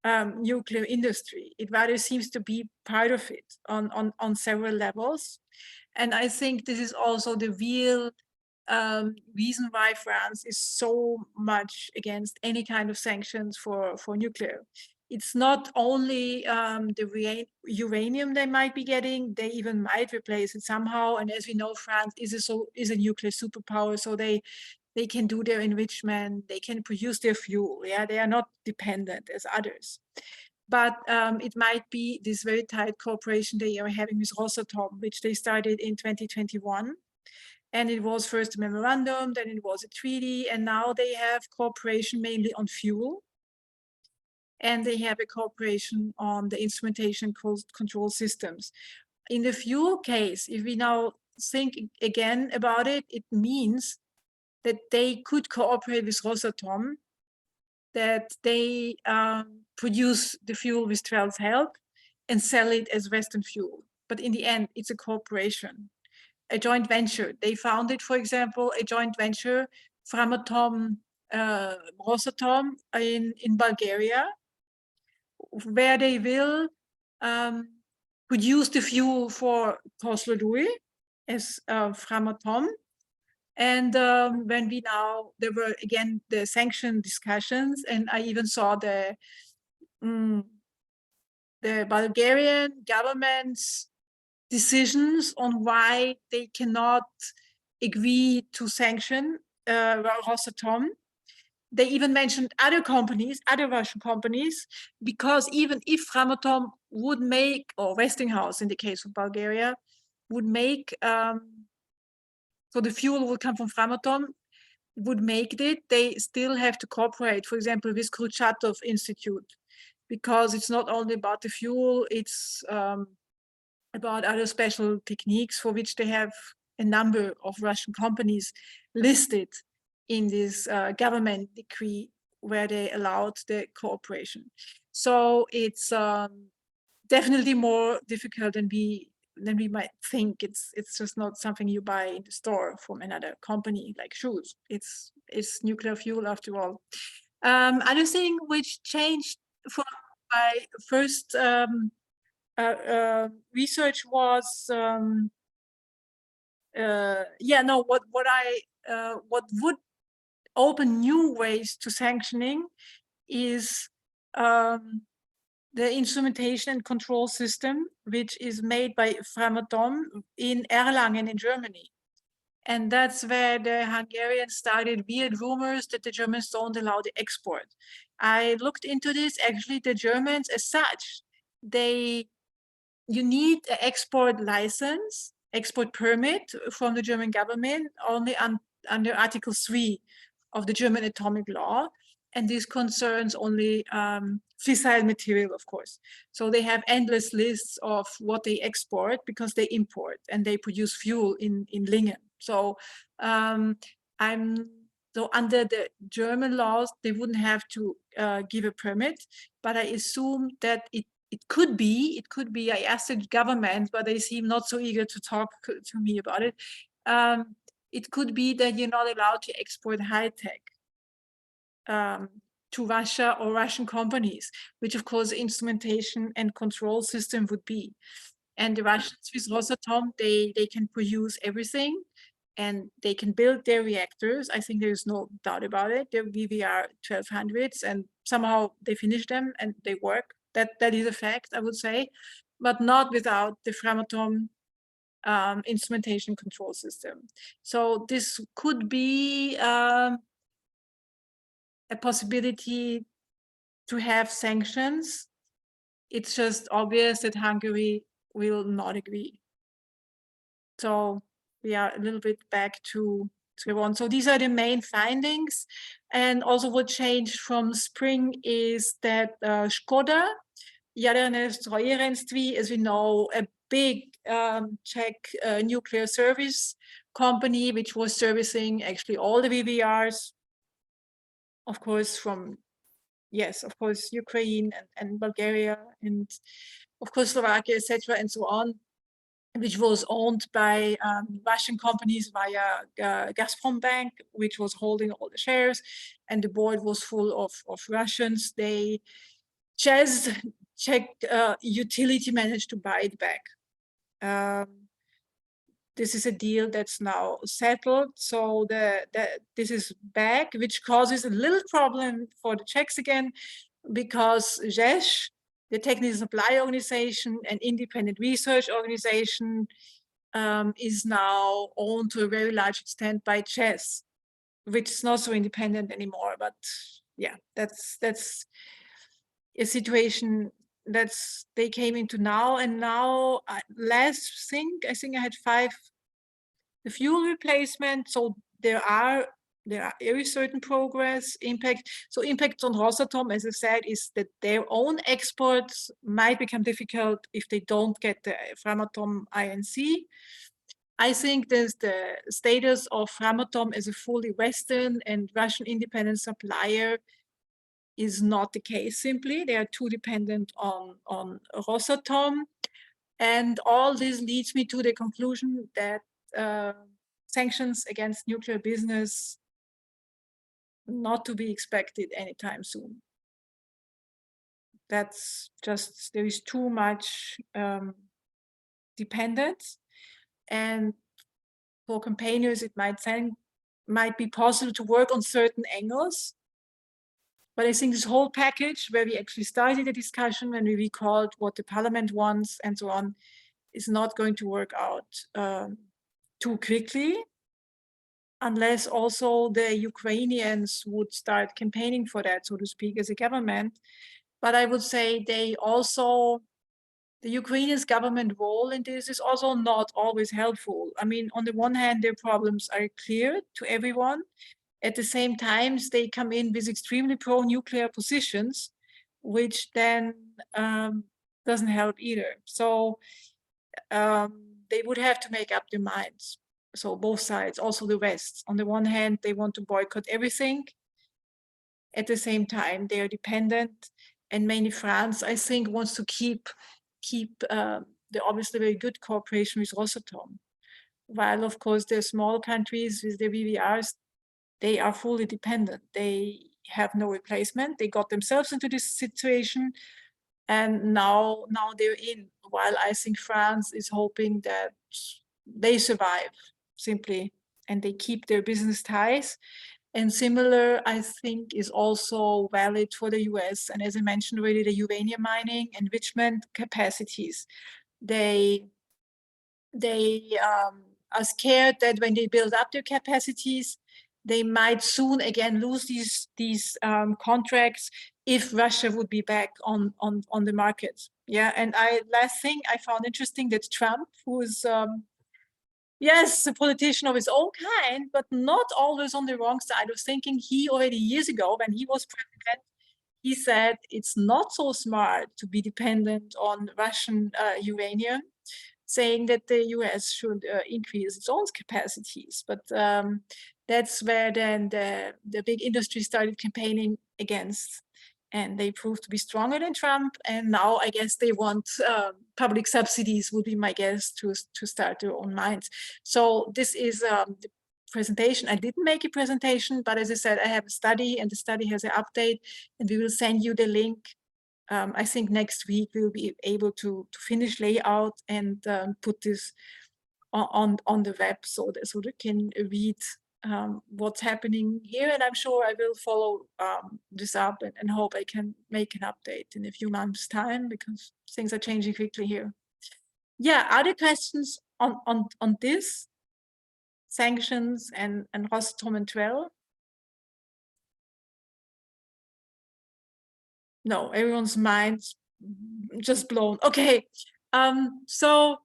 nuclear industry? It rather seems to be part of it on several levels. And I think this is also the real reason why France is so much against any kind of sanctions for nuclear. It's not only the uranium they might be getting, they even might replace it somehow. And as we know, France is a nuclear superpower, so they can do their enrichment, they can produce their fuel. Yeah, they are not dependent as others. But it might be this very tight cooperation they are having with Rosatom, which they started in 2021. And it was first a memorandum, then it was a treaty, and now they have cooperation mainly on fuel. And they have a cooperation on the instrumentation control systems. In the fuel case, if we now think again about it, it means that they could cooperate with Rosatom, that they produce the fuel with Trell's help and sell it as Western fuel. But in the end, it's a cooperation, a joint venture. They founded, for example, a joint venture, Framatome, Rosatom in Bulgaria, where they will produce the fuel for Kozloduy as Framatome. And when there were again the sanction discussions, and I even saw the Bulgarian government's decisions on why they cannot agree to sanction Rosatom. They even mentioned other companies, other Russian companies, because even if Framatome would make, or Westinghouse in the case of Bulgaria, would make, so the fuel will come from Framatome, would make it, they still have to cooperate, for example, with Kurchatov Institute, because it's not only about the fuel, it's about other special techniques for which they have a number of Russian companies listed in this government decree where they allowed the cooperation. So it's definitely more difficult than we might think. It's just not something you buy in the store from another company like shoes. It's nuclear fuel after all. Other thing which changed from my first research was what would open new ways to sanctioning is the instrumentation and control system, which is made by Framatome in Erlangen in Germany. And that's where the Hungarians started weird rumors that the Germans don't allow the export. I looked into this. Actually, the Germans as such, you need an export license, export permit from the German government only under Article 3 of the German atomic law. And this concerns only fissile material, of course. So they have endless lists of what they export because they import and they produce fuel in Lingen. So so under the German laws, they wouldn't have to give a permit, but I assume that it could be, I asked the government, but they seem not so eager to talk to me about it. It could be that you're not allowed to export high tech to Russia or Russian companies, which of course instrumentation and control system would be. And the Russians with Rosatom, they can produce everything. and they can build their reactors. I think there's no doubt about it. They're VVR 1200s, and somehow they finish them and they work. That is a fact, I would say, but not without the Framatome instrumentation control system. So this could be a possibility to have sanctions. It's just obvious that Hungary will not agree. So we are a little bit back to square one. So these are the main findings. And also what changed from spring is that Škoda, Jaderné Strojírenství, as we know, a big Czech nuclear service company, which was servicing actually all the VVRs, of course, from, yes, of course, Ukraine and Bulgaria, and of course, Slovakia, etc., and so on, which was owned by Russian companies via Gazprom Bank, which was holding all the shares, and the board was full of Russians. They, Czech utility managed to buy it back. This is a deal that's now settled, so this is back, which causes a little problem for the Czechs again, because ŽEŽ, the technical supply organization and independent research organization, is now owned to a very large extent by ČEZ, which is not so independent anymore. But yeah, that's a situation they came into now. And now I think I had 5, the fuel replacement. So there is certain progress. Impact on Rosatom, as I said, is that their own exports might become difficult if they don't get the Framatome INC. I think there's the status of Framatome as a fully Western and Russian independent supplier is not the case. Simply, they are too dependent on Rosatom, and all this leads me to the conclusion that sanctions against nuclear business not to be expected anytime soon. That's just, there is too much dependence, and for campaigners it might be possible to work on certain angles. But I think this whole package, where we actually started a discussion when we recalled what the parliament wants and so on, is not going to work out too quickly, unless also the Ukrainians would start campaigning for that, so to speak, as a government. But I would say the Ukrainian government role in this is also not always helpful. I mean, on the one hand, their problems are clear to everyone. At the same time, they come in with extremely pro-nuclear positions, which then doesn't help either. So they would have to make up their minds. So both sides, also the West. On the one hand, they want to boycott everything. At the same time, they are dependent, and mainly France, I think, wants to keep the obviously very good cooperation with Rosatom. While, of course, the small countries with the VVRs, they are fully dependent. They have no replacement. They got themselves into this situation, and now they're in. While I think France is hoping that they survive simply, and they keep their business ties. And similar, I think, is also valid for the US. And as I mentioned already, the uranium mining enrichment capacities. They are scared that when they build up their capacities, they might soon again lose these contracts if Russia would be back on the market. Yeah, and last thing I found interesting that Trump, who is yes, a politician of his own kind, but not always on the wrong side of thinking. He already years ago, when he was president, he said it's not so smart to be dependent on Russian uranium, saying that the US should increase its own capacities. But that's where then the big industry started campaigning against, and they proved to be stronger than Trump. And now I guess they want public subsidies, would be my guess, to start their own mines. So this is the presentation. I didn't make a presentation, but as I said, I have a study, and the study has an update, and we will send you the link. I think next week we'll be able to finish layout and put this on the web, so they can read what's happening here. And I'm sure I will follow this up and hope I can make an update in a few months' time, because things are changing quickly here. Yeah, other questions on this? Sanctions and Rosatom and Trell? No, everyone's mind's just blown. Okay, so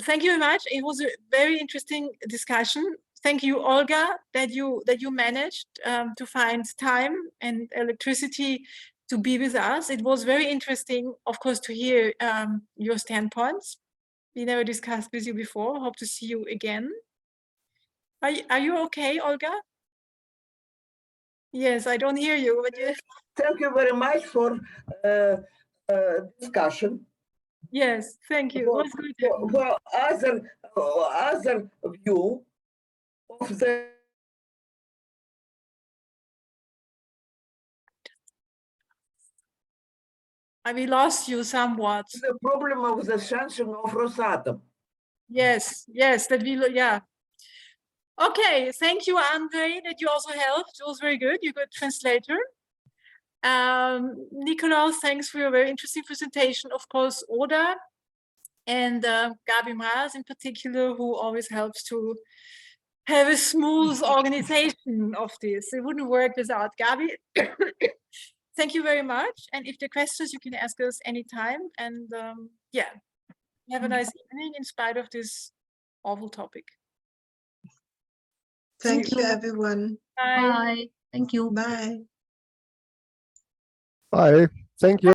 thank you very much. It was a very interesting discussion. Thank you, Olga, that you managed to find time and electricity to be with us. It was very interesting, of course, to hear your standpoints. We never discussed with you before. Hope to see you again. Are you okay, Olga? Yes, I don't hear you. But you... Thank you very much for discussion. Yes, thank you. It was good. For other view of the We lost you somewhat. the problem of the sanction of Rosatom. Yes, that we, yeah. Okay, thank you, Andre, that you also helped. It was very good. You're a good translator. Nikolaus, thanks for your very interesting presentation. Of course, Oda and Gabi Mraz in particular, who always helps to have a smooth organization of this. It wouldn't work without Gabi. Thank you very much. And if there are questions, you can ask us anytime. And yeah, have a nice evening in spite of this awful topic. Thank you, everyone. Bye. Bye. Thank you. Bye. Bye. Thank you.